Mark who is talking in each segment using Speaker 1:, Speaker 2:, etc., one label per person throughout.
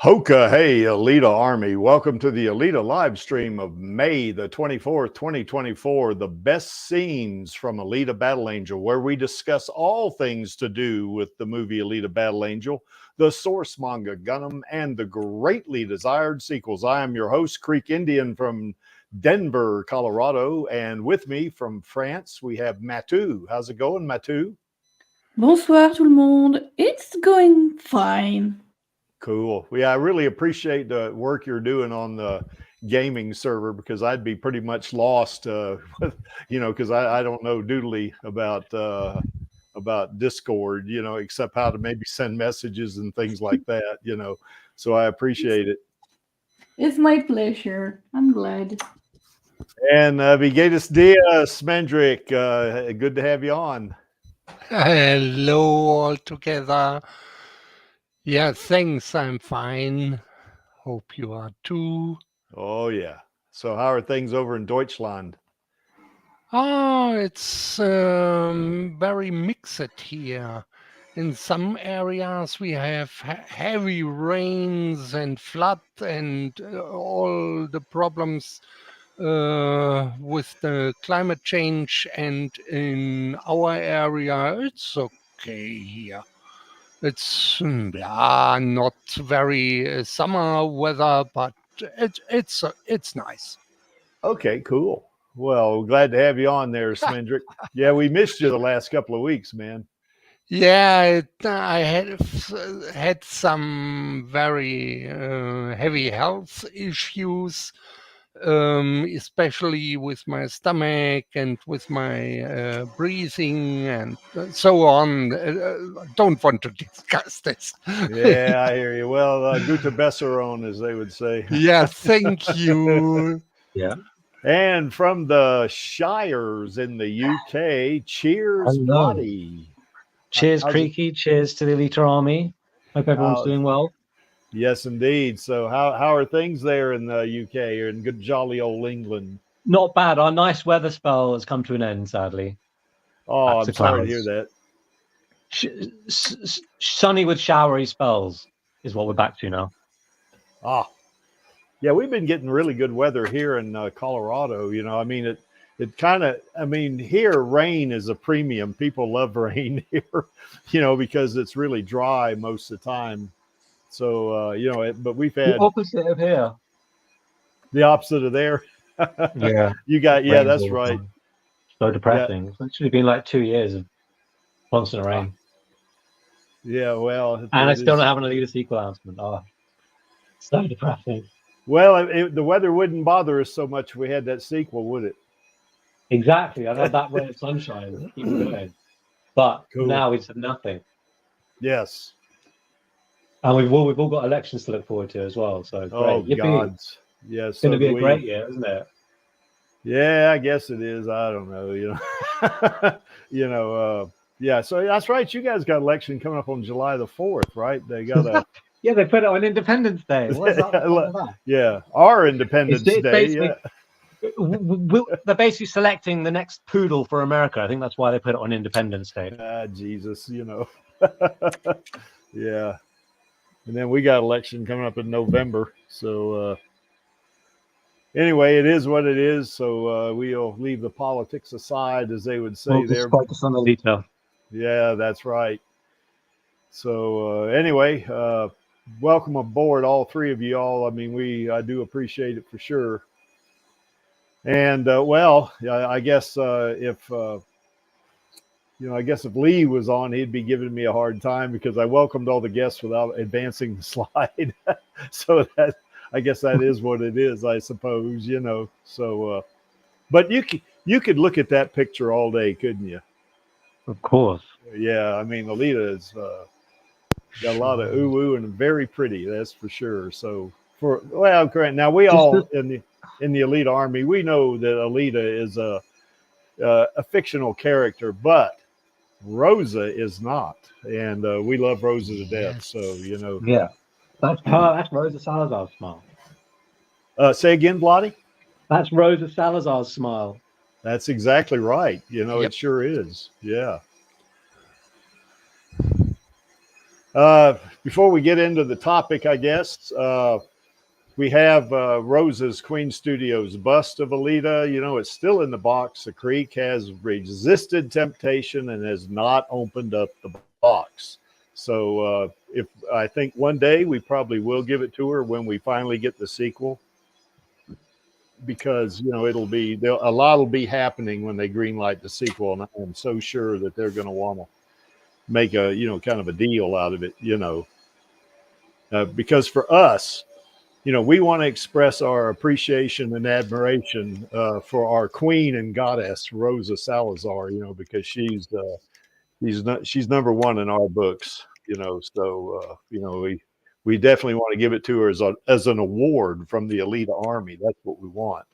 Speaker 1: Hoka, hey, Alita Army. Welcome to the Alita Livestream of May the 24th, 2024. The best scenes from Alita Battle Angel, where we discuss all things to do with the movie Alita Battle Angel, the source manga Gundam, and the greatly desired sequels. I am your host, Creek Indian from Denver, Colorado. And with me from France, we have Matu. How's it going, Matu?
Speaker 2: Bonsoir tout le monde. It's going fine.
Speaker 1: Cool. Yeah, I really appreciate the work you're doing on the gaming server, because I'd be pretty much lost, because I don't know doodly about Discord, except how to maybe send messages and things like that, So I appreciate it.
Speaker 2: It's my pleasure. I'm glad.
Speaker 1: And Vigatus Dia Smendrick, good to have you on.
Speaker 3: Hello all together. Yeah, thanks. I'm fine. Hope you are too.
Speaker 1: Oh, yeah. So how are things over in Deutschland?
Speaker 3: Oh, it's very mixed here. In some areas we have heavy rains and flood and all the problems with the climate change. And in our area, it's okay here. It's not very summer weather, but it's nice.
Speaker 1: Okay, cool. Well, glad to have you on there, Smendrick. Yeah, we missed you the last couple of weeks, man.
Speaker 3: Yeah, I had some very heavy health issues, especially with my stomach and with my breathing and so on. Don't want to discuss this.
Speaker 1: Yeah, I hear you. Well, Gute Besserung, as they would say.
Speaker 3: Yeah, thank you.
Speaker 4: Yeah.
Speaker 1: And from the Shires in the UK, cheers,
Speaker 4: Hello.
Speaker 1: Bloody.
Speaker 4: Cheers, Creaky. Cheers to the Alita Army. Hope everyone's doing well.
Speaker 1: Yes, indeed. So how are things there in the UK or in good jolly old England?
Speaker 4: Not bad. Our nice weather spell has come to an end, sadly.
Speaker 1: Oh, I'm sorry to hear that.
Speaker 4: Sunny with showery spells is what we're back to now.
Speaker 1: Ah, yeah, we've been getting really good weather here in Colorado. I mean, it kind of, here rain is a premium. People love rain here, because it's really dry most of the time. So, but we've had
Speaker 4: the opposite of here.
Speaker 1: The opposite of there.
Speaker 4: Yeah.
Speaker 1: You got, yeah, that's right.
Speaker 4: So depressing. Yeah. It's actually been like 2 years of constant rain.
Speaker 1: Yeah, well.
Speaker 4: And I still don't have an Alita sequel announcement. Oh, so depressing.
Speaker 1: Well, the weather wouldn't bother us so much if we had that sequel, would it?
Speaker 4: Exactly. I'd have that ray of sunshine. Keep going. But now we just have nothing.
Speaker 1: Yes.
Speaker 4: And we've all got elections to look forward to as well. So great.
Speaker 1: God. Yes.
Speaker 4: It's going to be a great year, isn't it?
Speaker 1: Yeah, I guess it is. I don't know. Yeah. So that's right. You guys got election coming up on July the 4th, right? They got a.
Speaker 4: Yeah, they put it on Independence Day. What's that?
Speaker 1: Yeah, our Independence Day. Yeah.
Speaker 4: They're basically selecting the next poodle for America. I think that's why they put it on Independence Day.
Speaker 1: Jesus, Yeah. And then we got election coming up in November. So anyway, it is what it is. So we'll leave the politics aside, as they would say there.
Speaker 4: Focus on Alita.
Speaker 1: Yeah, that's right. So anyway, welcome aboard, all three of you all. I do appreciate it for sure. And I guess if Lee was on, he'd be giving me a hard time because I welcomed all the guests without advancing the slide. So that, I guess that is what it is, I suppose. So, but you could look at that picture all day, couldn't you?
Speaker 4: Of course.
Speaker 1: Yeah, Alita is got a lot of ooh and very pretty, that's for sure. So correct. Now we all in the Alita Army, we know that Alita is a fictional character, but Rosa is not, and we love Rosa to death. So
Speaker 4: Yeah, that's Rosa Salazar's smile.
Speaker 1: Say again, Blotty.
Speaker 4: That's Rosa Salazar's smile.
Speaker 1: That's exactly right. Yep. It sure is. Yeah. Before we get into the topic, I guess we have Rosa's Queen Studios bust of Alita. You know, it's still in the box. The Creek has resisted temptation and has not opened up the box. So if I think one day we probably will give it to her when we finally get the sequel, because you know it'll be a lot will be happening when they greenlight the sequel, and I'm so sure that they're going to want to make a kind of a deal out of it, because for us, we want to express our appreciation and admiration for our queen and goddess Rosa Salazar, because she's number one in our books, so we definitely want to give it to her as an award from the Alita Army. That's what we want.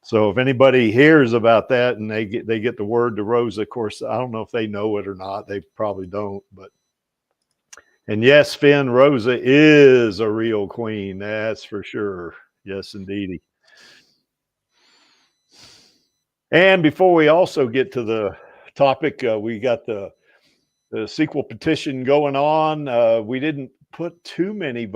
Speaker 1: So if anybody hears about that and they get the word to Rosa, of course, I don't know if they know it or not. They probably don't, and yes, Finn, Rosa is a real queen. That's for sure. Yes, indeedy. And before we also get to the topic, we got the sequel petition going on. We didn't put too many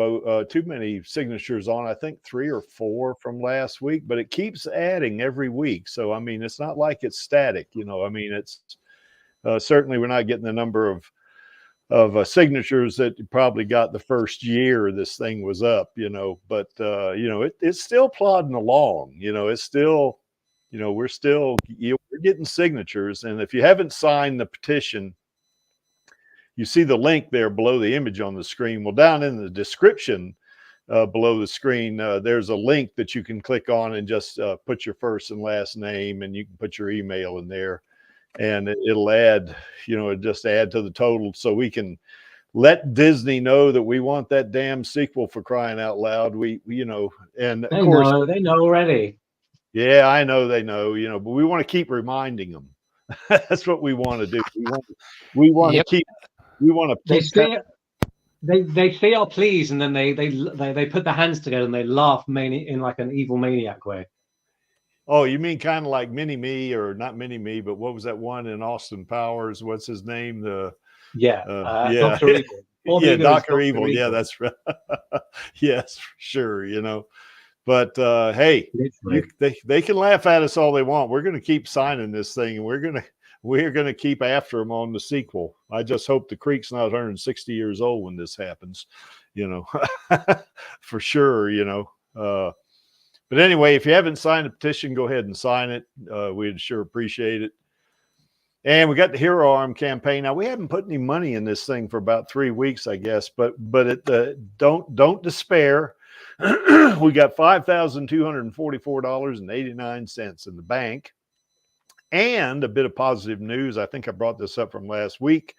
Speaker 1: signatures on. I think 3 or 4 from last week, but it keeps adding every week. So I mean, it's not like it's static. I mean, it's certainly we're not getting the number of signatures that you probably got the first year this thing was up. But it's still plodding along. It's still, we're still we're getting signatures, and if you haven't signed the petition, you see the link there below the image on the screen. Well, down in the description below the screen, there's a link that you can click on and just put your first and last name, and you can put your email in there, and it'll add, just add to the total, so we can let Disney know that we want that damn sequel, for crying out loud. And of course
Speaker 4: they know already.
Speaker 1: Yeah, I know they know, but we want to keep reminding them. That's what we want to do. We want to keep. We want to.
Speaker 4: They say, "Oh, please," and then they put their hands together and they laugh in like an evil maniac way.
Speaker 1: Oh, you mean kind of like Mini Me, or not Mini Me, but what was that one in Austin Powers? What's his name?
Speaker 4: Dr. Evil.
Speaker 1: Yeah, Dr. Evil. Yeah, that's right. Yes, for sure. But hey, they can laugh at us all they want. We're going to keep signing this thing, and we're going to keep after them on the sequel. I just hope the Creek's not 160 years old when this happens, for sure. But anyway, if you haven't signed the petition, go ahead and sign it. We'd sure appreciate it. And we got the Hero Arm campaign. Now, we haven't put any money in this thing for about 3 weeks, I guess, but don't despair. We got $5,244.89 in the bank. And a bit of positive news. I think I brought this up from last week.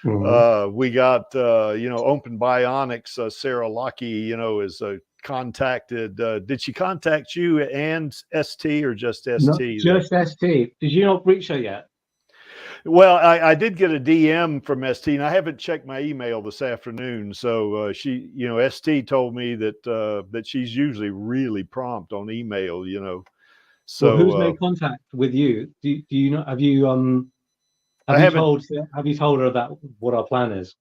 Speaker 1: Mm-hmm. We got, Open Bionics. Sarah Lockie, is contacted. Did she contact you and ST, or just ST?
Speaker 4: No, just ST. Did you not reach her yet?
Speaker 1: Well, I did get a DM from ST, and I haven't checked my email this afternoon. So she, ST told me that she's usually really prompt on email. So
Speaker 4: who's made contact with you? Do you know? Have you told her about what our plan is?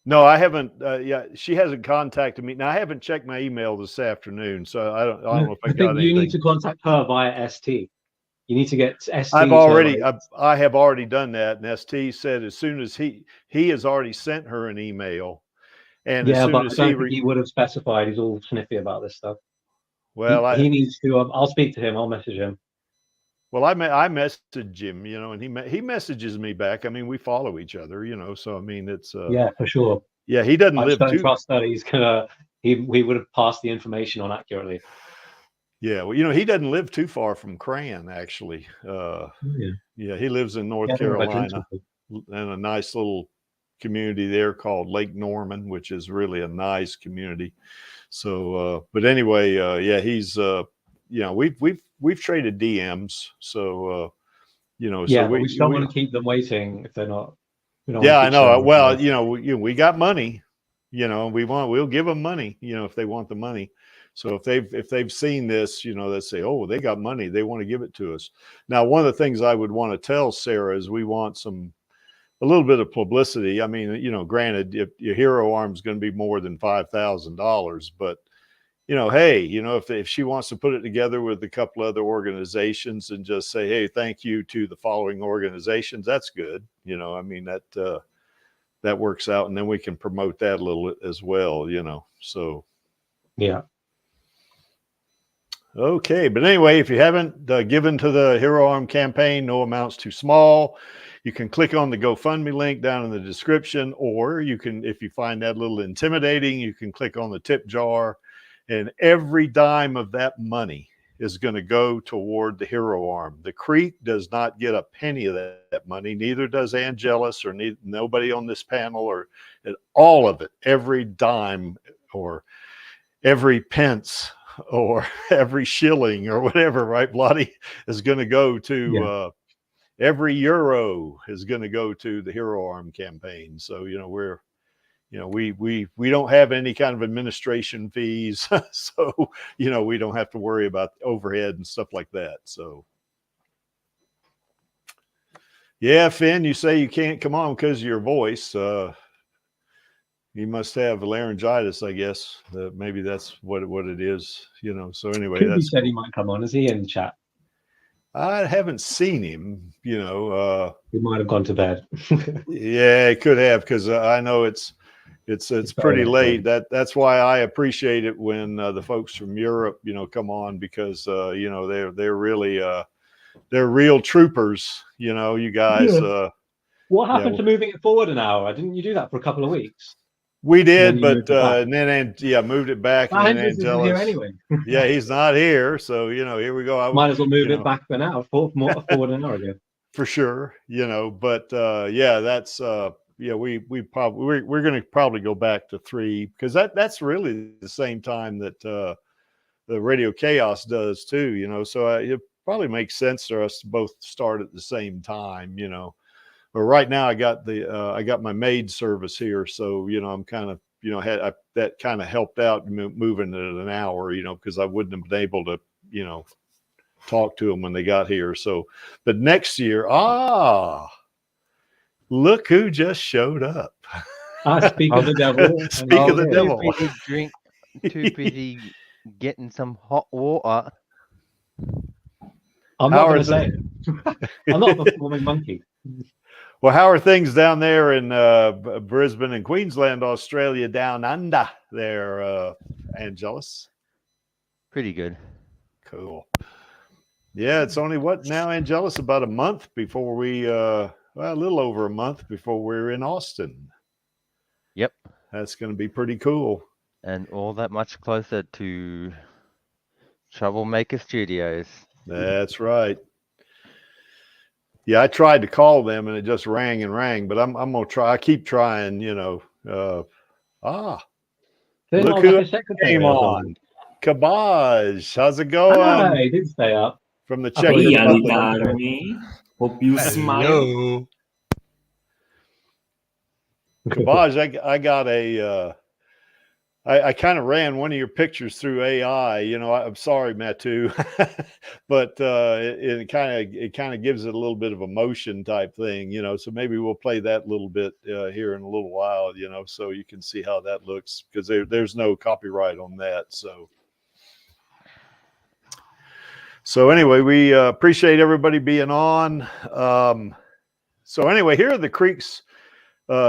Speaker 1: No, I haven't. Yeah, she hasn't contacted me. Now, I haven't checked my email this afternoon, so I don't know if I got anything.
Speaker 4: You need to contact her via ST. You need to get ST.
Speaker 1: I have already done that, and ST said as soon as he has already sent her an email, and as soon as
Speaker 4: he would have specified. He's all sniffy about this stuff.
Speaker 1: Well,
Speaker 4: he needs to. I'll speak to him. I'll message him.
Speaker 1: Well, I messaged him, and he messages me back. I mean, we follow each other, so I mean, it's
Speaker 4: yeah, for sure.
Speaker 1: Yeah, he doesn't live too.
Speaker 4: Trust that he's gonna. He would have passed the information on accurately.
Speaker 1: Yeah, well, he doesn't live too far from Cran, actually. Yeah, he lives in North Carolina, in a nice little community there called Lake Norman, which is really a nice community. So, but anyway, yeah, he's we've traded DMs, so
Speaker 4: yeah,
Speaker 1: so
Speaker 4: we don't want to keep them waiting if they're not.
Speaker 1: Yeah, I know. Well, we got money, we'll give them money, if they want the money. So if they've seen this, they say, oh, they got money, they want to give it to us. Now, one of the things I would want to tell Sarah is we want some a little bit of publicity. I mean, you know, granted, if your hero arm is going to be more than $5,000, but you know, hey, you know, if she wants to put it together with a couple other organizations and just say, hey, thank you to the following organizations, that's good. You know, I mean, that works out, and then we can promote that a little as well, you know. So
Speaker 4: Yeah.
Speaker 1: okay, but anyway, if you haven't given to the Hero Arm campaign, no amount's too small, you can click on the GoFundMe link down in the description, or you can, if you find that a little intimidating, you can click on the tip jar, and every dime of that money is going to go toward the Hero Arm. The Creek does not get a penny of that money, neither does Angelus or nobody on this panel, or all of it, every dime or every pence or every shilling or whatever, right, Bloody, is going to go to every euro is going to go to the Hero Arm campaign. So, you know, we're, you know, we don't have any kind of administration fees. So, you know, we don't have to worry about overhead and stuff like that. So, yeah, Finn, you say you can't come on because of your voice. You must have laryngitis, I guess. Maybe that's what it is, you know. So anyway,
Speaker 4: He said he might come on. Is he in the chat?
Speaker 1: I haven't seen him, you know.
Speaker 4: He might have gone to bed.
Speaker 1: Yeah, it could have, because I know it's pretty late. That's why I appreciate it when the folks from Europe, you know, come on, because you know, they're really they're real troopers, you know, you guys.
Speaker 4: What happened to moving it forward an hour? Didn't you do that for a couple of weeks?
Speaker 1: We did,
Speaker 4: and
Speaker 1: but then moved it back. And then
Speaker 4: isn't here anyway.
Speaker 1: Yeah, he's not here, so you know, here we go.
Speaker 4: Might as well move it back an hour forward an hour ago.
Speaker 1: For sure, you know, but yeah, that's yeah, we're going to probably go back to 3, because that's really the same time that the Radio Chaos does too, you know. So it probably makes sense for us to both start at the same time, you know. But right now I got my maid service here, so you know, I'm kind of, you know, that kind of helped out moving it an hour, you know, because I wouldn't have been able to, you know, talk to them when they got here. So, but next year, look who just showed up.
Speaker 4: Speak of the devil.
Speaker 1: Speak of the devil.
Speaker 5: Too busy getting some hot water.
Speaker 4: I'm not going to say it. I'm not a performing monkey.
Speaker 1: Well, how are things down there in Brisbane and Queensland, Australia, down under there, Angelus?
Speaker 5: Pretty good.
Speaker 1: Cool. Yeah, it's only what now, Angelus? About a month before we, well, a little over a month before we're in Austin.
Speaker 5: Yep.
Speaker 1: That's going to be pretty cool.
Speaker 5: And all that much closer to Troublemaker Studios.
Speaker 1: That's right. Yeah, I tried to call them and it just rang and rang, but I'm gonna try. I keep trying, you know. Look who came on. Kabaj, how's it going?
Speaker 4: Hi, did stay up.
Speaker 1: From the Czech
Speaker 6: Republic. Hope you smile.
Speaker 1: Kabaj, I got a I kind of ran one of your pictures through AI, you know. I'm sorry, Matu, but it kind of gives it a little bit of a motion type thing, you know. So maybe we'll play that a little bit here in a little while, you know, so you can see how that looks, because there's no copyright on that. So anyway, we appreciate everybody being on. So anyway, here are the Creeks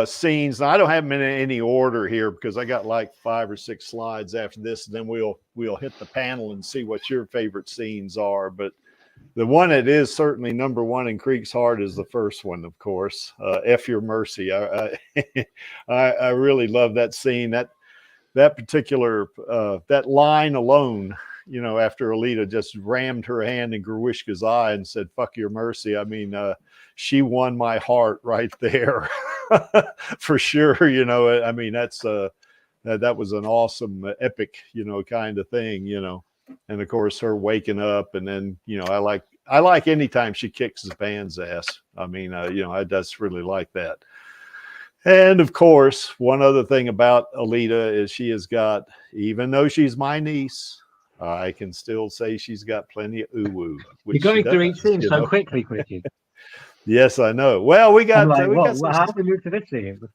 Speaker 1: scenes. Now, I don't have them in any order here because I got like 5 or 6 slides after this, and then we'll hit the panel and see what your favorite scenes are. But the one that is certainly number 1 in Creek's heart is the first one, of course. F Your Mercy. I really love that scene. That particular that line alone, you know, after Alita just rammed her hand in Gruishka's eye and said, "Fuck your mercy." I mean, she won my heart right there. For sure, you know. I mean, that was an awesome, epic, you know, kind of thing, you know. And of course, her waking up, and then, you know, I like anytime she kicks the band's ass. I mean, you know, I just really like that. And of course, one other thing about Alita is she has got, even though she's my niece, I can still say she's got plenty of uwu.
Speaker 4: You're going through each scene so quickly, Quickie.
Speaker 1: Yes, I know. Well, we got
Speaker 4: I'm like,
Speaker 1: we got
Speaker 4: well, how have we moved to this scene?
Speaker 1: some.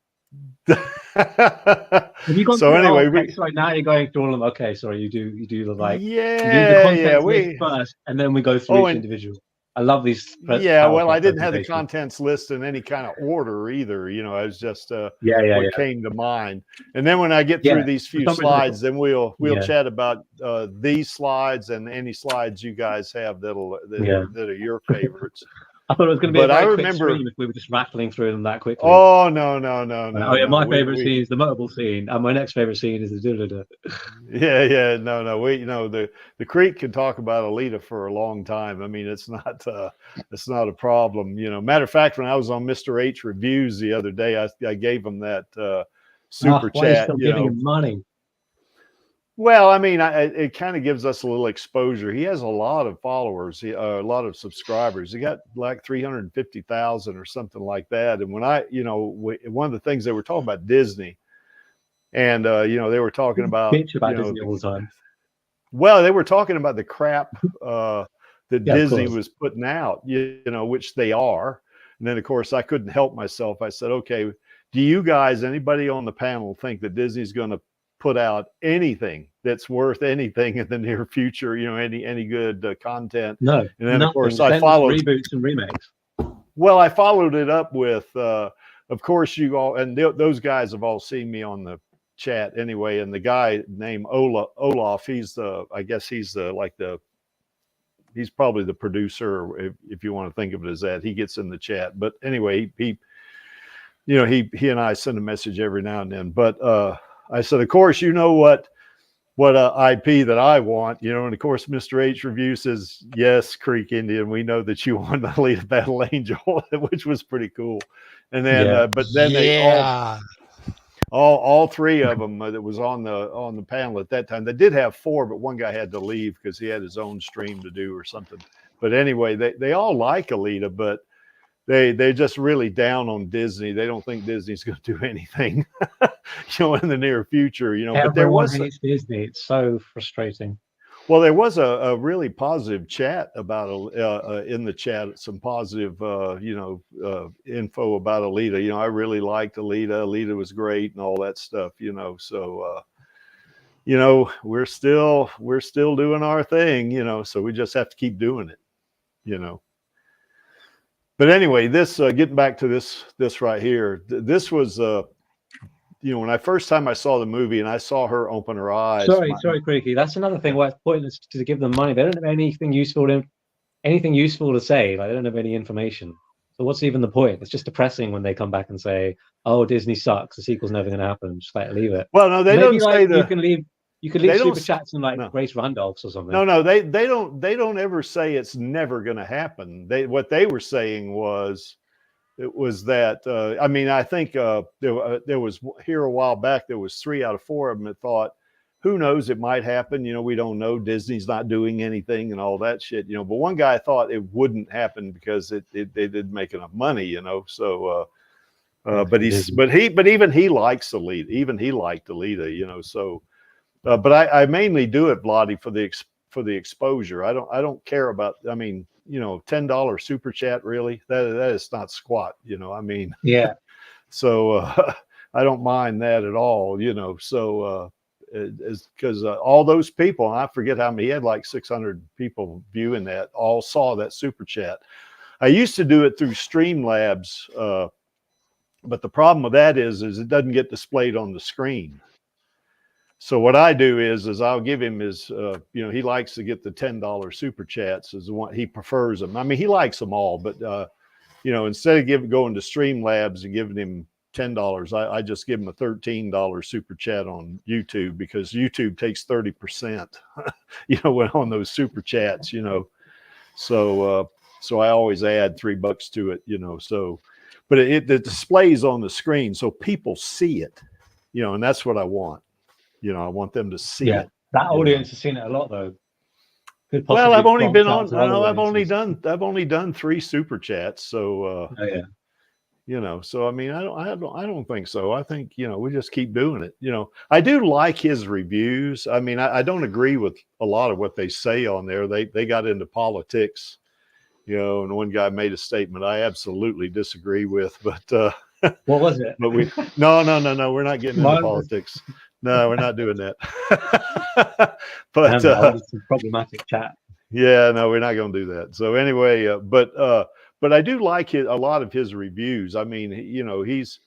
Speaker 4: Have you gone
Speaker 1: So
Speaker 4: through,
Speaker 1: anyway,
Speaker 4: okay, sorry, now you're going through all of them. Okay, sorry, you do the like, you do the
Speaker 1: yeah,
Speaker 4: content list first, and then we go through each
Speaker 1: and
Speaker 4: individual. I love these.
Speaker 1: yeah, well, I
Speaker 4: PowerPoint
Speaker 1: didn't have the
Speaker 4: presentations.
Speaker 1: contents list in any kind of order either. You know, I was just
Speaker 4: Yeah.
Speaker 1: what came to mind. And then when I get through
Speaker 4: Yeah,
Speaker 1: these
Speaker 4: for
Speaker 1: few
Speaker 4: some reason,
Speaker 1: slides, then we'll
Speaker 4: yeah.
Speaker 1: chat about these slides and any slides you guys have that are your favorites.
Speaker 4: I thought it was going to be a
Speaker 1: But I
Speaker 4: very quick
Speaker 1: remember.
Speaker 4: stream if we were just rattling through them that quickly.
Speaker 1: Oh no!
Speaker 4: Oh yeah, my favorite scene is the motorable scene, and my next favorite scene is the da-da-da.
Speaker 1: Yeah, no. We, the Creek can talk about Alita for a long time. I mean, it's not a problem. You know, matter of fact, when I was on Mr. H Reviews the other day, I gave him that super
Speaker 4: Why are you
Speaker 1: chat.
Speaker 4: still giving him money?
Speaker 1: Well, I mean, it kind of gives us a little exposure. He has a lot of followers, a lot of subscribers. He got like 350,000 or something like that. And when one of the things they were talking about Disney, and they were talking about
Speaker 4: Bitch about Disney all the time.
Speaker 1: Well, they were talking about the crap that Disney
Speaker 4: course.
Speaker 1: was putting out, which they are. And then, of course, I couldn't help myself. I said, okay, do you guys, anybody on the panel, think that Disney's going to put out anything that's worth anything in the near future? Any good content?
Speaker 4: No.
Speaker 1: And then, of course,
Speaker 4: I
Speaker 1: followed
Speaker 4: reboots and remakes.
Speaker 1: Well, I followed it up with, of course, you all, and those guys have all seen me on the chat anyway. And the guy named Olaf, he's he's probably the producer, if you want to think of it as that. He gets in the chat, but anyway, he and I send a message every now and then. But I said, of course, you know what IP that I want, and of course, Mr. H Review says, yes, Creek Indian, we know that you want the Alita Battle Angel, which was pretty cool. And then, but then they all three of them that was on the panel at that time. They did have four, but one guy had to leave because he had his own stream to do or something. But anyway, they all like Alita, but they're just really down on Disney. They don't think Disney's going to do anything, in the near future. But there was
Speaker 4: hates Disney. It's so frustrating.
Speaker 1: Well, there was a really positive chat about in the chat, some positive info about Alita. I really liked Alita. Alita was great and all that stuff. So we're still doing our thing. So we just have to keep doing it. But anyway, this getting back to this right here. This was when I first time I saw the movie and I saw her open her eyes.
Speaker 4: Sorry, Creaky. That's another thing why it's pointless to give them money. They don't have anything useful to say. Like, they don't have any information. So what's even the point? It's just depressing when they come back and say, "Oh, Disney sucks. The sequel's never going to happen." Just leave it.
Speaker 1: Well, no, they don't say
Speaker 4: you can leave super chats and
Speaker 1: no.
Speaker 4: Grace Randolph's or something.
Speaker 1: No, they don't ever say it's never going to happen. What they were saying was. It was that, I think there was here a while back, there was 3 out of 4 of them that thought, who knows, it might happen. We don't know. Disney's not doing anything and all that shit, but one guy thought it wouldn't happen because they didn't make enough money, So, but even he likes Alita. Even he liked Alita, So, but I mainly do it, Vladi, for the exposure. I don't care about, $10 super chat, really, that is not squat,
Speaker 4: Yeah.
Speaker 1: So I don't mind that at all, so because all those people, and I forget how many, he had like 600 people viewing that, all saw that super chat. I used to do it through Streamlabs, but the problem with that is it doesn't get displayed on the screen. So what I do is I'll give him his, he likes to get the $10 super chats as the one he prefers them. I mean, he likes them all, but instead of going to Streamlabs and giving him $10, I just give him a $13 super chat on YouTube, because YouTube takes 30%, on those super chats, So I always add $3 to it, So, but it displays on the screen so people see it, and that's what I want. I want them to see it.
Speaker 4: That audience has seen it a lot, though.
Speaker 1: Well, I've only been on. I've only done 3 super chats. So, so I mean, I don't think so. I think we just keep doing it. I do like his reviews. I mean, I don't agree with a lot of what they say on there. They got into politics, you know, and one guy made a statement I absolutely disagree with, but
Speaker 4: What was it?
Speaker 1: but no, we're not getting into politics. No, we're not doing that. But
Speaker 4: it's a problematic chat.
Speaker 1: yeah, no, we're not going to do that. So anyway, but I do like a lot of his reviews. I mean, you know, he's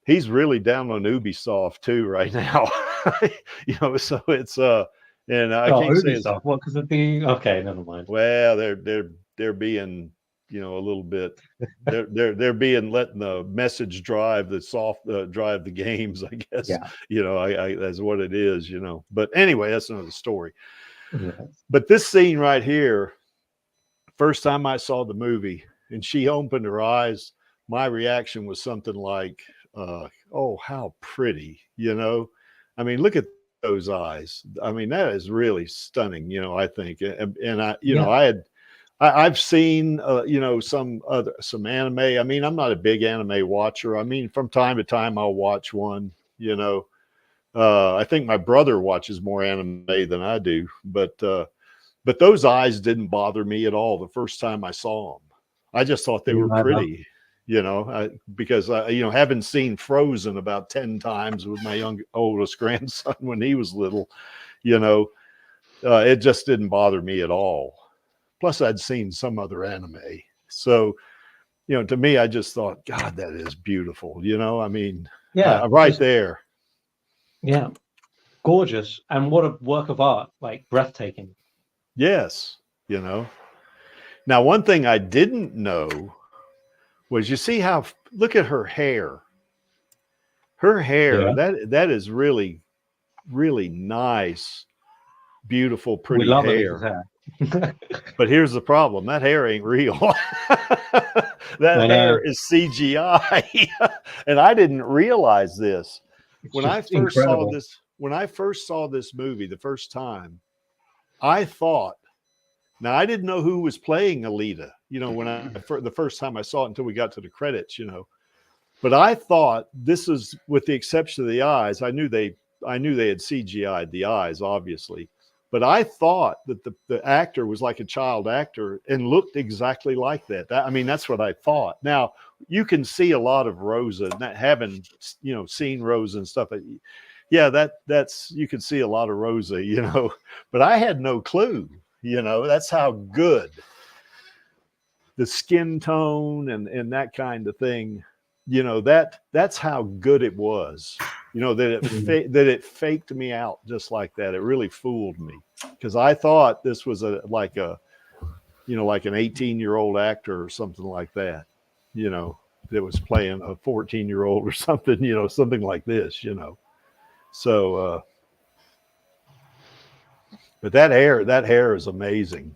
Speaker 1: really down on Ubisoft too right now. You know, so it's and I can't say
Speaker 4: Ubisoft. What? Because of the okay, never mind.
Speaker 1: well, they're being, you know, a little bit they're being letting the message drive drive the games, I guess.
Speaker 4: Yeah.
Speaker 1: You know, I that's what it is, you know. But anyway, that's another story.
Speaker 4: Yeah.
Speaker 1: But this scene right here, first time I saw the movie and she opened her eyes, my reaction was something like, oh, how pretty, you know. I mean, look at those eyes. I mean, that is really stunning, you know, I think. And I, you know, I've seen, you know, some anime. I mean, I'm not a big anime watcher. I mean, from time to time, I'll watch one, you know. I think my brother watches more anime than I do, but those eyes didn't bother me at all the first time I saw them. I just thought they were pretty, you know, because you know, having seen Frozen about 10 times with my oldest grandson when he was little, you know, it just didn't bother me at all. Plus, I'd seen some other anime, so you know, to me, I just thought, God, that is beautiful. You know, I mean, right there.
Speaker 4: Yeah, gorgeous, and what a work of art, like breathtaking.
Speaker 1: Yes, you know. Now, one thing I didn't know was, you see how, look at her hair. Her hair, that is really, really nice, beautiful, pretty
Speaker 4: we love
Speaker 1: hair.
Speaker 4: hair.
Speaker 1: But here's the problem: that hair ain't real. That hair is CGI, and I didn't realize this. When I first saw this movie the first time, I thought, now I didn't know who was playing Alita, you know, when the first time I saw it until we got to the credits, you know, but I thought this is, with the exception of the eyes, I knew they had CGI'd the eyes, obviously, but I thought that the actor was like a child actor and looked exactly like that. I mean, that's what I thought. Now, you can see a lot of Rosa, not having, you know, seen Rosa and stuff. Yeah, that's you can see a lot of Rosa, you know, but I had no clue, you know. That's how good the skin tone and that kind of thing, you know, that's how good it was, you know, that it faked me out just like that. It really fooled me, because I thought this was like an 18-year-old actor or something like that, you know, that was playing a 14-year-old or something, you know, something like this, you know. So, but that hair is amazing.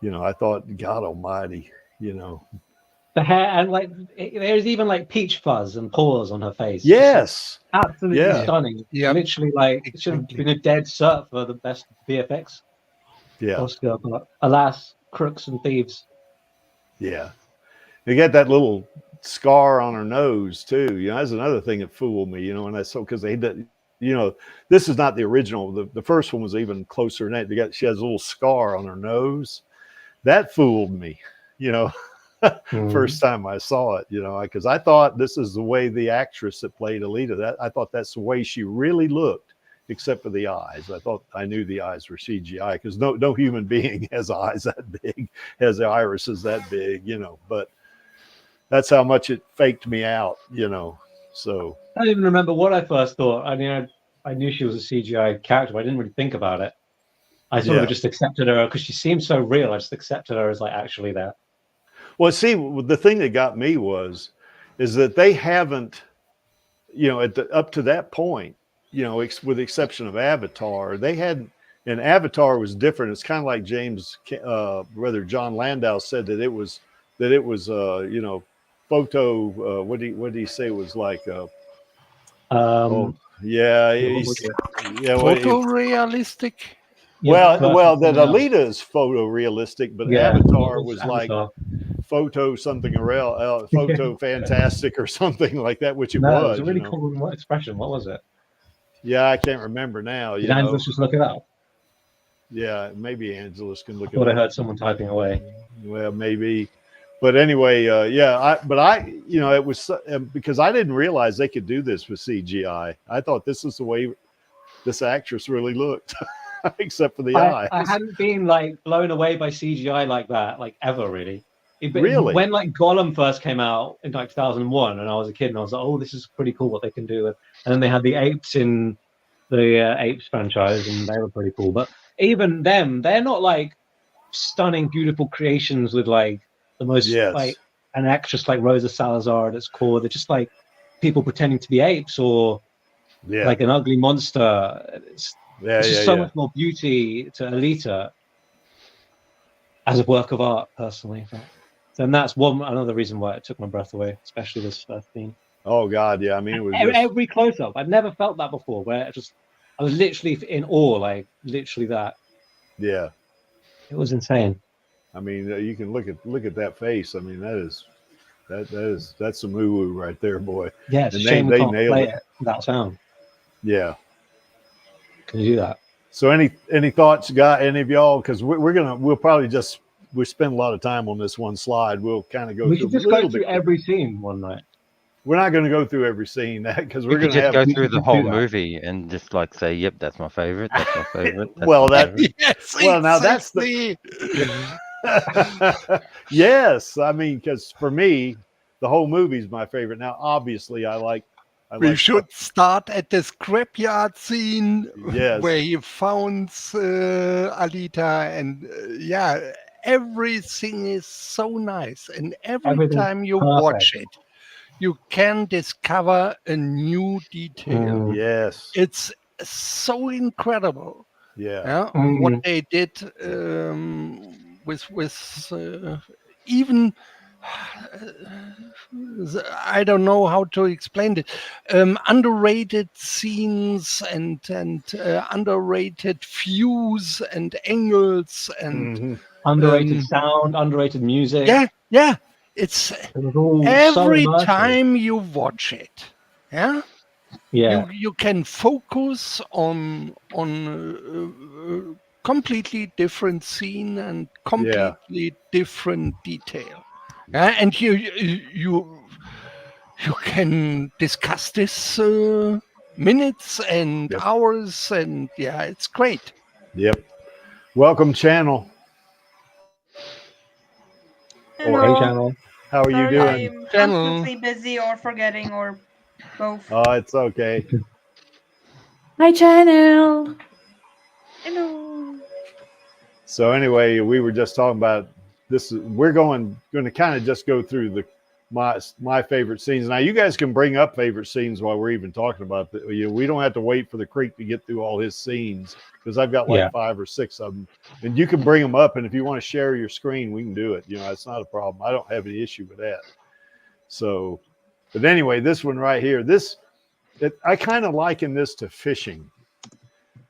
Speaker 1: You know, I thought, God Almighty, you know.
Speaker 4: The hair, and like there's even like peach fuzz and paws on her face.
Speaker 1: Yes,
Speaker 4: absolutely stunning.
Speaker 3: Yeah,
Speaker 4: literally, like it should have been a dead cert for the best VFX Oscar, but alas, crooks and thieves.
Speaker 1: Yeah, you get that little scar on her nose too. You know, that's another thing that fooled me. You know, and I saw, because they did. You know, this is not the original. The first one was even closer than that. She has a little scar on her nose. That fooled me. You know. First time I saw it, you know, because I thought this is the way the actress that played Alita, I thought that's the way she really looked, except for the eyes. I knew the eyes were CGI, because no human being has eyes that big, has the irises that big, you know, but that's how much it faked me out, you know. So
Speaker 4: I don't even remember what I first thought. I mean, I knew she was a CGI character, but I didn't really think about it. I sort of just accepted her because she seemed so real. I just accepted her as like actually there.
Speaker 1: Well, see, the thing that got me is that they haven't, you know, up to that point, you know, with the exception of Avatar, they hadn't, and Avatar was different. It's kind of like John Landau said that it was, you know, photo. What did he say it was like?
Speaker 3: Photorealistic.
Speaker 1: Well, that Alita is photorealistic, but Avatar was like photo something around photo fantastic or something like that, which it was.
Speaker 4: It was a really cool expression. What was it?
Speaker 1: Yeah, I can't remember now.
Speaker 4: Let's just look it up.
Speaker 1: Yeah, maybe Angelus can look
Speaker 4: I thought I
Speaker 1: it up.
Speaker 4: heard someone typing away.
Speaker 1: Well, maybe. But anyway, it was because I didn't realize they could do this with CGI. I thought this is the way this actress really looked, except for the eye.
Speaker 4: I hadn't been like blown away by CGI like that, like ever really.
Speaker 1: Really?
Speaker 4: When like Gollum first came out in like 2001, and I was a kid, and I was like, oh, this is pretty cool what they can do. And then they had the apes in the Apes franchise, and they were pretty cool. But even them, they're not like stunning, beautiful creations with like the most like an actress like Rosa Salazar at its core. They're just like people pretending to be apes or like an ugly monster. It's just so much more beauty to Alita as a work of art, personally. And that's another reason why it took my breath away, especially this first scene.
Speaker 1: Oh God, yeah. I mean, it was
Speaker 4: every close-up. I've never felt that before. Where I was literally in awe, like literally that.
Speaker 1: Yeah,
Speaker 4: it was insane.
Speaker 1: I mean, you can look at that face. I mean, that's some woo right there, boy.
Speaker 4: Yeah, it's
Speaker 1: and
Speaker 4: a shame we can't
Speaker 1: nailed
Speaker 4: play
Speaker 1: it
Speaker 4: it without sound.
Speaker 1: Yeah.
Speaker 4: Can you do that?
Speaker 1: So any thoughts, got any of y'all? Because we'll probably just spend a lot of time on this one slide. We'll kind of go.
Speaker 4: We
Speaker 1: through
Speaker 4: should just go through every scene one night.
Speaker 1: We're not going to go through every scene because we're going to
Speaker 5: just
Speaker 1: have
Speaker 5: go through the whole movie and just like say, "Yep, that's my favorite. That's my favorite." That's
Speaker 1: well,
Speaker 5: my
Speaker 1: that
Speaker 5: favorite.
Speaker 3: Yes,
Speaker 1: well now that's
Speaker 3: exactly.
Speaker 1: yes. I mean, because for me, the whole movie's my favorite. Now, obviously,
Speaker 3: We should start at the scrapyard scene where he founds Alita, and everything is so nice. And every time you watch it, you can discover a new detail.
Speaker 1: Yes,
Speaker 3: it's so incredible.
Speaker 1: Yeah,
Speaker 3: what they did with even. I don't know how to explain it. Underrated scenes and underrated views and angles and
Speaker 4: underrated sound, underrated music.
Speaker 3: Yeah. It's every time you watch it. Yeah. You can focus on completely different scene and completely different detail. And you can discuss this minutes and hours, and it's great.
Speaker 1: Yep. Welcome, channel.
Speaker 7: Hello.
Speaker 4: Hey, channel.
Speaker 1: How are you doing?
Speaker 7: I'm constantly busy or forgetting or both.
Speaker 1: Oh, it's okay.
Speaker 2: Hi, channel.
Speaker 7: Hello.
Speaker 1: So anyway, we were just talking about this. We're going to kind of just go through my favorite scenes. Now, you guys can bring up favorite scenes while we're even talking about it. We don't have to wait for the Creek to get through all his scenes because I've got like 5 or 6 of them, and you can bring them up. And if you want to share your screen, we can do it. It's not a problem. I don't have any issue with that. So, but anyway, this one right here, I kind of liken this to fishing.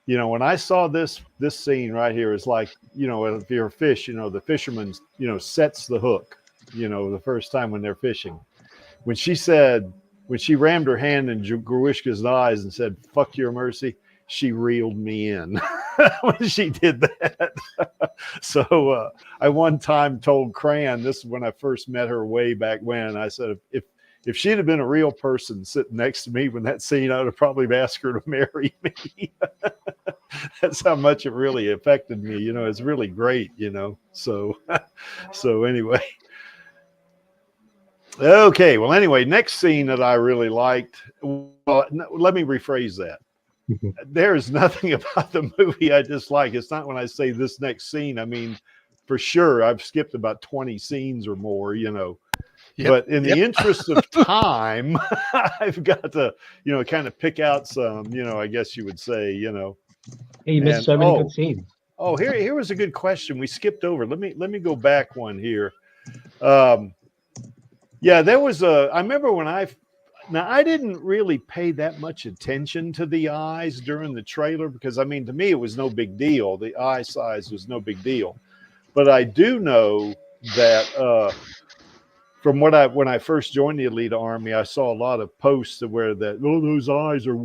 Speaker 1: When I saw this scene right here, it's like, if you're a fish, the fisherman, sets the hook, the first time when they're fishing. When she rammed her hand in Gruishka's eyes and said, "Fuck your mercy," she reeled me in when she did that. So I one time told Cran, this is when I first met her way back when, I said, if she'd have been a real person sitting next to me when that scene, I would have probably asked her to marry me. That's how much it really affected me. It's really great, So anyway. Okay. Well, anyway, next scene that I really liked. Well, let me rephrase that. There's nothing about the movie I dislike. It's not when I say this next scene. I mean, for sure, I've skipped about 20 scenes or more, But in the interest of time, I've got to, kind of pick out some, I guess you would say,
Speaker 4: You missed so many good scenes.
Speaker 1: Oh, here was a good question we skipped over. Let me go back one here. There was I remember when I didn't really pay that much attention to the eyes during the trailer because, I mean, to me, it was no big deal. The eye size was no big deal. But I do know that from when I first joined the Alita Army, I saw a lot of posts where those eyes are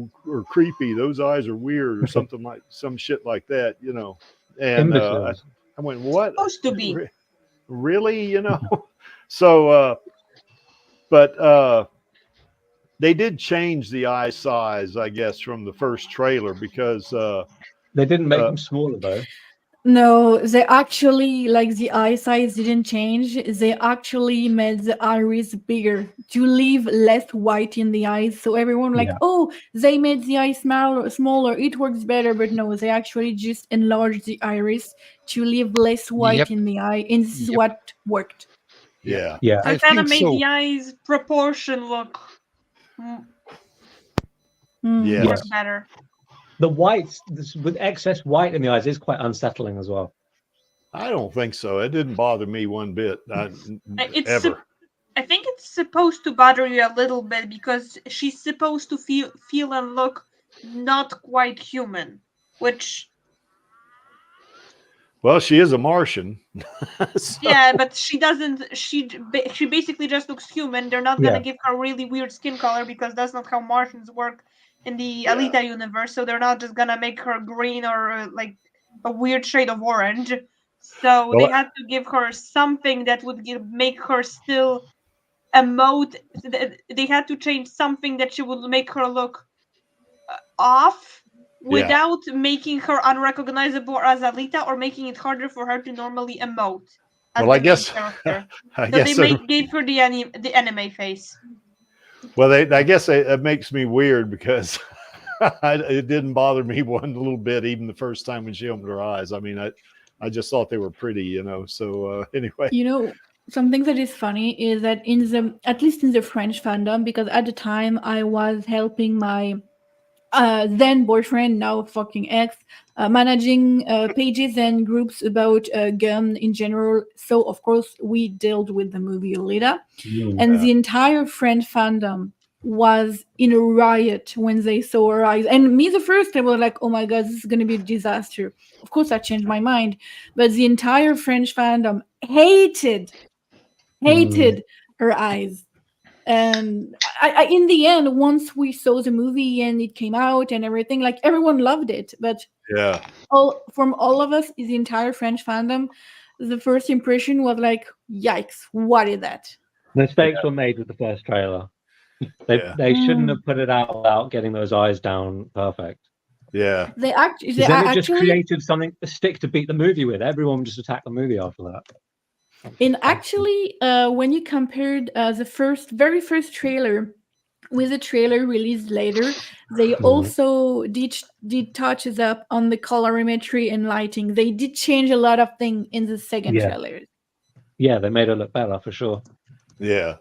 Speaker 1: creepy. Those eyes are weird or something like some shit like that, And
Speaker 4: Imbeciles.
Speaker 1: I went, what?
Speaker 7: Supposed to be.
Speaker 1: Really? You know? So, but they did change the eye size, I guess, from the first trailer because
Speaker 4: They didn't make them smaller though.
Speaker 2: No, they actually, like, the eye size didn't change. They actually made the iris bigger to leave less white in the eyes. So everyone like,
Speaker 4: Yeah.
Speaker 2: oh, they made the eye smaller. It works better. But no, they actually just enlarged the iris to leave less white
Speaker 3: Yep.
Speaker 2: in the eye. And this is
Speaker 3: Yep.
Speaker 2: what worked.
Speaker 1: yeah.
Speaker 4: Yeah.
Speaker 7: So
Speaker 3: I
Speaker 7: it kind of
Speaker 3: think
Speaker 7: made
Speaker 3: so.
Speaker 7: the eyes proportion look
Speaker 1: Yes.
Speaker 7: work better.
Speaker 4: The whites with excess white in the eyes is quite unsettling as well.
Speaker 1: I don't think so. It didn't bother me one bit.
Speaker 7: It's
Speaker 1: Ever.
Speaker 7: I think it's supposed to bother you a little bit because she's supposed to feel and look not quite human, which
Speaker 1: Well, she is a Martian. So-
Speaker 7: yeah, but she doesn't. She basically just looks human. They're not gonna
Speaker 4: Yeah.
Speaker 7: give her really weird skin color because that's not how Martians work in the
Speaker 1: Yeah.
Speaker 7: Alita universe. So they're not just gonna make her green or like a weird shade of orange. So
Speaker 1: Well,
Speaker 7: they had to give her something that would make her still emote. They had to change something that she would make her look off without making her unrecognizable as Alita or making it harder for her to normally emote. As
Speaker 1: Well, I
Speaker 7: the main
Speaker 1: guess-
Speaker 7: character.
Speaker 1: I
Speaker 7: So
Speaker 1: guess.
Speaker 7: they gave her the anime face.
Speaker 1: Well, I guess it makes me weird because it didn't bother me one little bit, even the first time when she opened her eyes. I mean, I just thought they were pretty, you know. So anyway,
Speaker 2: You know, something that is funny is that at least in the French fandom, because at the time I was helping my then boyfriend, now fucking ex, managing pages and groups about gun in general. So of course we dealt with the movie Alita, and the entire French fandom was in a riot when they saw her eyes. And me, the first, I was like, oh my god, this is going to be a disaster. Of course, I changed my mind, but the entire French fandom hated her eyes. And I in the end, once we saw the movie and it came out and everything, like, everyone loved it. But
Speaker 1: yeah,
Speaker 2: from all of us, the entire French fandom, the first impression was like, yikes, what is that?
Speaker 4: Mistakes were made with the first trailer. They shouldn't have put it out without getting those eyes down perfect.
Speaker 1: yeah.
Speaker 2: They
Speaker 4: Then it just
Speaker 2: actually
Speaker 4: created something, a stick to beat the movie with. Everyone just attacked the movie after that.
Speaker 2: And actually, when you compared the very first trailer with the trailer released later, they also did touches up on the colorimetry and lighting. They did change a lot of things in the second trailer.
Speaker 4: Yeah, they made her look better for sure.
Speaker 1: Yeah.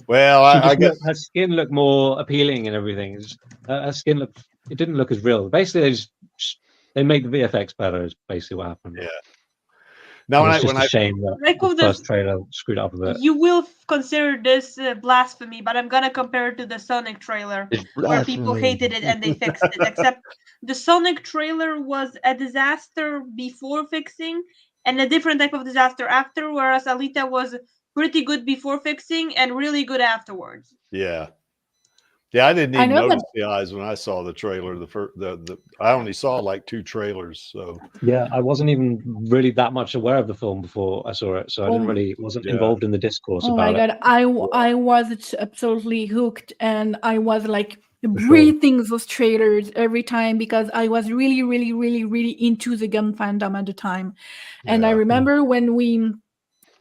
Speaker 1: Well, I guess
Speaker 4: her skin looked more appealing and everything. Her skin it didn't look as real. Basically, they made the VFX better. Is basically what happened.
Speaker 1: Yeah. Now,
Speaker 4: it's just a shame that
Speaker 7: Like
Speaker 4: the
Speaker 7: with
Speaker 4: first trailer screwed up a bit.
Speaker 7: You will consider this blasphemy, but I'm gonna compare it to the Sonic trailer, where people hated it and they fixed it. Except the Sonic trailer was a disaster before fixing, and a different type of disaster after. Whereas Alita was pretty good before fixing and really good afterwards.
Speaker 1: Yeah. Yeah, I didn't even
Speaker 2: know
Speaker 1: notice the eyes when I saw the trailer. I only saw like 2 trailers. So
Speaker 4: Yeah, I wasn't even really that much aware of the film before I saw it, so I wasn't involved in the discourse
Speaker 2: Oh
Speaker 4: about
Speaker 2: my
Speaker 4: it.
Speaker 2: god, I was absolutely hooked, and I was like breathing those trailers every time because I was really, really, really, really into the gun fandom at the time. And I remember when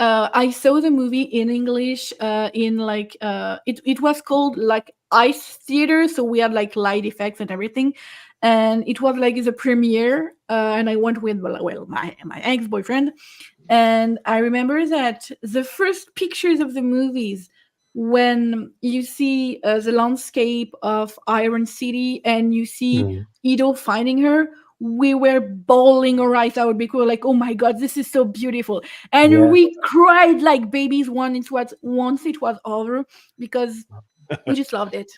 Speaker 2: I saw the movie in English in like it was called like Ice Theater, so we had like light effects and everything, and it was like the premiere, and I went with my ex-boyfriend, and I remember that the first pictures of the movies, when you see the landscape of Iron City and you see Ido finding her, we were bawling our eyes out because we were like, oh my god, this is so beautiful. And we cried like babies once it was over because we just loved it.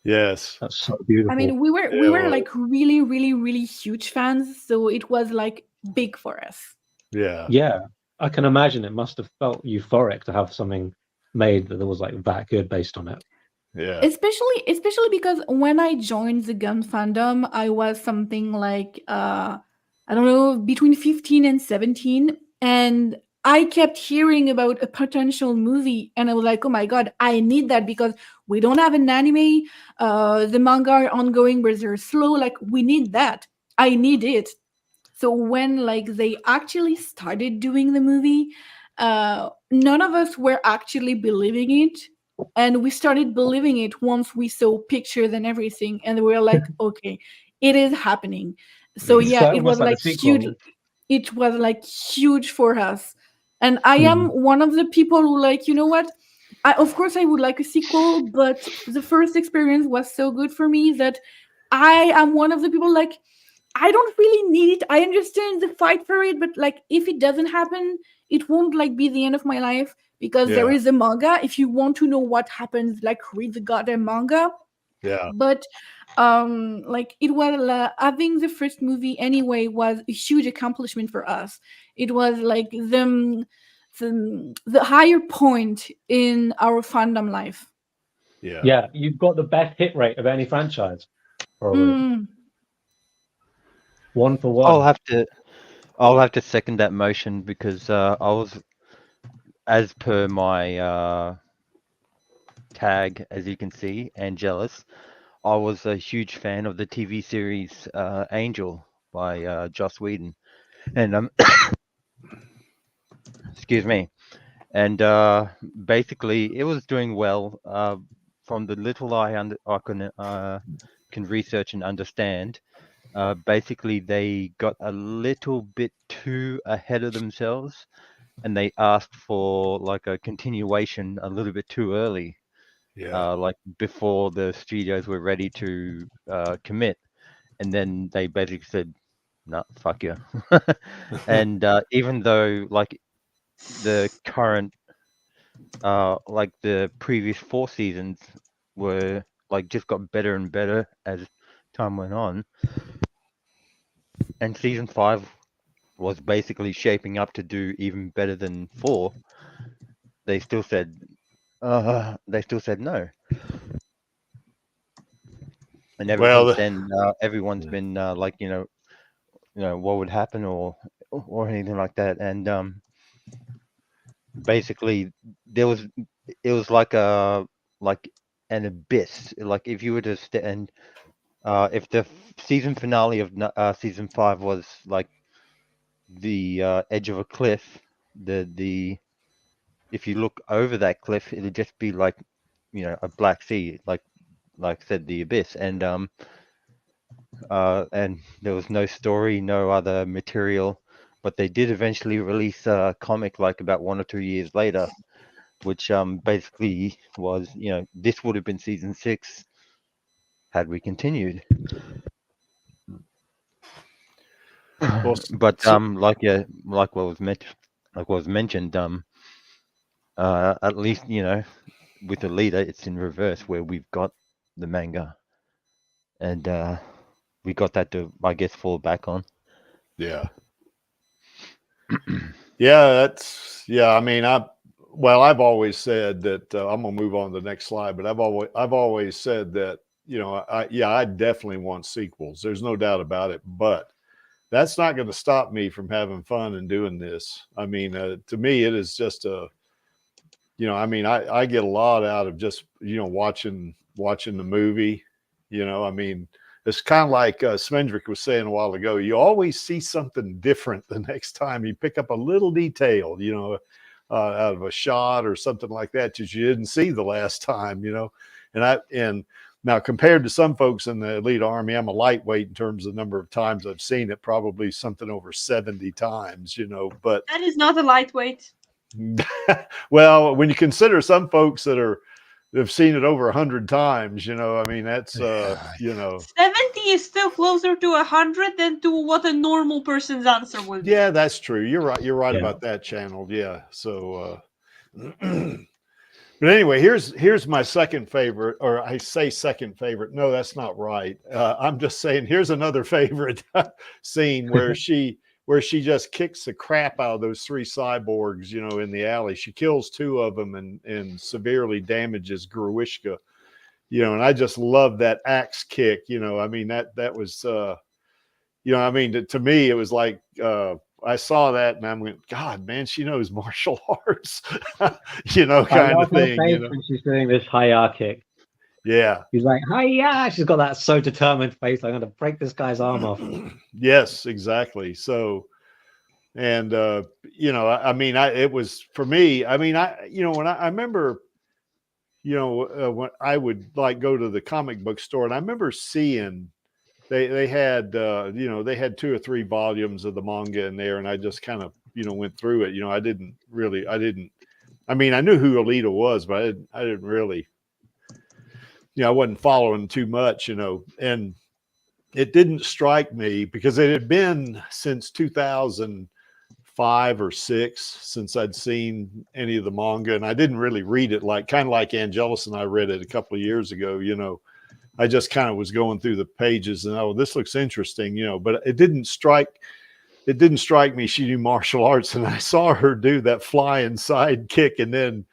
Speaker 1: yes,
Speaker 4: That's so beautiful.
Speaker 2: I mean, we were like really, really, really huge fans, so it was like big for us.
Speaker 4: Yeah, I can imagine it must have felt euphoric to have something made that was like that good based on it.
Speaker 1: Yeah.
Speaker 2: Especially because when I joined the gun fandom, I was something like I don't know, between 15 and 17. And I kept hearing about a potential movie, and I was like, oh my God, I need that because we don't have an anime. The manga are ongoing, but they're slow. Like, we need that. I need it. So when like they actually started doing the movie, none of us were actually believing it. And we started believing it once we saw pictures and everything. And we were like, okay, it is happening. So
Speaker 4: It's
Speaker 2: yeah,
Speaker 4: like,
Speaker 2: it was
Speaker 4: almost like
Speaker 2: like
Speaker 4: the sequel.
Speaker 2: huge. It was like huge for us. And I
Speaker 4: Hmm.
Speaker 2: am one of the people who like, you know what? Of course I would like a sequel, but the first experience was so good for me that I am one of the people like, I don't really need it. I understand the fight for it, but like if it doesn't happen, it won't like be the end of my life because there
Speaker 1: Yeah.
Speaker 2: is a manga. If you want to know what happens, like read the goddamn manga.
Speaker 1: Yeah.
Speaker 2: But like it was having the first movie anyway was a huge accomplishment for us. It was like the higher point in our fandom life.
Speaker 1: Yeah.
Speaker 4: Yeah, you've got the best hit rate of any franchise, probably.
Speaker 2: Mm.
Speaker 4: One for one.
Speaker 5: I'll have to second that motion because I was, as per my tag, as you can see, Angelus, I was a huge fan of the TV series Angel by Joss Whedon, and excuse me, and basically it was doing well. From the little I can research and understand, basically they got a little bit too ahead of themselves, and they asked for like a continuation a little bit too early.
Speaker 1: Yeah.
Speaker 5: Like before the studios were ready to commit, and then they basically said, "No, fuck you." And even though like the current, like the previous 4 seasons were like just got better and better as time went on, and season 5 was basically shaping up to do even better than 4, they still said no. And ever
Speaker 1: Well,
Speaker 5: since then, everyone's been like, what would happen or anything like that. And basically, it was like an abyss. Like if you were to stand, if the season finale of season 5 was like the edge of a cliff, the if you look over that cliff, it'd just be like, a black sea, like I said, the abyss. And there was no story, no other material, but they did eventually release a comic like about 1 or 2 years later, which basically was, this would have been season 6 had we continued.
Speaker 1: well,
Speaker 5: But
Speaker 1: so-
Speaker 5: like what was mentioned, at least with Alita, it's in reverse where we've got the manga, and we got that to, I guess, fall back on.
Speaker 1: yeah. Yeah. I mean, I've always said that I'm gonna move on to the next slide, but I've always said that, I definitely want sequels. There's no doubt about it, but that's not going to stop me from having fun and doing this. I mean, to me, it is just I get a lot out of just, watching the movie, I mean, it's kind of like Smendrick was saying a while ago, you always see something different the next time you pick up a little detail, out of a shot or something like that you didn't see the last time, and now compared to some folks in the elite army, I'm a lightweight in terms of the number of times I've seen it, probably something over 70 times, but
Speaker 7: That is not a lightweight.
Speaker 1: well, when you consider some folks have seen it over 100 times, I mean, that's
Speaker 7: 70 is still closer to 100 than to what a normal person's answer would be.
Speaker 1: Yeah, that's true. You're right
Speaker 4: Yeah.
Speaker 1: about that, Channel. Yeah. So but anyway, here's my second favorite, or I say second favorite. No, that's not right. I'm just saying here's another favorite scene where she just kicks the crap out of those 3 cyborgs, in the alley. She kills 2 of them and severely damages Gruishka, and I just love that axe kick. I mean, that was you know, I mean, to me, it was like, I saw that and I went, God, man, she knows martial arts, you know, kind of thing. You know?
Speaker 4: When she's doing this hi-ya kick.
Speaker 1: Yeah.
Speaker 4: He's like, hi-ya. She's got that so determined face. I'm going to break this guy's arm off.
Speaker 1: Yes, exactly. So, and, you know, I mean, it was for me, I mean, you know, when I remember, you know, when I would like go to the comic book store, and I remember seeing, they had, you know, they had 2 or 3 volumes of the manga in there, and I just kind of, you know, went through it. You know, I mean, I knew who Alita was, but I didn't really, you know, I wasn't following too much, you know, and it didn't strike me because it had been since 2005 or 6 since I'd seen any of the manga, and I didn't really read it, like kind of like Angelus and I read it a couple of years ago, you know. I just kind of was going through the pages and, oh, this looks interesting, you know, but it didn't strike me she knew martial arts. And I saw her do that flying side kick, and then,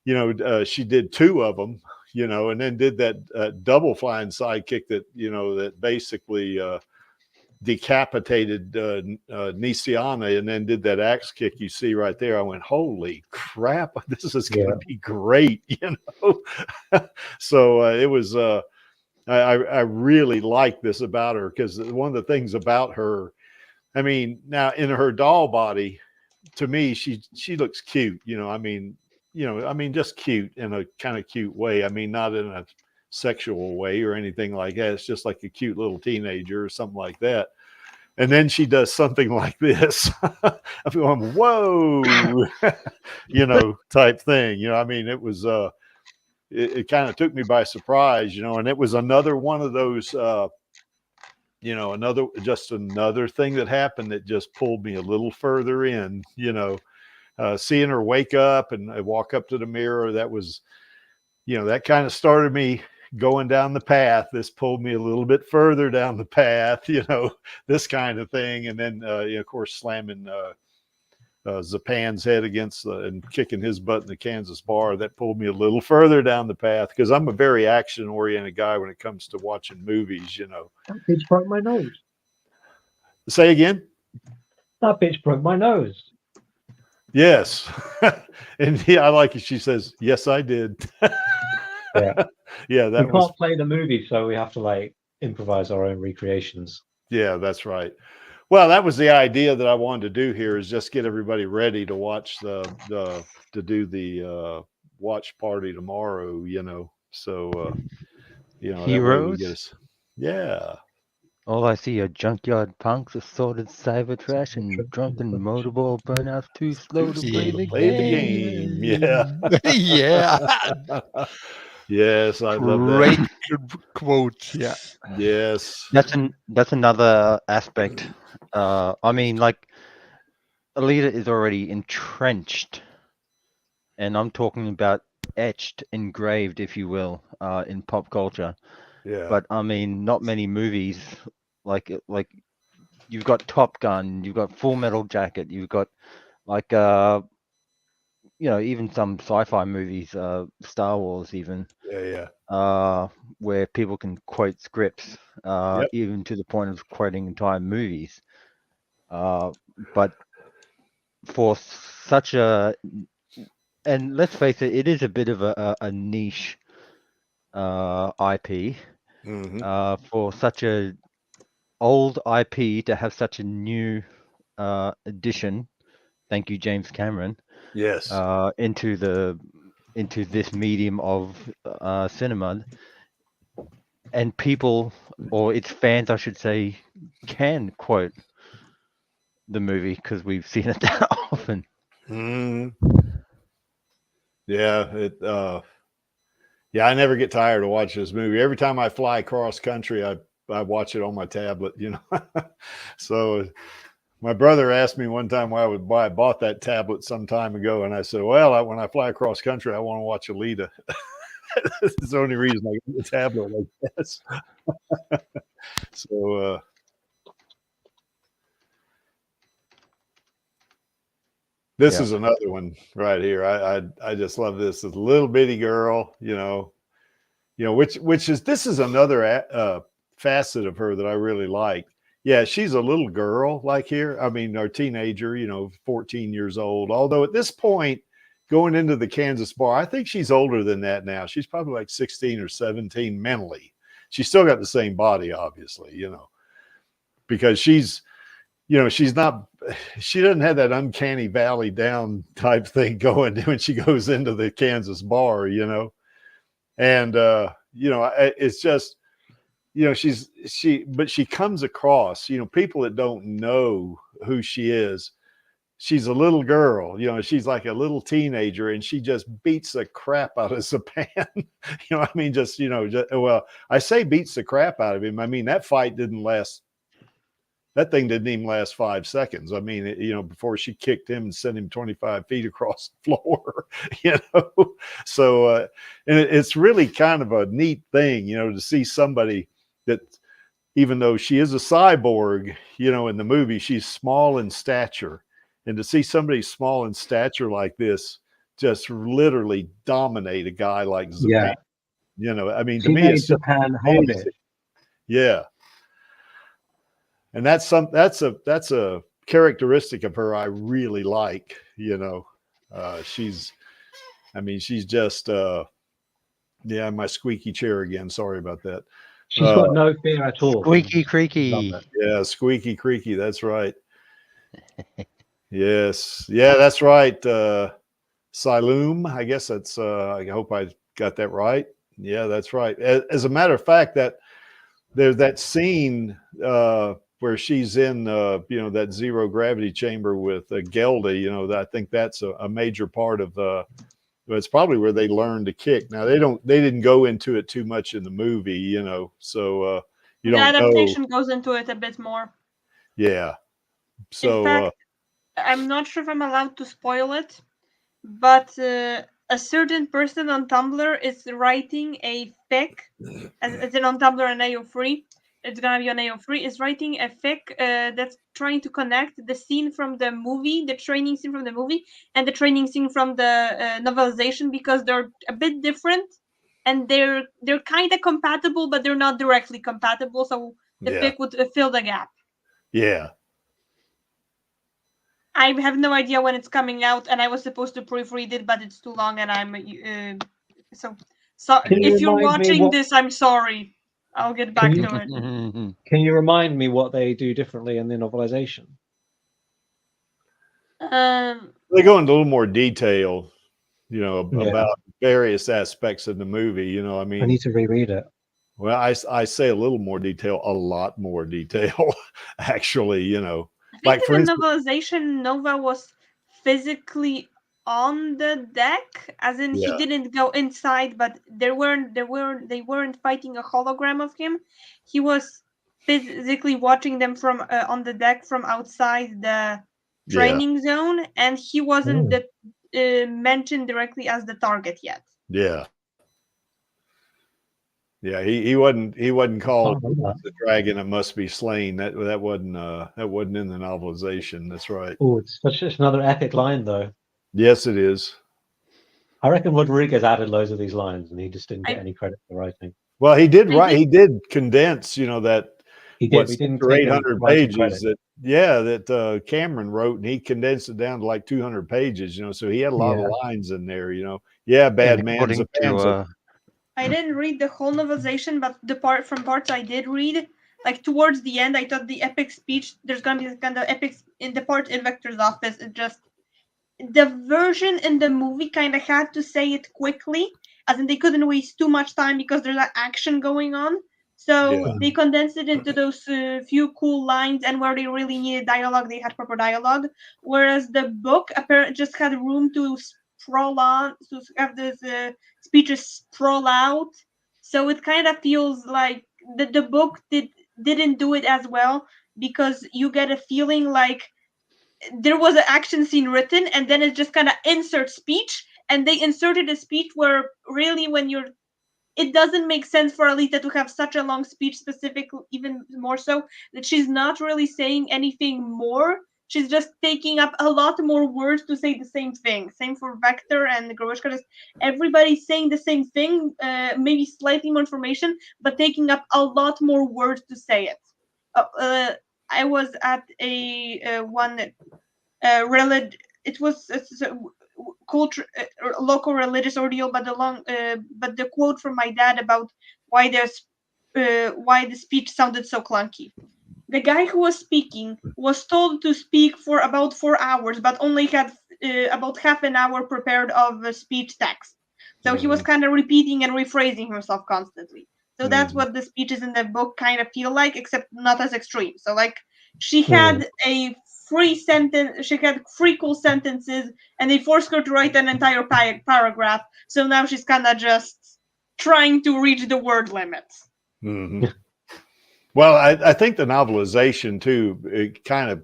Speaker 1: you know, she did 2 of them, you know, and then did that double flying side kick that, you know, that basically decapitated Nisiana, and then did that axe kick you see right there. I went, holy crap, this is going to be great, you know. So it was, I really like this about her, because one of the things about her, I mean, now in her doll body, to me, she looks cute, you know. I mean, you know, I mean, just cute in a kind of cute way. I mean, not in a sexual way or anything like that. It's just like a cute little teenager or something like that. And then she does something like this. I'm going, whoa, you know, type thing. You know, I mean, it was, it kind of took me by surprise, you know, and it was another one of those, you know, another thing that happened that just pulled me a little further in, you know, seeing her wake up and walk up to the mirror. That was, you know, that kind of started me going down the path. This pulled me a little bit further down the path, you know, this kind of thing. And then, you know, of course, slamming Zapan's head against and kicking his butt in the Kansas bar, that pulled me a little further down the path, because I'm a very action oriented guy when it comes to watching movies, you know.
Speaker 4: That bitch broke my nose.
Speaker 1: Say again?
Speaker 4: That bitch broke my nose.
Speaker 1: Yes. And yeah, I like it. She says, yes, I did.
Speaker 4: Yeah.
Speaker 1: Yeah, that
Speaker 4: we
Speaker 1: was.
Speaker 4: can't play the movie, so we have to like improvise our own recreations.
Speaker 1: Yeah, that's right. Well, that was the idea that I wanted to do here, is just get everybody ready to watch to do the watch party tomorrow, you know. So you know,
Speaker 5: Heroes?
Speaker 1: that way we get us. Yeah.
Speaker 5: All I see are junkyard punks, assorted cyber trash, and drunken motorball burnouts too slow to play the game.
Speaker 1: Yeah.
Speaker 3: Yeah.
Speaker 1: Yes, I love
Speaker 3: Great
Speaker 1: that.
Speaker 3: quote. Yeah.
Speaker 1: Yes.
Speaker 5: That's another aspect. I mean, like, Alita is already entrenched, and I'm talking about etched, engraved, if you will, in pop culture.
Speaker 1: Yeah.
Speaker 5: But I mean, not many movies like you've got Top Gun, you've got Full Metal Jacket, you've got like you know, even some sci-fi movies, Star Wars even.
Speaker 1: Yeah.
Speaker 5: Where people can quote scripts, even to the point of quoting entire movies. But for such a, and let's face it, it is a bit of a niche IP.
Speaker 1: Mm-hmm.
Speaker 5: For such a old IP to have such a new addition, thank you, James Cameron.
Speaker 1: Yes.
Speaker 5: Into this medium of cinema, and people, or its fans, I should say, can quote the movie because we've seen it that often.
Speaker 1: Yeah, yeah, I never get tired of watching this movie. Every time I fly cross country, I watch it on my tablet, you know. So my brother asked me one time why I bought that tablet some time ago, and I said, well, when I fly across country, I want to watch Alita. That's the only reason I get the tablet like this. So this is another one right here. I just love this. This little bitty girl, you know, which is, this is another facet of her that I really like. Yeah, she's a little girl like here. I mean, or teenager, 14 years old. Although at this point, going into the Kansas bar, I think she's older than that now. She's probably like 16 or 17 mentally. She's still got the same body, obviously, because she's not, she doesn't have that uncanny valley down type thing going when she goes into the Kansas bar, and, it's just, but she comes across, people that don't know who she is. She's a little girl, she's like a little teenager, and she just beats the crap out of Zapan. I mean, well, I say beats the crap out of him. I mean, that thing didn't even last 5 seconds. I mean, before she kicked him and sent him 25 feet across the floor, So, and it's really kind of a neat thing, to see somebody that, even though she is a cyborg, in the movie, she's small in stature. And to see somebody small in stature like this just literally dominate a guy like Zapan, I mean,
Speaker 4: She
Speaker 1: to me,
Speaker 4: made
Speaker 1: it's
Speaker 4: Japan hold
Speaker 1: amazing.
Speaker 4: it.
Speaker 1: Yeah. And that's a characteristic of her I really like, she's just, my squeaky chair again. Sorry about that.
Speaker 4: She's got no fear at all.
Speaker 5: Squeaky creaky.
Speaker 1: Yeah, squeaky creaky. That's right. Yes. Yeah, that's right. Siloom. I guess that's, I hope I got that right. Yeah, that's right. As a matter of fact, there's that scene where she's in, that zero gravity chamber with Gelda, I think that's a major part of, it's probably where they learned to kick. Now they didn't go into it too much in the movie, so you
Speaker 7: the
Speaker 1: don't
Speaker 7: adaptation
Speaker 1: know.
Speaker 7: goes into it a bit more.
Speaker 1: Yeah. So
Speaker 7: in fact, I'm not sure if I'm allowed to spoil it, but a certain person on Tumblr is writing a fic, as in on Tumblr and AO3. It's gonna be on AO3. Is writing a fic that's trying to connect the scene from the movie, the training scene from the movie, and the training scene from the novelization, because they're a bit different, and they're kind of compatible, but they're not directly compatible. So the fic would fill the gap.
Speaker 1: Yeah.
Speaker 7: I have no idea when it's coming out, and I was supposed to proofread it, but it's too long, and I'm so if you're watching this, I'm sorry. I'll get back to it.
Speaker 4: Can you remind me what they do differently in the novelization?
Speaker 1: They go into a little more detail, about various aspects of the movie. I mean,
Speaker 4: I need to reread it.
Speaker 1: Well, I say a little more detail, a lot more detail, actually.
Speaker 7: I
Speaker 1: like
Speaker 7: think
Speaker 1: for
Speaker 7: in the
Speaker 1: instance,
Speaker 7: novelization, Nova was physically on the deck, as in he didn't go inside, but they weren't fighting a hologram of him. He was physically watching them from on the deck from outside the training zone, and he wasn't mentioned directly as the target yet.
Speaker 1: Yeah. Yeah, he wasn't called the dragon that must be slain. That wasn't in the novelization. That's right.
Speaker 4: Oh, it's just another epic line, though.
Speaker 1: Yes, it is.
Speaker 4: I reckon Rodriguez added loads of these lines, and he just didn't get any credit for writing.
Speaker 1: Well, he did write. He did condense, that
Speaker 4: he did. He didn't take
Speaker 1: 800 pages that Cameron wrote, and he condensed it down to like 200 pages. So he had a lot of lines in there. Yeah, bad man.
Speaker 7: I didn't read the whole novelization, but the parts I did read, like towards the end, I thought the epic speech, there's gonna be this kind of epic in the part in Vector's office. It just, the version in the movie kind of had to say it quickly, as in they couldn't waste too much time because there's an action going on. So they condensed it into those few cool lines, and where they really needed dialogue, they had proper dialogue. Whereas the book apparently just had room to sprawl on, to have these speeches sprawl out. So it kind of feels like the book didn't do it as well, because you get a feeling like there was an action scene written, and then it just kind of insert speech, and they inserted a speech where really it doesn't make sense for Alita to have such a long speech, specifically, even more so that she's not really saying anything more. She's just taking up a lot more words to say the same thing. Same for Vector and Groshka. Everybody's saying the same thing, maybe slightly more information, but taking up a lot more words to say it. I was at a one it was culture local religious ordeal, but the quote from my dad about why the speech sounded so clunky. The guy who was speaking was told to speak for about 4 hours, but only had about half an hour prepared of speech text. So he was kind of repeating and rephrasing himself constantly. So that's what the speeches in the book kind of feel like, except not as extreme. So like she had a free sentence, she had free cool sentences, and they forced her to write an entire paragraph. So now she's kind of just trying to reach the word limit.
Speaker 1: Well, I think the novelization too, it kind of,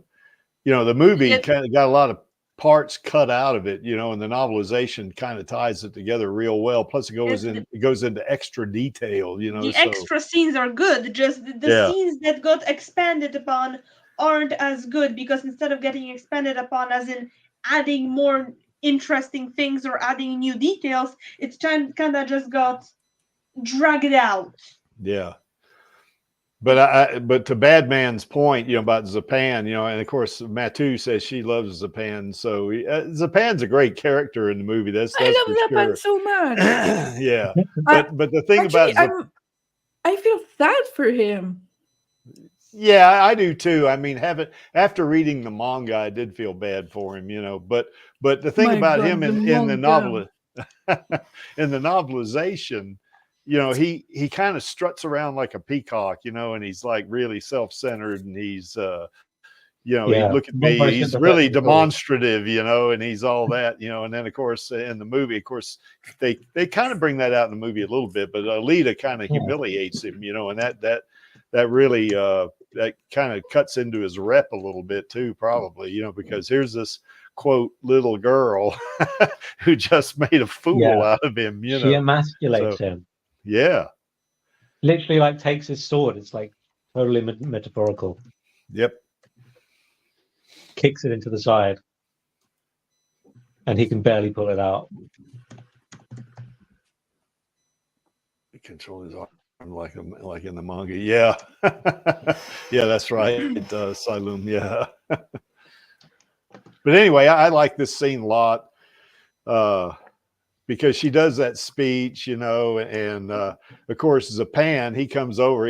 Speaker 1: the movie kind of got a lot of parts cut out of it, and the novelization kind of ties it together real well. Plus, it goes into extra detail,
Speaker 7: The extra scenes are good. Just the scenes that got expanded upon aren't as good, because instead of getting expanded upon, as in adding more interesting things or adding new details, it's kind of just got dragged out.
Speaker 1: Yeah. But to Badman's point, about Zapan, and of course Matu says she loves Zapan, so Zapan's a great character in the movie. That's
Speaker 2: I love Zapan
Speaker 1: sure.
Speaker 2: so much.
Speaker 1: Yeah, but the thing
Speaker 2: actually,
Speaker 1: about
Speaker 2: I feel sad for him.
Speaker 1: Yeah, I do too. I mean, after reading the manga, I did feel bad for him, But the thing about him in the novel, in the novelization, he kind of struts around like a peacock, and he's like really self-centered, and he's he look at me, he's really demonstrative, and he's all that, and then of course in the movie, of course they kind of bring that out in the movie a little bit, but Alita kind of humiliates him, and that really that kind of cuts into his rep a little bit too, probably, because here's this quote little girl who just made a fool out of him,
Speaker 4: She emasculates him.
Speaker 1: Yeah,
Speaker 4: literally like takes his sword. It's like totally metaphorical.
Speaker 1: Yep.
Speaker 4: Kicks it into the side, and he can barely pull it out.
Speaker 1: He controls his arm like in the manga. Yeah. Yeah, that's right. Silum, yeah. But anyway, I like this scene a lot because she does that speech, and of course Zapan, he comes over,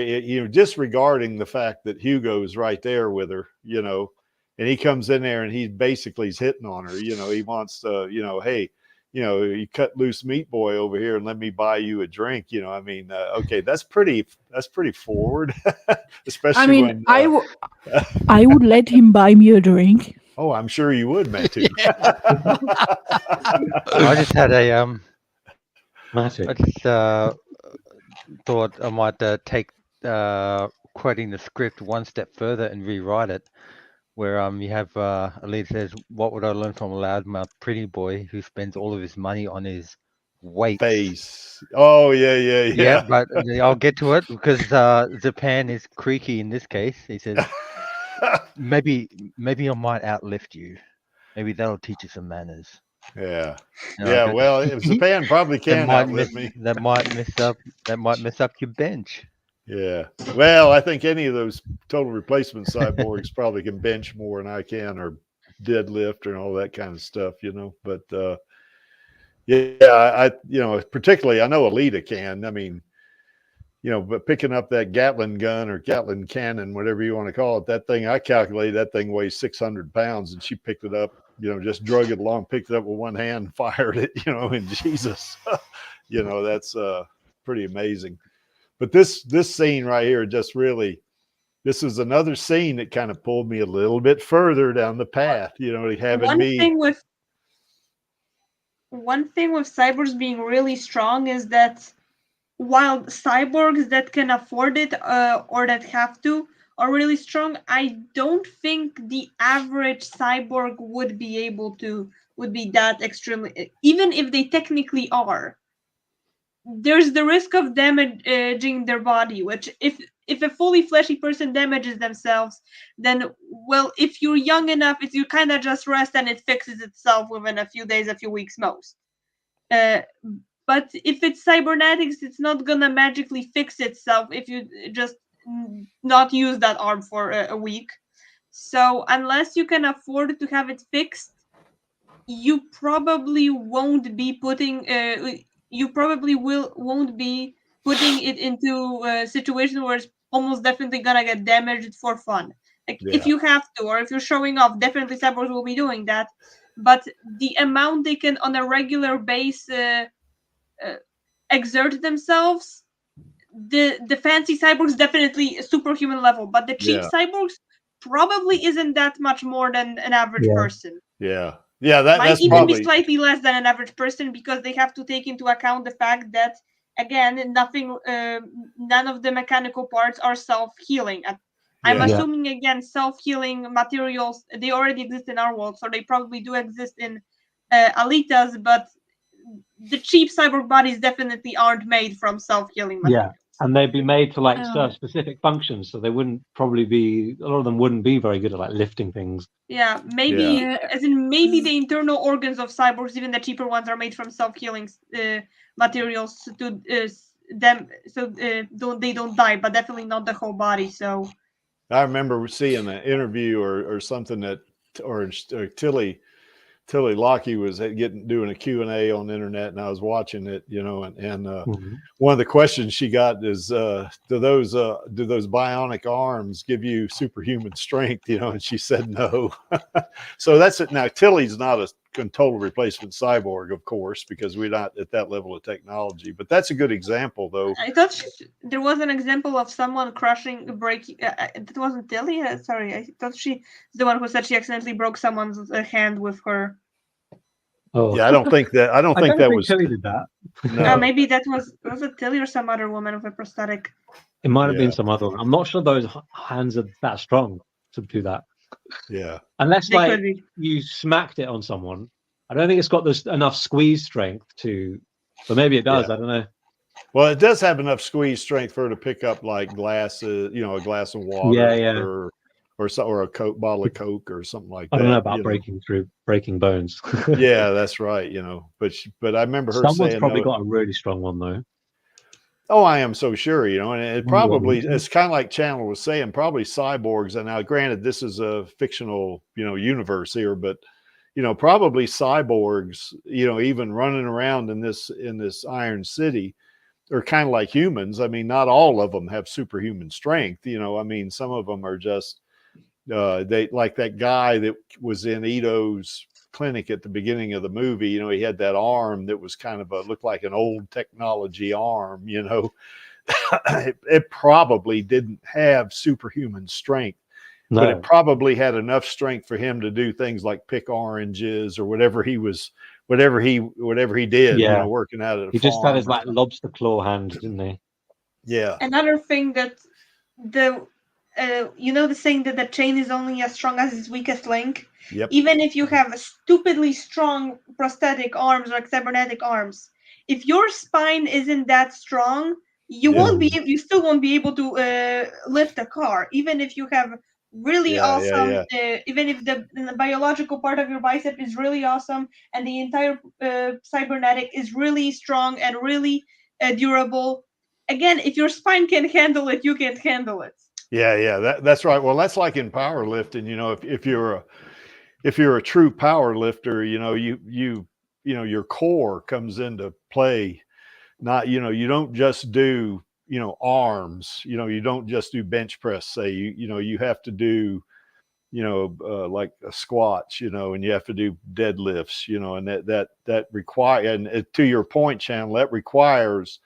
Speaker 1: disregarding the fact that Hugo's right there with her, and he comes in there and he basically is hitting on her, he wants to, hey, you cut loose meat boy over here and let me buy you a drink. Okay, that's pretty forward, especially when
Speaker 2: I would let him buy me a drink.
Speaker 1: Oh, I'm sure you would, Matthew.
Speaker 5: I just had a I just thought I might take quoting the script one step further and rewrite it, where you have Alita says, "What would I learn from a loudmouth pretty boy who spends all of his money on his weight
Speaker 1: face?" Oh yeah.
Speaker 5: But I'll get to it because Zapan is creaky in this case. He says, maybe I might outlift you. Maybe that'll teach you some manners.
Speaker 1: Yeah. Yeah. Well, if Zapan probably can outlift me,
Speaker 5: that might mess up your bench.
Speaker 1: Yeah. Well, I think any of those total replacement cyborgs probably can bench more than I can, or deadlift and all that kind of stuff, But I particularly I know Alita can. I mean, but picking up that Gatling gun or Gatling cannon, whatever you want to call it, that thing, I calculated that thing weighs 600 pounds, and she picked it up, just drug it along, picked it up with one hand, and fired it, and Jesus, that's pretty amazing. But this scene right here just really, this is another scene that kind of pulled me a little bit further down the path,
Speaker 7: One thing with cyborgs being really strong is that while cyborgs that can afford it or that have to are really strong, I don't think the average cyborg would be that extremely, even if they technically are. There's the risk of damaging their body, which if a fully fleshy person damages themselves, then, well, if you're young enough, you kind of just rest and it fixes itself within a few days, a few weeks most. But if it's cybernetics, it's not gonna magically fix itself if you just not use that arm for a week. So unless you can afford to have it fixed, you probably won't be putting won't be putting it into a situation where it's almost definitely gonna get damaged for fun. Like if you have to, or if you're showing off, definitely cyborgs will be doing that. But the amount they can on a regular base exert themselves, the fancy cyborgs definitely superhuman level, but the cheap cyborgs probably isn't that much more than an average person.
Speaker 1: Might
Speaker 7: that's even
Speaker 1: probably
Speaker 7: be slightly less than an average person, because they have to take into account the fact that, again, none of the mechanical parts are self-healing. I'm assuming, again, self-healing materials, they already exist in our world, so they probably do exist in Alita's, but the cheap cyborg bodies definitely aren't made from self-healing materials.
Speaker 4: And they'd be made to like serve specific functions, so they wouldn't probably be. A lot of them wouldn't be very good at like lifting things.
Speaker 7: Maybe the internal organs of cyborgs, even the cheaper ones, are made from self-healing materials to they don't die, but definitely not the whole body. So
Speaker 1: I remember seeing an interview or something that Tilly Lockey was doing a Q&A on the internet, and I was watching it, and one of the questions she got is, do those bionic arms give you superhuman strength? And she said no. So that's it. Now Tilly's not a total replacement cyborg, of course, because we're not at that level of technology. But that's a good example, though.
Speaker 7: I thought there was an example of someone breaking. It wasn't Tilly. Sorry, I thought she's the one who said she accidentally broke someone's hand with her.
Speaker 4: Oh.
Speaker 1: Yeah, I don't think that was
Speaker 4: Tilly did that.
Speaker 1: No.
Speaker 7: Maybe that was it Tilly or some other woman with a prosthetic?
Speaker 4: It might have been some other one. I'm not sure those hands are that strong to do that.
Speaker 1: Yeah.
Speaker 4: Unless you smacked it on someone. I don't think it's got enough squeeze strength to, but maybe it does. I don't know.
Speaker 1: Well, it does have enough squeeze strength for her to pick up like glasses, a glass of water, or a bottle of Coke or something like that.
Speaker 4: I don't know about breaking bones.
Speaker 1: Yeah, that's right. But I remember her
Speaker 4: Someone's
Speaker 1: saying,
Speaker 4: probably got a really strong one though.
Speaker 1: Oh, I am so sure, and it probably, it's kind of like Chandler was saying, probably cyborgs. And now, granted, this is a fictional, universe here, but, probably cyborgs, even running around in this Iron City are kind of like humans. I mean, not all of them have superhuman strength. Some of them are just, they like that guy that was in Ito's clinic at the beginning of the movie. He had that arm that was kind of looked like an old technology arm. It probably didn't have superhuman strength, but it probably had enough strength for him to do things like pick oranges or whatever he did. Working out at a
Speaker 4: he
Speaker 1: farm.
Speaker 4: just had his like lobster claw hand, didn't he?
Speaker 1: Yeah.
Speaker 7: Another thing that the saying that the chain is only as strong as its weakest link.
Speaker 1: Yep.
Speaker 7: Even if you have a stupidly strong prosthetic arms or cybernetic arms, if your spine isn't that strong, you still won't be able to lift a car. Even if you have really awesome, even if the biological part of your bicep is really awesome and the entire cybernetic is really strong and really durable. Again, if your spine can handle it, you can't handle it.
Speaker 1: Yeah, that's right. Well, that's like in powerlifting. If you're a true power lifter, your core comes into play. Not, you don't just do, arms, you don't just do bench press, say, you have to do, like a squats, and you have to do deadlifts, and that require, and to your point, Chandler, that requires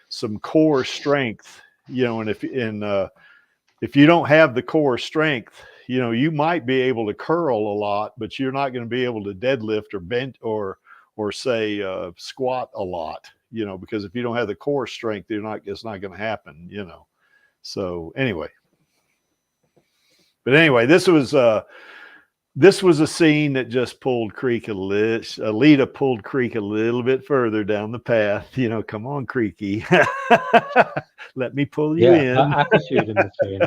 Speaker 1: some core strength, and if you don't have the core strength, you might be able to curl a lot, but you're not going to be able to deadlift or bench or say squat a lot, because if you don't have the core strength, it's not going to happen, So anyway, this was a scene that just Alita pulled Creek a little bit further down the path. Come on, Creaky. Let me pull you in.
Speaker 4: That attitude in the scene.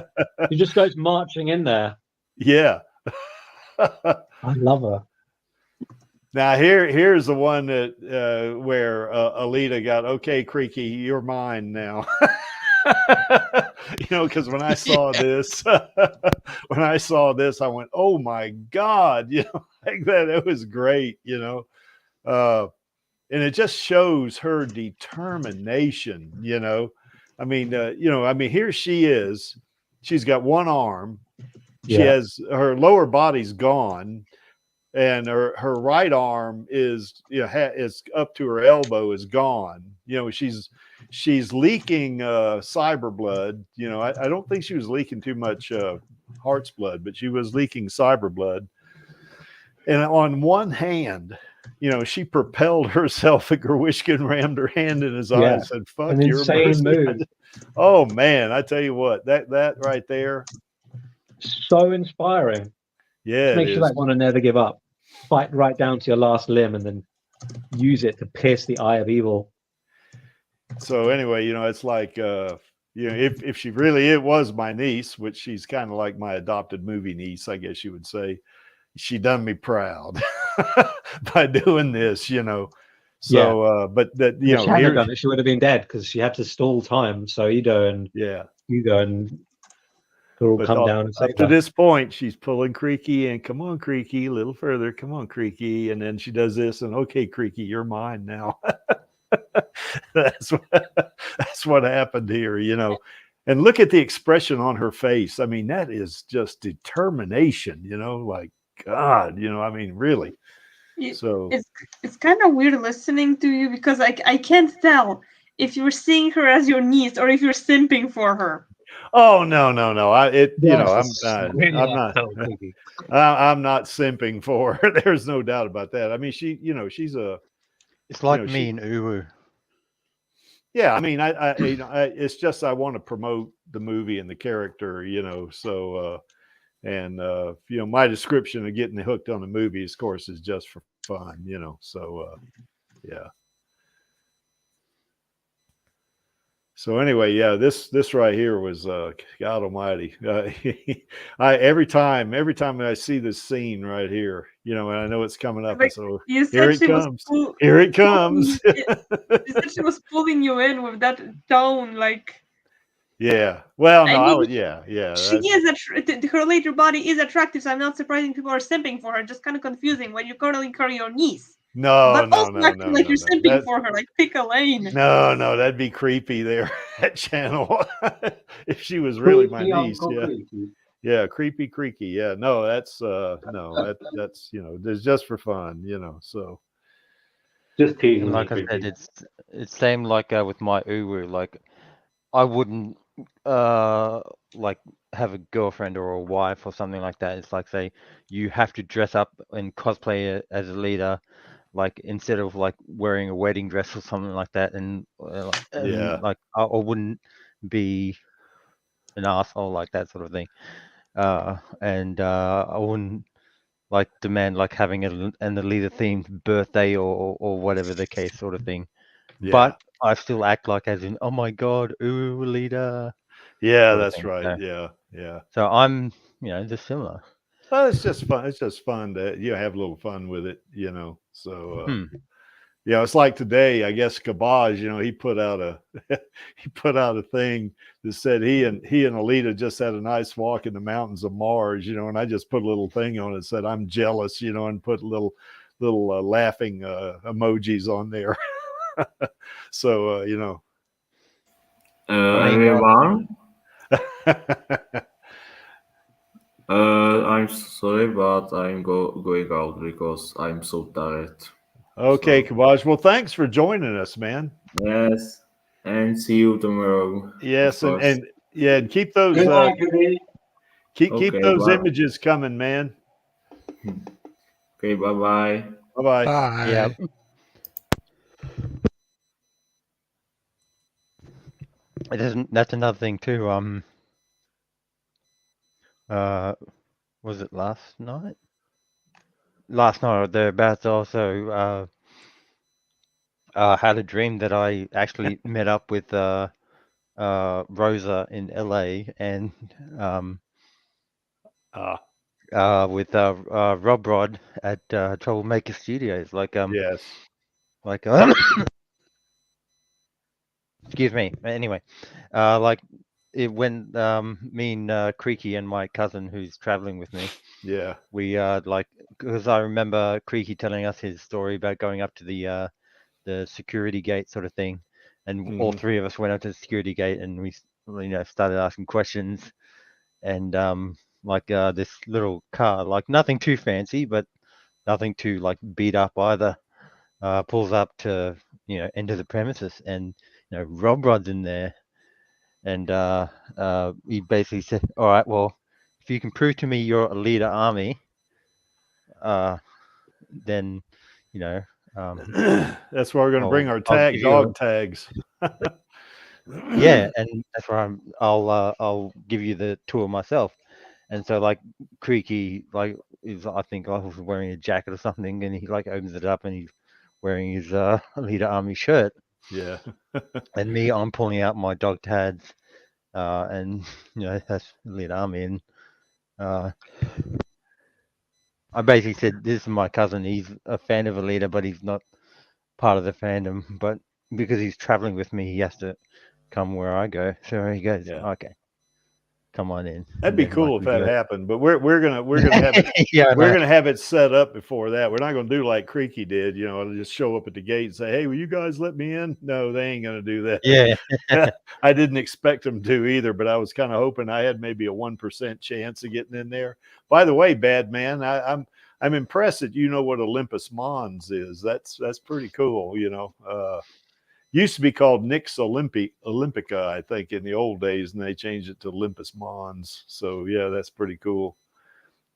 Speaker 4: He just goes marching in there.
Speaker 1: Yeah.
Speaker 4: I love her.
Speaker 1: Now here's the one that where Alita got, okay, Creaky, you're mine now. You know, because when I saw this, I went, "Oh my God!" You know, like that. It was great. You know, and it just shows her determination. You know, I mean, here she is. She's got one arm. She has her lower body's gone, and her right arm is is up to her elbow, is gone. You know, she's leaking cyber blood. You know, I don't think she was leaking too much heart's blood, but she was leaking cyber blood. And on one hand, you know, she propelled herself, and Gerwishkin rammed her hand in his eye and said, "Fuck
Speaker 4: an
Speaker 1: your
Speaker 4: insane
Speaker 1: mercy."
Speaker 4: move.
Speaker 1: Oh man, I tell you what, that right there,
Speaker 4: So inspiring.
Speaker 1: yeah,
Speaker 4: It makes you like want to never give up. Fight right down to your last limb, and then use it to pierce the eye of evil.
Speaker 1: So anyway, you know, it's like, you know, if she really, it was my niece, which she's kind of like my adopted movie niece, I guess you would say, she done me proud by doing this, you know. So, but that, you
Speaker 4: If
Speaker 1: know,
Speaker 4: she hadn't done it, she would have been dead because she had to stall time. So Hugo and Girl come down and save
Speaker 1: up to
Speaker 4: her.
Speaker 1: this point, she's pulling Creaky and come on, Creaky, a little further. Come on, Creaky. And then she does this and okay, Creaky, you're mine now. That's what happened here, you know. And look at the expression on her face. I mean, that is just determination, you know, like God, you know, I mean, really. So
Speaker 7: it's kind of weird listening to you because I can't tell if you're seeing her as your niece or if you're simping for her.
Speaker 1: Oh no! I'm not simping for her. There's no doubt about that. I mean, she's
Speaker 5: it's like me and Uwu.
Speaker 1: Yeah, I mean, it's just I want to promote the movie and the character, you know. So, you know, my description of getting hooked on the movie, of course, is just for fun, you know. So, yeah. So anyway, yeah, this right here was God Almighty. Every time I see this scene right here, you know, and I know it's coming up, so here it comes. Here it comes.
Speaker 7: You said she was pulling you in with that tone, like.
Speaker 1: Yeah. Well, no,
Speaker 7: I mean,
Speaker 1: yeah.
Speaker 7: She is her later body is attractive, so I'm not surprised people are simping for her. Just kind of confusing when you're curling your niece.
Speaker 1: No,
Speaker 7: like you're simping for her, like pick a lane.
Speaker 1: No, that'd be creepy there at channel. If she was really my niece, yeah, creepy, creaky, yeah. No, that's that's you know, it's just for fun, you know. So
Speaker 4: just teasing.
Speaker 5: Like I said, it's same like with my Uwu. Like I wouldn't like have a girlfriend or a wife or something like that. It's like, say, you have to dress up and cosplay as a leader. Like instead of like wearing a wedding dress or something like that, and like I wouldn't be an asshole like that sort of thing, and I wouldn't like demand like having an Alita themed birthday or whatever the case sort of thing. Yeah. But I still act like as in, oh my God, ooh, Alita.
Speaker 1: Yeah, that's right. So, yeah.
Speaker 5: So I'm, you know, just similar.
Speaker 1: Well, it's just fun. It's just fun to have a little fun with it, you know. So, yeah, it's like today. I guess Kabaj, you know, he put out a thing that said he and Alita just had a nice walk in the mountains of Mars, you know. And I just put a little thing on it that said I'm jealous, you know, and put little laughing emojis on there. So, you know,
Speaker 6: everyone. I'm sorry, but I'm going out because I'm so tired.
Speaker 1: Okay, Kabaj. Well, thanks for joining us, man.
Speaker 6: Yes, and see you tomorrow.
Speaker 1: Yes, and keep those keep those images coming, man.
Speaker 6: Okay, bye.
Speaker 1: Bye.
Speaker 5: Yeah. That's another thing too. Was it last night? Last night or thereabouts also had a dream that I actually met up with Rosa in LA and with Rob Rod at Troublemaker Studios. Like
Speaker 1: yes.
Speaker 5: Like Excuse me. Anyway, like when me and Creaky and my cousin who's traveling with me,
Speaker 1: Yeah.
Speaker 5: we like, because I remember Creaky telling us his story about going up to the security gate sort of thing, and all three of us went up to the security gate and we started asking questions, and like this little car, like nothing too fancy but nothing too like beat up either, pulls up to enter the premises, and Rob Rod's in there, and he basically said, all right, well, if you can prove to me you're Alita Army, then
Speaker 1: That's where we're going to bring our
Speaker 5: I'll give you
Speaker 1: dog tags.
Speaker 5: yeah, and that's where I'll give you the tour myself. And so like Creaky, like I think I was wearing a jacket or something, and he like opens it up and he's wearing his Alita Army shirt.
Speaker 1: Yeah.
Speaker 5: And me, I'm pulling out my dog tags, and that's Alita Army, and I basically said, this is my cousin. He's a fan of Alita, but he's not part of the fandom. But because he's traveling with me, he has to come where I go. So he goes, okay, come on in.
Speaker 1: That'd be cool if that happened. But we're gonna have it. We're gonna have it set up before that. We're not gonna do like Creaky did. Just show up at the gate and say, "Hey, will you guys let me in?" No, they ain't gonna do that.
Speaker 5: Yeah.
Speaker 1: I didn't expect them to either, but I was kind of hoping I had maybe a 1% chance of getting in there. By the way, Bad Man, I'm impressed that you know what Olympus Mons is. That's pretty cool. Used to be called Nix Olympica, I think, in the old days, and they changed it to Olympus Mons. So yeah, that's pretty cool.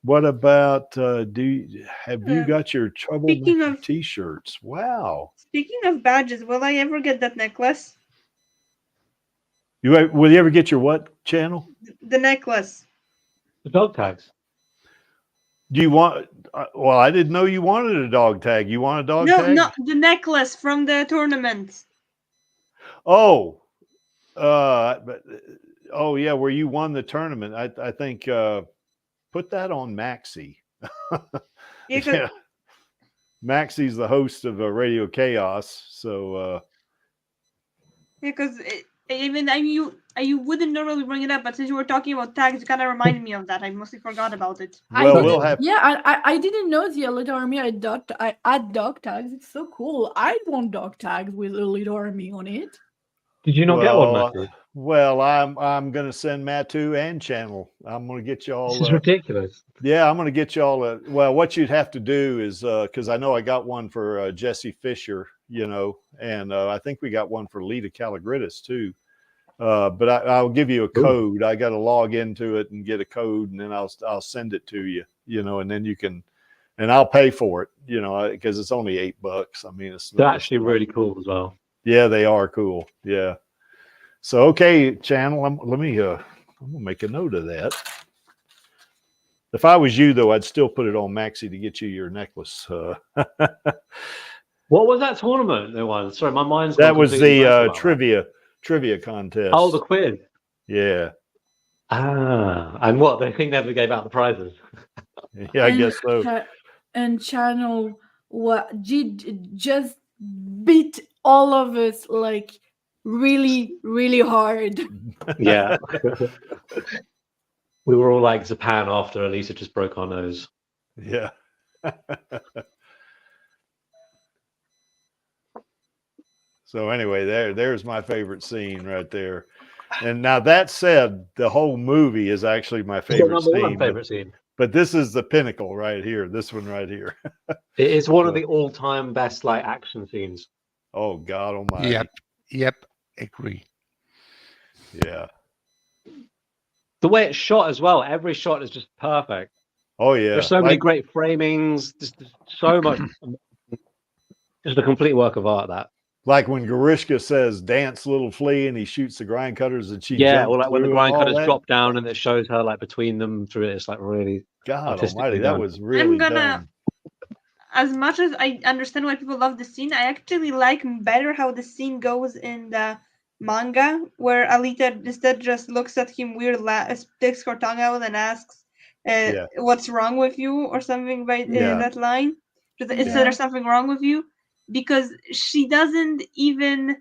Speaker 1: What about have you got your Troublemaker t-shirts? Wow.
Speaker 7: Speaking of badges, will I ever get that necklace?
Speaker 1: Will you ever get your what channel?
Speaker 7: The necklace.
Speaker 4: The dog tags.
Speaker 1: Do you want? Well, I didn't know you wanted a dog tag. You want a dog tag?
Speaker 7: No, the necklace from the tournament.
Speaker 1: Oh, yeah, where you won the tournament. I think put that on Maxie. Yeah. Maxie's the host of Radio Chaos, so
Speaker 7: because you wouldn't normally bring it up, but since you were talking about tags, it kind of reminded me of that. I mostly forgot about it.
Speaker 1: Well,
Speaker 2: I didn't know the Alita Army. I had dog tags. It's so cool. I want dog tags with Alita Army on it.
Speaker 4: Did you not get one, Matthew?
Speaker 1: Well, I'm going to send Matu and Channel. I'm going to get y'all.
Speaker 4: This is ridiculous.
Speaker 1: Yeah, I'm going to get y'all. Well, what you'd have to do is because I know I got one for Jesse Fisher, and I think we got one for Lita Calagridis too. But I'll give you a code. I got to log into it and get a code, and then I'll send it to you, and then you can, and I'll pay for it, because it's only $8. I mean,
Speaker 4: they're actually really cool as well.
Speaker 1: Yeah, they are cool. Yeah. So, okay, Channel, I'm gonna make a note of that. If I was you, though, I'd still put it on Maxie to get you your necklace.
Speaker 4: What was that tournament they won? Sorry, my mind's
Speaker 1: that was the trivia contest.
Speaker 4: Oh, the quiz.
Speaker 1: Yeah.
Speaker 4: And what, they think never gave out the prizes?
Speaker 1: Yeah, I guess so.
Speaker 2: And Channel just beat all of us like really, really hard.
Speaker 4: Yeah. We were all like Japan after Alita just broke our nose.
Speaker 1: Yeah. So anyway, there's my favorite scene right there. And now that said, the whole movie is actually my favorite scene. But this is the pinnacle right here. This one right here.
Speaker 4: It is one of the all-time best action scenes.
Speaker 1: Oh God Almighty!
Speaker 3: Yep, agree.
Speaker 1: Yeah.
Speaker 4: The way it's shot as well. Every shot is just perfect.
Speaker 1: Oh yeah.
Speaker 4: There's so many great framings. Just so much. Just a complete work of art. That.
Speaker 1: Like when Garishka says "dance, little flea," and he shoots the grind cutters, and she
Speaker 4: or like when the grind cutters drop down and it shows her like between them through it. It's like really.
Speaker 1: God Almighty! That was really done.
Speaker 7: As much as I understand why people love the scene, I actually like better how the scene goes in the manga, where Alita instead just looks at him weird, sticks her tongue out and asks, "What's wrong with you?" or something by that line. Is there something wrong with you? Because she doesn't even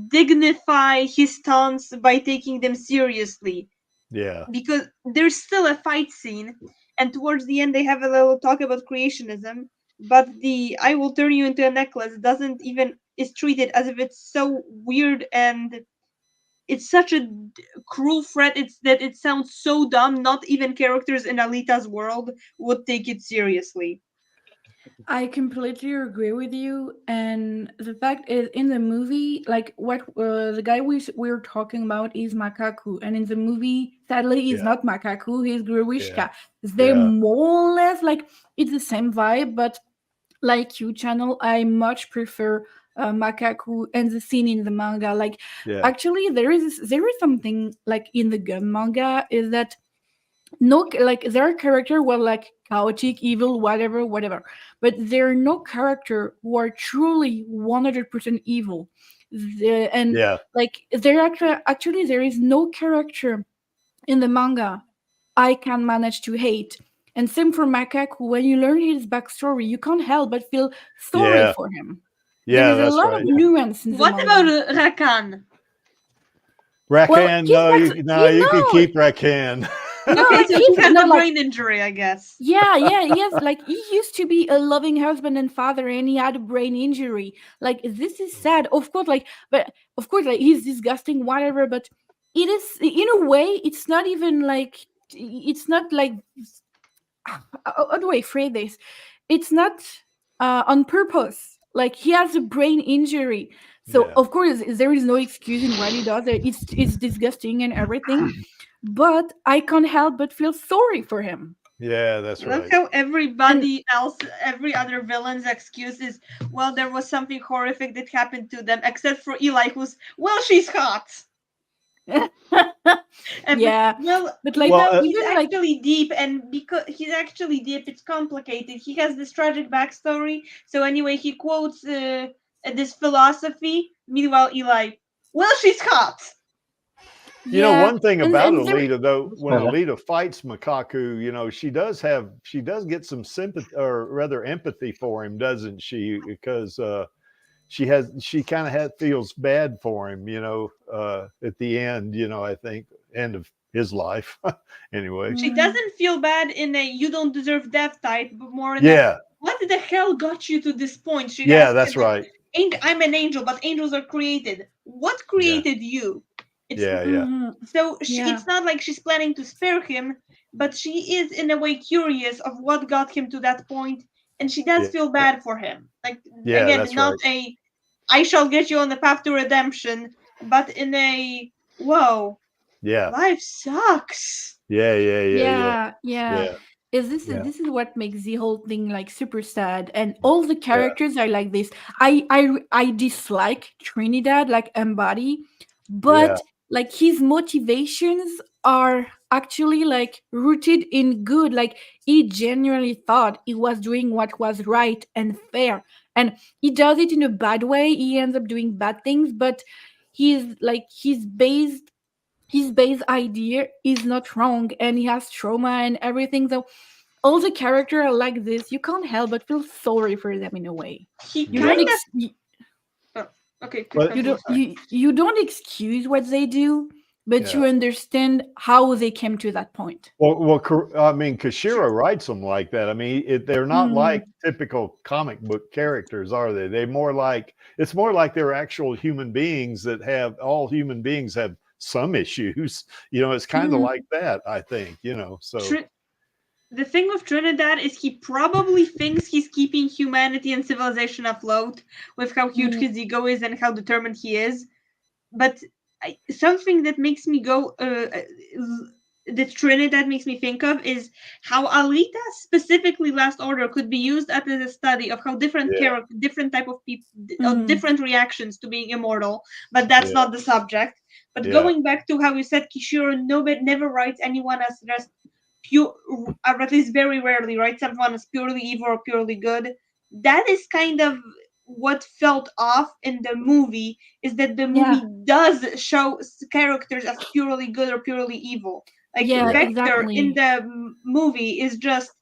Speaker 7: dignify his taunts by taking them seriously.
Speaker 1: Yeah.
Speaker 7: Because there's still a fight scene, and towards the end they have a little talk about creationism, but the "I will turn you into a necklace" is treated as if it's so weird, and it's such a cruel threat. It sounds so dumb. Not even characters in Alita's world would take it seriously.
Speaker 2: I completely agree with you. And the fact is, in the movie, like what the guy we're talking about is Makaku, and in the movie, sadly, he's
Speaker 1: Yeah.
Speaker 2: not Makaku. He's Gruishka.
Speaker 1: Yeah.
Speaker 2: They're
Speaker 1: Yeah.
Speaker 2: more or less like it's the same vibe, but like you, Channel, I much prefer Makaku and the scene in the manga. Like,
Speaker 1: Yeah.
Speaker 2: actually, there is something like in the Gun manga is that no, like their character were like chaotic, evil, whatever, but there are no character who are truly 100% evil. And
Speaker 1: Yeah.
Speaker 2: like there actually there is no character in the manga I can manage to hate. And same for Makaku. When you learn his backstory, you can't help but feel sorry
Speaker 1: Yeah.
Speaker 2: for him.
Speaker 1: Yeah,
Speaker 2: There is a
Speaker 1: that's
Speaker 2: lot
Speaker 1: right.
Speaker 2: of nuance in the
Speaker 7: What
Speaker 2: manga.
Speaker 7: about Rakan?
Speaker 1: Rakan,
Speaker 2: he's
Speaker 1: no,
Speaker 2: not-
Speaker 1: you
Speaker 2: he's
Speaker 1: can
Speaker 2: not-
Speaker 1: keep Rakan.
Speaker 2: No,
Speaker 7: Okay,
Speaker 2: like
Speaker 7: so
Speaker 2: he's
Speaker 7: he has
Speaker 2: not
Speaker 7: a
Speaker 2: like
Speaker 7: brain injury, I guess.
Speaker 2: yeah, yes. Like he used to be a loving husband and father, and he had a brain injury. Like this is sad, of course. But of course, like he's disgusting, whatever. But it is, in a way, it's not even like it's not like how do I phrase this? It's not on purpose. Like he has a brain injury, so
Speaker 1: Yeah.
Speaker 2: of course there is no excuse in what he does. It's disgusting and everything, but I can't help but feel sorry for him.
Speaker 1: Yeah, that's
Speaker 7: Look
Speaker 1: right.
Speaker 7: how everybody else, every other villain's excuse is, well, there was something horrific that happened to them, except for Eli, who's, well, she's hot.
Speaker 2: Yeah,
Speaker 7: Well,
Speaker 2: but like
Speaker 1: Well,
Speaker 7: he's
Speaker 2: even like
Speaker 7: actually deep, and because he's actually deep, it's complicated. He has this tragic backstory. So anyway, he quotes this philosophy. Meanwhile, Eli, well, she's hot.
Speaker 1: You know, one thing about
Speaker 2: and there-
Speaker 1: Alita, though, when
Speaker 4: Yeah.
Speaker 1: Alita fights Makaku, you know, she does get some sympathy, or rather empathy for him, doesn't she? Because she kind of feels bad for him, you know, at the end, you know, I think end of his life anyway.
Speaker 7: She doesn't feel bad in a "you don't deserve death" type, but more in
Speaker 1: Yeah.
Speaker 7: what the hell got you to this point? She
Speaker 1: Yeah,
Speaker 7: asks
Speaker 1: that's
Speaker 7: him,
Speaker 1: right.
Speaker 7: I'm an angel, but angels are created. What created you? It's,
Speaker 1: Yeah, yeah.
Speaker 7: So
Speaker 2: Yeah.
Speaker 7: it's not like she's planning to spare him, but she is in a way curious of what got him to that point, and she does
Speaker 1: Yeah.
Speaker 7: feel bad for him. Like
Speaker 1: Yeah,
Speaker 7: again,
Speaker 1: that's
Speaker 7: not
Speaker 1: right.
Speaker 7: I shall get you on the path to redemption, but in a whoa,
Speaker 1: Yeah.
Speaker 7: life sucks.
Speaker 2: yeah.
Speaker 1: Yeah.
Speaker 2: This
Speaker 4: Yeah.
Speaker 2: is what makes the whole thing like super sad, and all the characters are like this. I dislike Trinidad like Embody, but
Speaker 1: Yeah.
Speaker 2: like his motivations are actually like rooted in good. Like he genuinely thought he was doing what was right and fair, and he does it in a bad way. He ends up doing bad things, but his base idea is not wrong, and he has trauma and everything. So all the characters are like this. You can't help but feel sorry for them in a way.
Speaker 7: He
Speaker 2: You
Speaker 7: kind
Speaker 2: don't
Speaker 7: of okay.
Speaker 1: But-
Speaker 2: you don't excuse what they do, but you understand how they came to that point.
Speaker 1: Well, I mean, Kashira writes them like that. I mean, they're not like typical comic book characters, are they? It's more like they're actual human beings all human beings have some issues. You know, it's kind of like that, I think, you know, so.
Speaker 7: The thing with Trinidad is he probably thinks he's keeping humanity and civilization afloat with how huge his ego is and how determined he is. But something that makes me go, that Trinidad makes me think of is how Alita, specifically Last Order, could be used as a study of how different different type of people, different reactions to being immortal. But that's not the subject. But going back to how you said Kishiro never writes anyone as just pure, or at least very rarely writes someone as purely evil or purely good. That is kind of what felt off in the movie, is that the movie does show characters as purely good or purely evil. Like Vector in the movie is just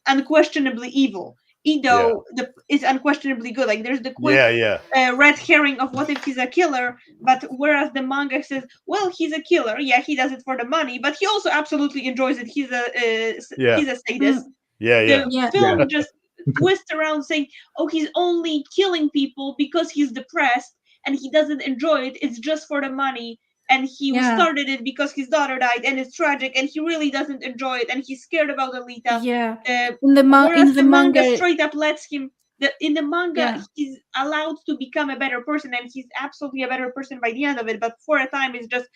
Speaker 7: unquestionably evil. Ido is unquestionably good. Like there's the quick
Speaker 1: yeah.
Speaker 7: red herring of what if he's a killer, but whereas the manga says, well, he's a killer. Yeah, he does it for the money, but he also absolutely enjoys it. He's a sadist.
Speaker 1: Yeah,
Speaker 7: The
Speaker 2: Yeah.
Speaker 7: film just twists around saying, oh, he's only killing people because he's depressed and he doesn't enjoy it. It's just for the money. And he started it because his daughter died, and it's tragic, and he really doesn't enjoy it, and he's scared about Alita.
Speaker 2: Yeah.
Speaker 7: Whereas the manga
Speaker 2: manga
Speaker 7: straight up lets him. In the manga, he's allowed to become a better person, and he's absolutely a better person by the end of it. But for a time, it's just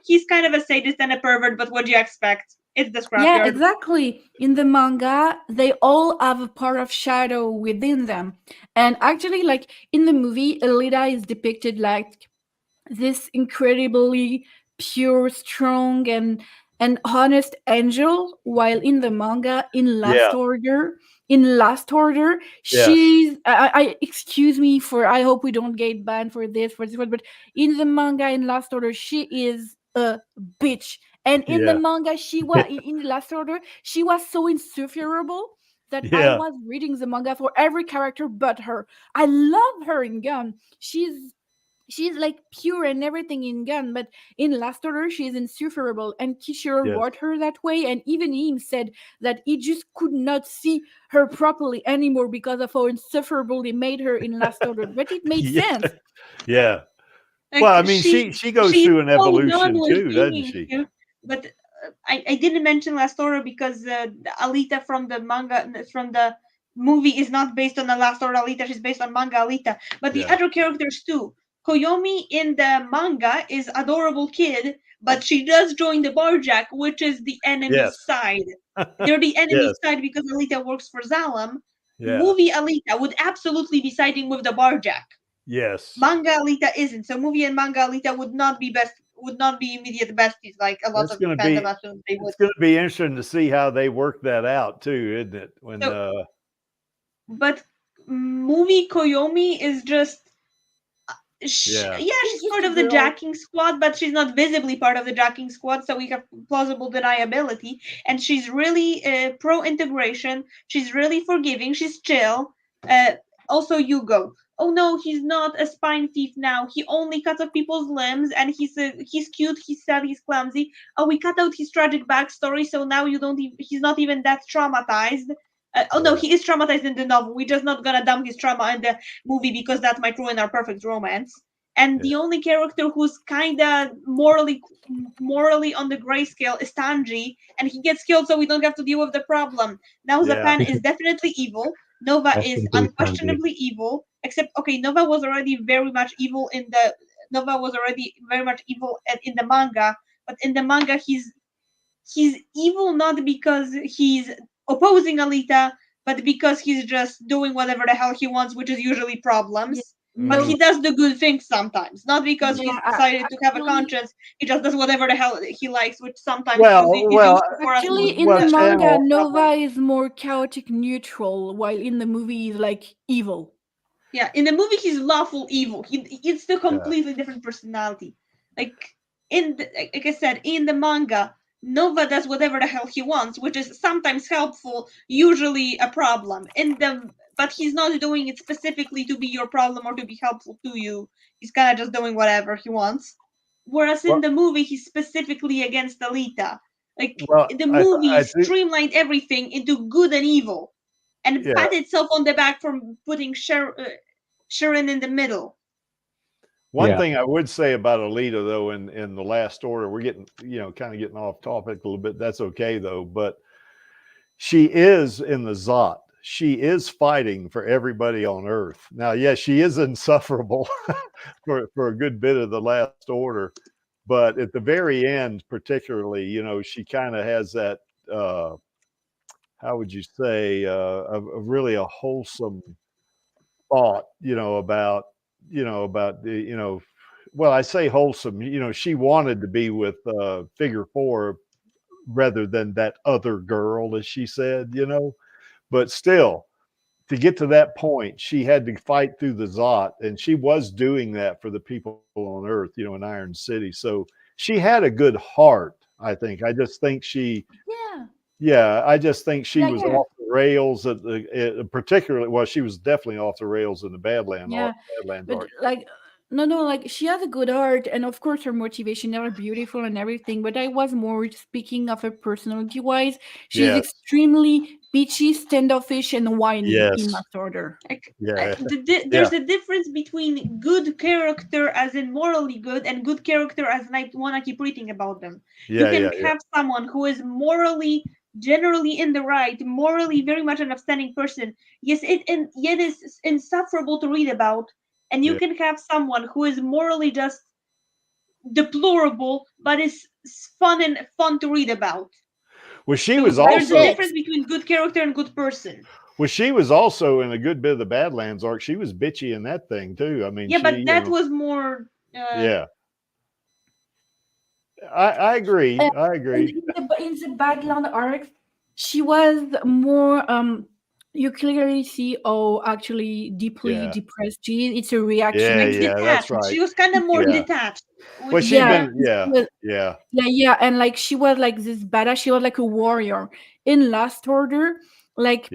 Speaker 7: he's kind of a sadist and a pervert. But what do you expect? It's the scrapyard.
Speaker 2: Yeah, exactly. In the manga, they all have a part of shadow within them, and actually, like in the movie, Alita is depicted like this incredibly pure, strong, and honest angel, while in the manga, in Last Order, she's I excuse me for, I hope we don't get banned for this but in the manga, in Last Order, she is a bitch. And in the manga, she was in Last Order, she was so insufferable that I was reading the manga for every character but her. I love her in Gun. She's like pure and everything in Gun, but in Last Order she's insufferable, and Kishiro wrote her that way, and even him said that he just could not see her properly anymore because of how insufferable he made her in Last Order. But it made sense.
Speaker 1: Yeah.
Speaker 7: Like,
Speaker 1: well, I mean, she goes through an evolution too, doesn't she?
Speaker 7: But I didn't mention Last Order because Alita from the manga, from the movie, is not based on the Last Order Alita. She's based on manga Alita. But the other characters too. Koyomi in the manga is adorable kid, but she does join the Barjack, which is the enemy side. They're the enemy side because Alita works for Zalem. Movie Alita would absolutely be siding with the Barjack.
Speaker 1: Yes.
Speaker 7: Manga Alita isn't. So movie and manga Alita would not be immediate besties like a lot of fandom assumes they would.
Speaker 1: It's going to be interesting to see how they work that out too, isn't it? When
Speaker 7: but movie Koyomi is just she's part of the jacking squad, but she's not visibly part of the jacking squad, so we have plausible deniability. And she's really pro-integration. She's really forgiving. She's chill. Also, Yugo. Oh no, he's not a spine thief now. He only cuts off people's limbs, and he's cute, he's sad, he's clumsy. Oh, we cut out his tragic backstory, so now he's not even that traumatized. No, he is traumatized in the novel. We're just not gonna dump his trauma in the movie because that might ruin our perfect romance. And the only character who's kinda morally on the grayscale is Tanji, and he gets killed so we don't have to deal with the problem. Now Zapan is definitely evil. Nova is unquestionably evil. Except Nova was already very much evil in the manga, but in the manga he's evil not because he's opposing Alita, but because he's just doing whatever the hell he wants, which is usually problems. But he does the good things sometimes, not because he's decided to have a conscience. He just does whatever the hell he likes, which sometimes
Speaker 2: actually in the manga, Nova is more chaotic neutral, while in the movie he's like evil.
Speaker 7: Yeah, in the movie he's lawful evil. It's the completely different personality. Like I said, in the manga, Nova does whatever the hell he wants, which is sometimes helpful, usually a problem. But he's not doing it specifically to be your problem or to be helpful to you. He's kind of just doing whatever he wants. Whereas in the movie, he's specifically against Alita. The movie streamlined everything into good and evil, and pat itself on the back for putting Sharon in the middle.
Speaker 1: One thing I would say about Alita, though, in the Last Order, we're getting, kind of getting off topic a little bit. That's okay, though. But she is in the Zot. She is fighting for everybody on Earth. Now, yes, she is insufferable for a good bit of the Last Order. But at the very end, particularly, she kind of has that, how would you say, really a wholesome thought, about well, I say wholesome, she wanted to be with Figure 4 rather than that other girl, as she said, but still, to get to that point, she had to fight through the Zot, and she was doing that for the people on Earth, in Iron City. So she had a good heart, I think. I just think she was off the rails at the particularly. Well, she was definitely off the rails in the Badlands
Speaker 2: but
Speaker 1: arc.
Speaker 2: like no, like she has a good art, and of course her motivation are beautiful and everything. But I was more speaking of her personality wise. She's
Speaker 1: Yes.
Speaker 2: extremely bitchy, standoffish, and whiny in
Speaker 1: Yes.
Speaker 2: Last Order.
Speaker 1: Yeah.
Speaker 7: There's a difference between good character as in morally good and good character as in I want to keep reading about them. You can have someone who is morally generally in the right, morally very much an upstanding person. Yes, yet is insufferable to read about. And you can have someone who is morally just deplorable, but is fun to read about.
Speaker 1: Well, she
Speaker 7: So
Speaker 1: was
Speaker 7: there's
Speaker 1: also
Speaker 7: a difference between good character and good person.
Speaker 1: well, she was also in a good bit of the Badlands arc. She was bitchy in that thing too. I mean,
Speaker 7: But that was more.
Speaker 1: Yeah. I agree. I agree.
Speaker 2: In the Badland arc, she was more you clearly see actually deeply depressed she is. It's a reaction.
Speaker 1: That's right.
Speaker 7: She was kind of more detached.
Speaker 1: Well, she's been
Speaker 2: and like she was like this badass. She was like a warrior in Last Order. Like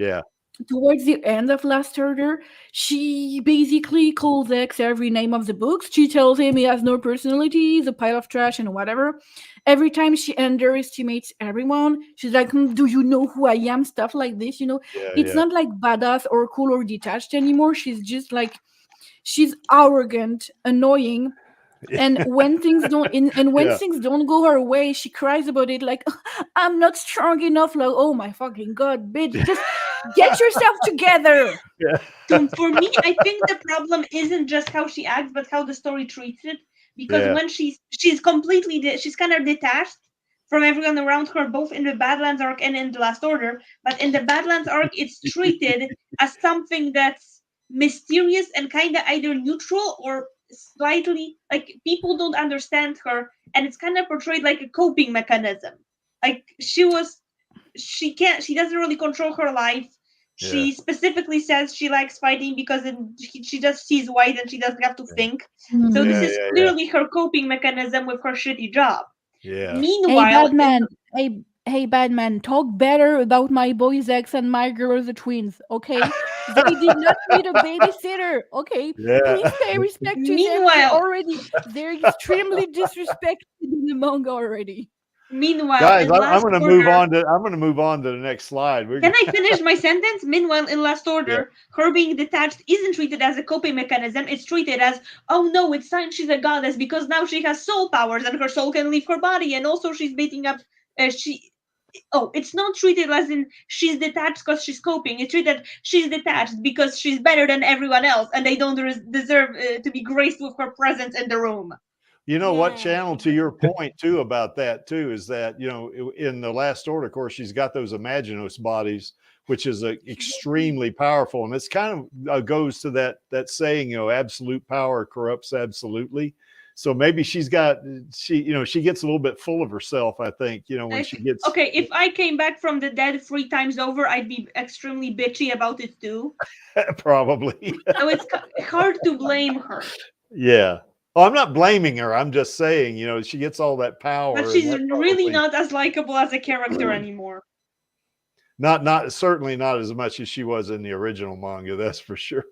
Speaker 2: towards the end of Last Order, she basically calls X every name of the books. She tells him he has no personality, he's a pile of trash and whatever. Every time she underestimates everyone, she's like, do you know who I am? Stuff like this, you know. It's not like badass or cool or detached anymore. She's just like, she's arrogant, annoying. And when things don't things don't go her way, she cries about it like, I'm not strong enough. Like, oh my fucking god, bitch, just get yourself together.
Speaker 7: So for me, I think the problem isn't just how she acts, but how the story treats it. Because when she's completely she's kind of detached from everyone around her, both in the Badlands arc and in the Last Order. But in the Badlands arc, it's treated as something that's mysterious and kind of either neutral or slightly like people don't understand her, and it's kind of portrayed like a coping mechanism. Like she doesn't really control her life. She specifically says she likes fighting because she just sees white and she doesn't have to think. So this is clearly her coping mechanism with her shitty job. Meanwhile,
Speaker 2: hey Batman, talk better about my boys X and my girls the twins, okay? They did not need a babysitter, okay? Please pay respect to them. They're extremely disrespected in the manga already.
Speaker 7: Meanwhile,
Speaker 1: guys, I'm going to move on to the next slide.
Speaker 7: Can I finish my sentence? Meanwhile, in Last Order, her being detached isn't treated as a coping mechanism. It's treated as, oh no, it's time she's a goddess because now she has soul powers and her soul can leave her body, and also she's beating up. It's not treated as in she's detached because she's coping. It's treated she's detached because she's better than everyone else, and they don't deserve to be graced with her presence in the room.
Speaker 1: You know what, Channel, to your point too about that too, is that, you know, in the Last Order, of course, she's got those Imaginos bodies, which is extremely powerful. And it's kind of goes to that saying, you know, absolute power corrupts absolutely. So maybe she gets a little bit full of herself, I think, you know, when she gets.
Speaker 7: Okay, if I came back from the dead 3 times over, I'd be extremely bitchy about it too.
Speaker 1: Probably.
Speaker 7: So it's hard to blame her.
Speaker 1: Yeah. Oh, I'm not blaming her. I'm just saying, you know, she gets all that power.
Speaker 7: But she's really not as likable as a character anymore.
Speaker 1: Certainly not as much as she was in the original manga. That's for sure.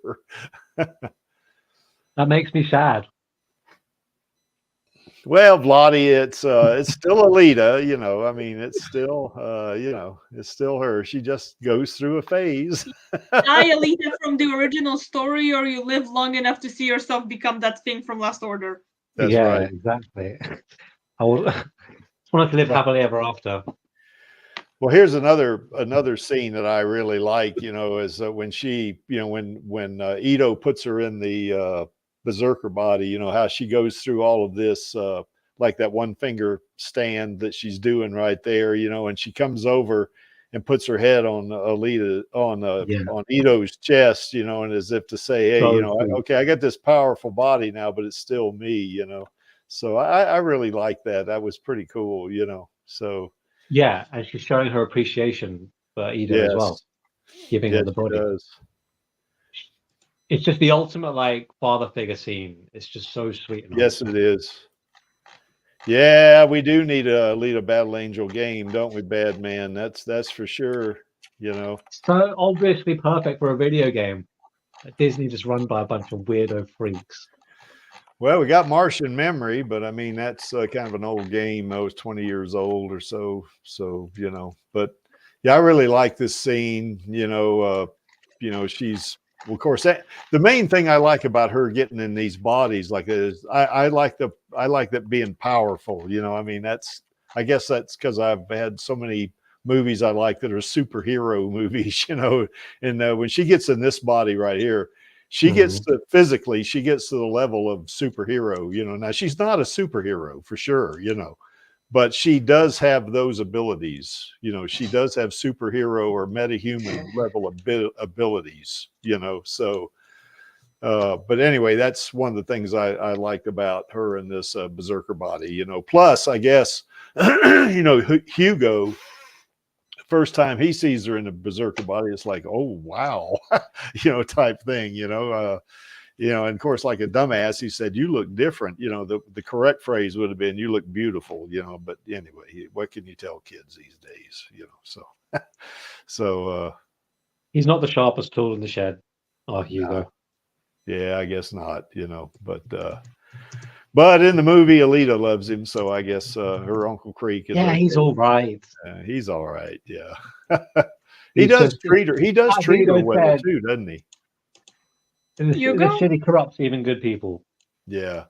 Speaker 4: That makes me sad.
Speaker 1: Well, Vladi, it's still Alita, you know. I mean, it's still it's still her. She just goes through a phase.
Speaker 7: Die Alita from the original story, or you live long enough to see yourself become that thing from Last Order.
Speaker 1: That's right.
Speaker 4: Exactly. I want to live happily ever after.
Speaker 1: Well, here's another scene that I really like, you know, is when she, you know, when Ito puts her in the berserker body, you know, how she goes through all of this, like that one finger stand that she's doing right there, you know, and she comes over and puts her head on Alita on Ito's chest, you know, and as if to say, hey, you know, okay, I got this powerful body now, but it's still me, you know. So I really like that. That was pretty cool, you know. So
Speaker 4: yeah, and she's showing her appreciation for Ito as well, giving her the body. It's just the ultimate like father figure scene. It's just so sweet.
Speaker 1: Yes, it is. Yeah, we do need a Alita Battle Angel game, don't we, Bad Man? That's for sure. you know.
Speaker 4: So obviously perfect for a video game. Disney just run by a bunch of weirdo freaks.
Speaker 1: Well, we got Martian Memory, but I mean that's kind of an old game. I was 20 years old or so. So you know, but yeah, I really like this scene. You know, she's well, of course the main thing I like about her getting in these bodies like is I like that being powerful. You know, I mean I guess that's because I've had so many movies I like that are superhero movies. You know, and when she gets in this body right here. She gets to physically, she gets to the level of superhero, you know. Now she's not a superhero for sure, you know, but she does have those abilities, you know. She does have superhero or metahuman level of abilities, you know. So, but anyway, that's one of the things I liked about her in this berserker body, you know. Plus, I guess, you know, Hugo. First time he sees her in a berserker body, it's like, oh wow, you know, type thing, you know, and of course, like a dumbass, he said, "You look different." You know, the correct phrase would have been, "You look beautiful." You know, but anyway, what can you tell kids these days? You know, so
Speaker 4: he's not the sharpest tool in the shed. Oh, Hugo.
Speaker 1: No. Yeah, I guess not. You know, but in the movie, Alita loves him, so I guess her Uncle Creek is.
Speaker 4: Yeah, he's all right.
Speaker 1: He's all right. Yeah, he does treat her. He does treat her well too, doesn't he?
Speaker 4: In the shit, he corrupts even good people.
Speaker 1: Yeah.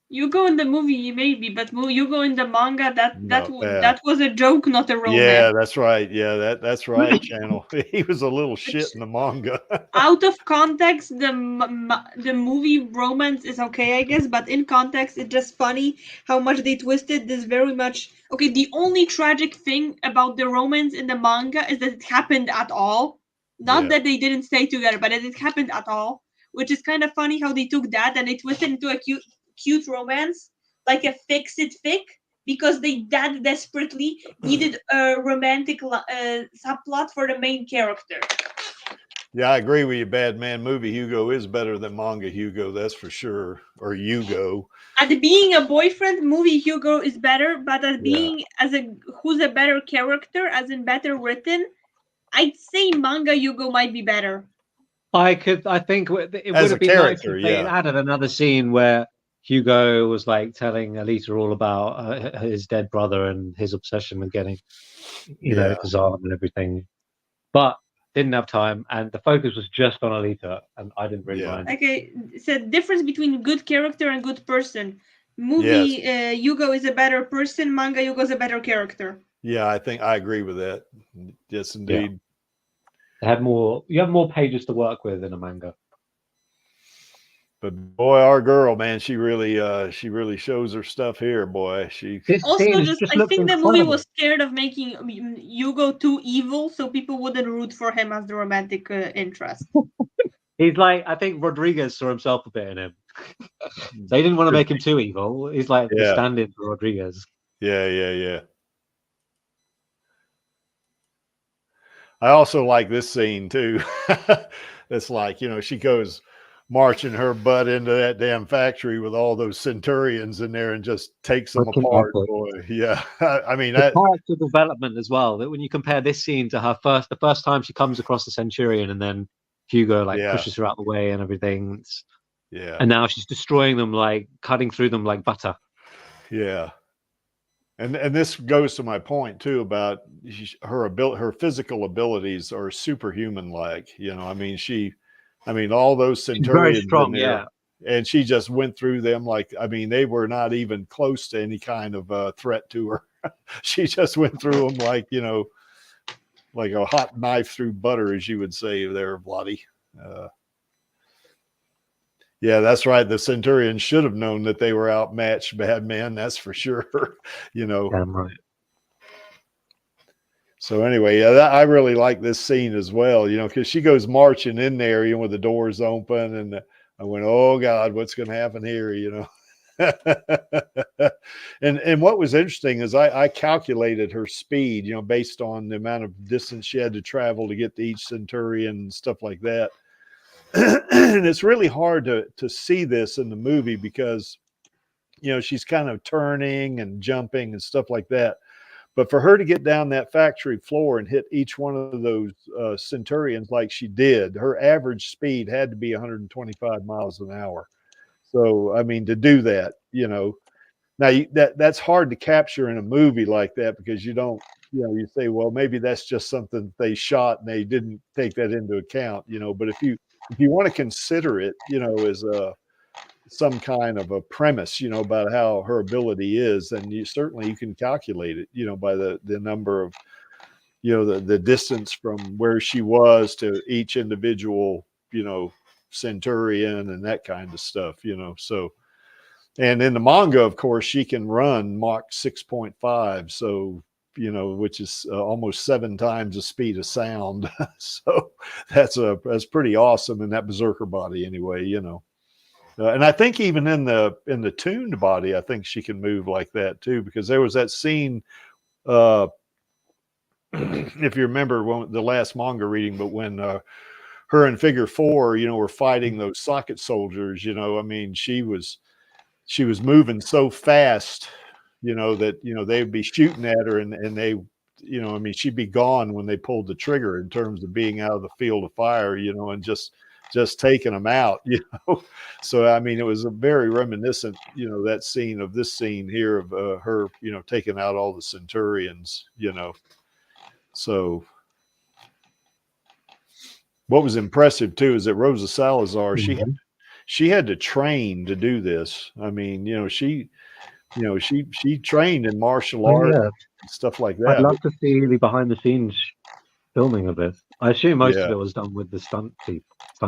Speaker 7: Hugo in the movie maybe, but Hugo in the manga that was a joke, not a romance.
Speaker 1: Yeah, that's right. Yeah, that's right. Channel. He was a little shit in the manga.
Speaker 7: Out of context, the movie romance is okay, I guess, but in context, it's just funny how much they twisted this very much. Okay, the only tragic thing about the romance in the manga is that it happened at all. Not that they didn't stay together, but that it happened at all, which is kind of funny how they took that and they twisted into a cute romance, like a fix-it fic, because they that desperately needed a romantic subplot for the main character.
Speaker 1: Yeah, I agree with you. Bad Man movie Hugo is better than manga Hugo, that's for sure. Or Hugo.
Speaker 7: At being a boyfriend, movie Hugo is better, but at being who's a better character, as in better written, I'd say manga Hugo might be better.
Speaker 4: I think it would have been nice if they added another scene where Hugo was like telling Alita all about his dead brother and his obsession with getting, you know, Kazan and everything, but didn't have time, and the focus was just on Alita, and I didn't really mind.
Speaker 7: Okay, it's a difference between good character and good person. Movie Hugo is a better person. Manga Hugo is a better character.
Speaker 1: Yeah, I think I agree with that. Yes, indeed.
Speaker 4: Yeah. You have more pages to work with in a manga.
Speaker 1: But boy, our girl, man, she really shows her stuff here, boy.
Speaker 7: I think the movie was scared of making Hugo too evil, so people wouldn't root for him as the romantic interest.
Speaker 4: He's like, I think Rodriguez saw himself a bit in him. They didn't want to make him too evil. He's like the stand-in for Rodriguez.
Speaker 1: Yeah. I also like this scene too. It's like, you know, she goes marching her butt into that damn factory with all those Centurions in there and just takes them apart. Boy, yeah. I mean, that
Speaker 4: character development as well. That when you compare this scene to the first time she comes across the Centurion, and then Hugo pushes her out the way and everything. And now she's destroying them, like cutting through them like butter.
Speaker 1: Yeah. And this goes to my point too about her physical abilities are superhuman like, you know. I mean, all those Centurions,
Speaker 4: very strong,
Speaker 1: and she just went through them like, I mean, they were not even close to any kind of threat to her. She just went through them like, you know, like a hot knife through butter, as you would say there, Vladi. Yeah, that's right. The Centurions should have known that they were outmatched bad men. That's for sure. You know.
Speaker 4: Damn right.
Speaker 1: So anyway, I really like this scene as well, you know, because she goes marching in there, you know, with the doors open, and I went, oh God, what's going to happen here, you know? and what was interesting is I calculated her speed, you know, based on the amount of distance she had to travel to get to each Centurion and stuff like that. And it's really hard to see this in the movie because, you know, she's kind of turning and jumping and stuff like that. But for her to get down that factory floor and hit each one of those Centurions like she did, her average speed had to be 125 miles an hour. So, I mean, to do that, you know, now that's hard to capture in a movie like that, because you don't, you know, you say, well, maybe that's just something they shot and they didn't take that into account, you know. But if you want to consider it, you know, as some kind of a premise, you know, about how her ability is, then you can calculate it, you know, by the number of, you know, the distance from where she was to each individual, you know, Centurion and that kind of stuff, you know. So, and in the manga, of course, she can run Mach 6.5, so, you know, which is almost 7 times the speed of sound. So that's pretty awesome in that berserker body, anyway, you know. And I think even in the tuned body, I think she can move like that too, because there was that scene, if you remember the last manga reading, but when her and Figure 4, you know, were fighting those socket soldiers, you know, I mean, she was moving so fast, you know, that, you know, they'd be shooting at her and they, you know, I mean, she'd be gone when they pulled the trigger in terms of being out of the field of fire, you know, and just taking them out, you know. So, I mean, it was a very reminiscent, you know, that scene of this scene here of her, you know, taking out all the Centurions, you know. So what was impressive too is that Rosa Salazar, she had to train to do this. I mean, you know, she trained in martial arts and stuff like that.
Speaker 4: I'd love to see the behind the scenes filming of it. I assume most of it was done with the stunt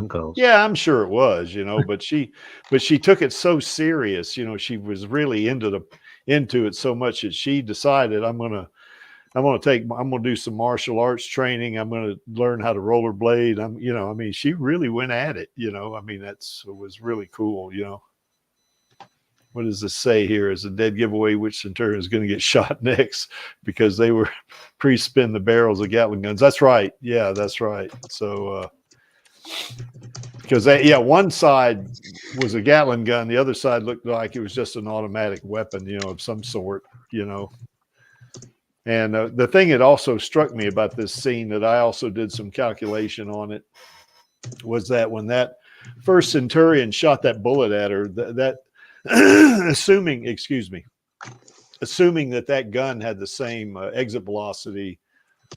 Speaker 4: girls.
Speaker 1: Yeah, I'm sure it was, you know, but she took it so serious, you know, she was really into it so much that she decided, I'm gonna do some martial arts training. I'm gonna learn how to rollerblade. You know, I mean, she really went at it, you know. I mean, it was really cool, you know. What does this say here? Is a dead giveaway which Centurion is going to get shot next because they were pre-spin the barrels of Gatling guns. That's right. Yeah, that's right. So, because one side was a Gatling gun, the other side looked like it was just an automatic weapon, you know, of some sort, you know. And the thing that also struck me about this scene, that I also did some calculation on it, was that when that first Centurion shot that bullet at her, that assuming that gun had the same exit velocity,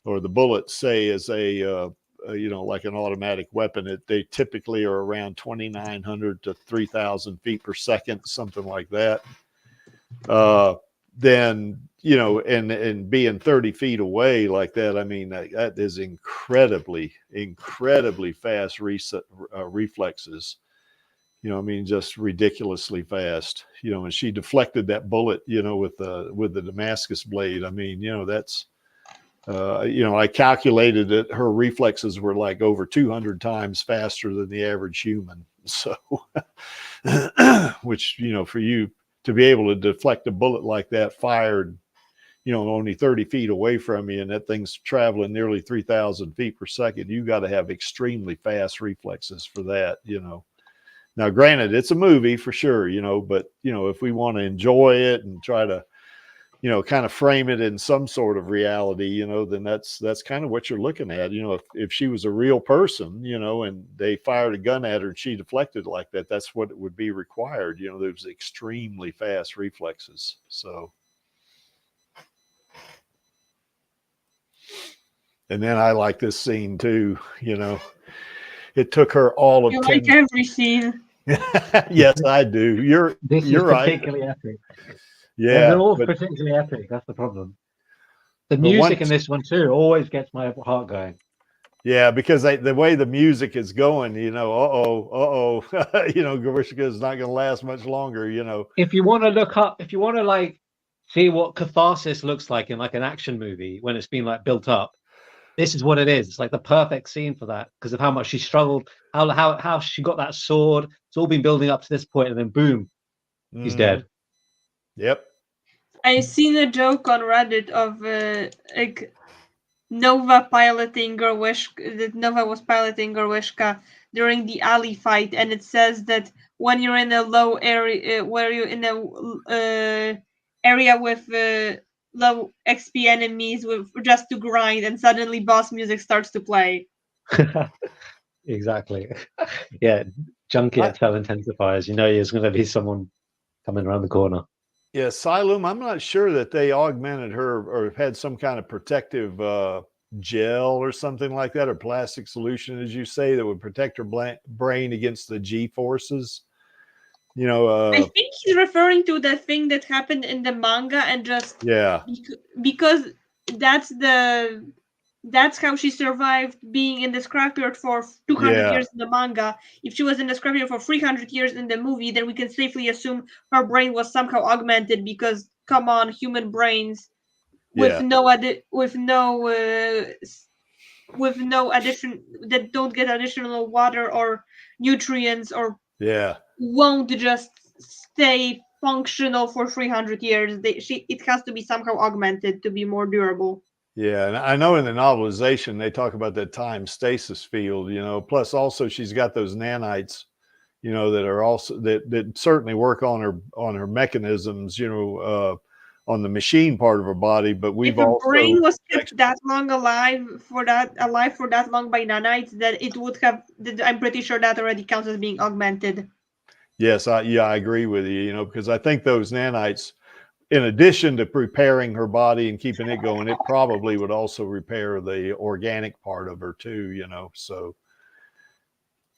Speaker 1: or the bullet, say, as a you know, like an automatic weapon, they typically are around 2,900 to 3,000 feet per second, something like that. Then, you know, and being 30 feet away like that, I mean, that is incredibly fast reflexes. You know, I mean, just ridiculously fast, you know, and she deflected that bullet, you know, with the Damascus blade. I mean, you know, that's, you know, I calculated that her reflexes were like over 200 times faster than the average human. So, which, you know, for you to be able to deflect a bullet like that fired, you know, only 30 feet away from you, and that thing's traveling nearly 3,000 feet per second, you got to have extremely fast reflexes for that, you know. Now, granted, it's a movie for sure, you know, but, you know, if we want to enjoy it and try to, you know, kind of frame it in some sort of reality, you know, then that's kind of what you're looking at. You know, if she was a real person, you know, and they fired a gun at her and she deflected like that, that's what would be required. You know, there's extremely fast reflexes. So, and then I like this scene too, you know. It took her all of 10.
Speaker 7: Like every scene.
Speaker 1: Yes, I do. You're right.
Speaker 4: Particularly epic.
Speaker 1: Yeah,
Speaker 4: they're all particularly epic. That's the problem. The music in this one too always gets my heart going. Yeah, because the way the music is going, you know, you know, Grishka is not going to last much longer, you know. If you want to look up, if you want to like see what catharsis looks like in like an action movie when it's been like built up, this is what it is. It's like the perfect scene for that because of how much she struggled, how she got that sword. It's all been building up to this point, and then boom, he's dead.
Speaker 1: Yep.
Speaker 7: I seen a joke on Reddit of like Nova piloting Gerwishka, that Nova was piloting Gerwishka during the alley fight, and it says that when you're in a low area, where you're in a area with low XP enemies with just to grind, and suddenly boss music starts to play.
Speaker 4: Exactly. Yeah, junky XL intensifiers. You know, there's going to be someone coming around the corner.
Speaker 1: Yeah, Silum, I'm not sure that they augmented her or had some kind of protective gel or something like that, or plastic solution, as you say, that would protect her brain against the G forces. You know,
Speaker 7: I think he's referring to the thing that happened in the manga, and just
Speaker 1: yeah,
Speaker 7: because that's how she survived being in the scrapyard for 200 years in the manga. If she was in the scrapyard for 300 years in the movie, then we can safely assume her brain was somehow augmented, because come on, human brains with no addition, that don't get additional water or nutrients, or won't just stay functional for 300 years. It has to be somehow augmented to be more durable.
Speaker 1: Yeah, and I know in the novelization they talk about that time stasis field, you know. Plus, also she's got those nanites, you know, that are also that certainly work on her mechanisms, you know, on the machine part of her body. But we've
Speaker 7: if her
Speaker 1: also
Speaker 7: brain was kept that long alive for that long by nanites, that it would have. I'm pretty sure that already counts as being augmented.
Speaker 1: Yes, I agree with you. You know, because I think those nanites, in addition to preparing her body and keeping it going, it probably would also repair the organic part of her too, you know. So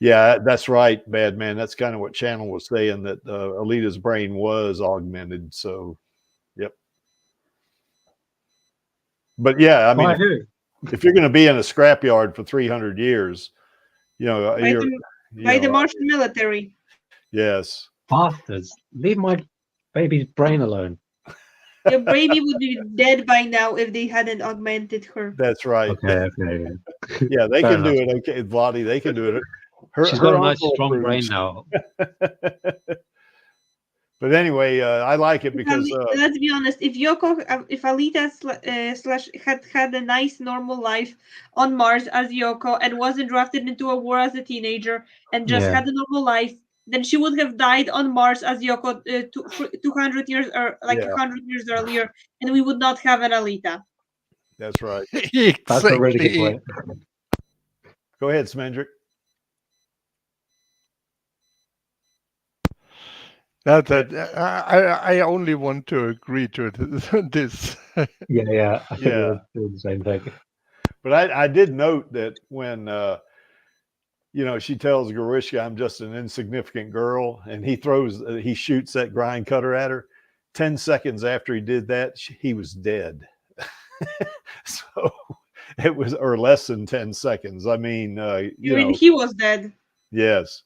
Speaker 1: yeah, that's right, Bad Man. That's kind of what Channel was saying, that Alita's brain was augmented. So yep. But yeah, I mean, if you're going to be in a scrapyard for 300 years, you know,
Speaker 7: by the Martian military.
Speaker 1: Yes.
Speaker 4: Bastards, leave my baby's brain alone.
Speaker 7: Your baby would be dead by now if they hadn't augmented her.
Speaker 1: That's right.
Speaker 4: Okay.
Speaker 1: Yeah, they can do it. Okay, Vladi, they can do it.
Speaker 4: She's got a nice strong brain now.
Speaker 1: But anyway, I like it because
Speaker 7: let's be honest. If Alita had a nice normal life on Mars as Yoko, and wasn't drafted into a war as a teenager, and just had a normal life, then she would have died on Mars as Yoko 200 years or 100 years earlier, and we would not have an Alita.
Speaker 1: That's right.
Speaker 3: Exactly.
Speaker 4: That's a really good point.
Speaker 1: Go ahead, Smendrick.
Speaker 3: I only want to agree to this.
Speaker 4: Yeah. I think we're doing the same thing.
Speaker 1: But I did note that when you know, she tells Garushka, "I'm just an insignificant girl," and he shoots that grind cutter at her. 10 seconds after he did that, he was dead. So it was, or less than 10 seconds. I mean,
Speaker 7: you mean he was dead?
Speaker 1: Yes.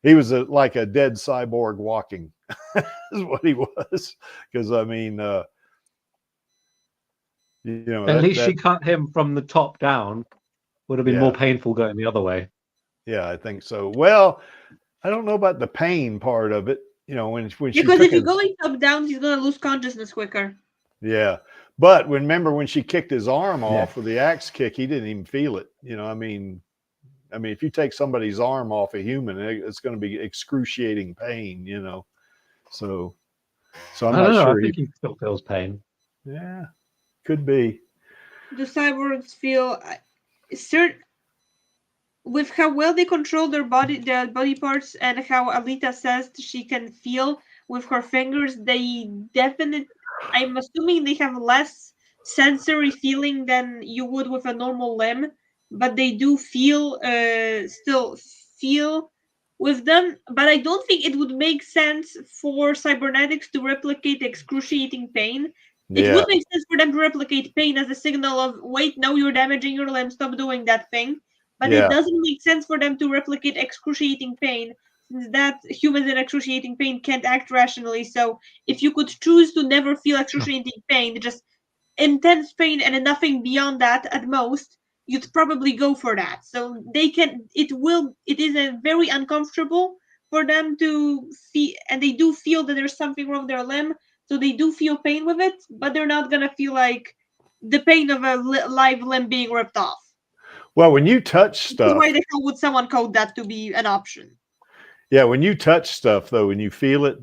Speaker 1: He was like a dead cyborg walking is what he was. Because I mean, you know,
Speaker 4: at least she cut him from the top down. Would have been more painful going the other way.
Speaker 1: Yeah, I think so. Well, I don't know about the pain part of it. You know, when
Speaker 7: because if you're going top down, he's gonna lose consciousness quicker.
Speaker 1: Yeah, but remember when she kicked his arm off with the axe kick, he didn't even feel it. You know, I mean, if you take somebody's arm off a human, it's going to be excruciating pain. You know, so I'm not sure.
Speaker 4: I think he still feels pain.
Speaker 1: Yeah, could be.
Speaker 7: The cyborgs feel certain. With how well they control their body parts, and how Alita says she can feel with her fingers, they definitely, I'm assuming they have less sensory feeling than you would with a normal limb, but they do feel, still feel with them. But I don't think it would make sense for cybernetics to replicate excruciating pain. It would make sense for them to replicate pain as a signal of, wait, no, you're damaging your limb, stop doing that thing. But it doesn't make sense for them to replicate excruciating pain, since that humans in excruciating pain can't act rationally. So if you could choose to never feel excruciating pain, just intense pain and nothing beyond that at most, you'd probably go for that. So it is a very uncomfortable for them to feel, and they do feel that there's something wrong with their limb, so they do feel pain with it, but they're not gonna feel like the pain of a live limb being ripped off.
Speaker 1: Well, when you touch stuff,
Speaker 7: why the hell would someone code that to be an option?
Speaker 1: Yeah, when you touch stuff, though, when you feel it,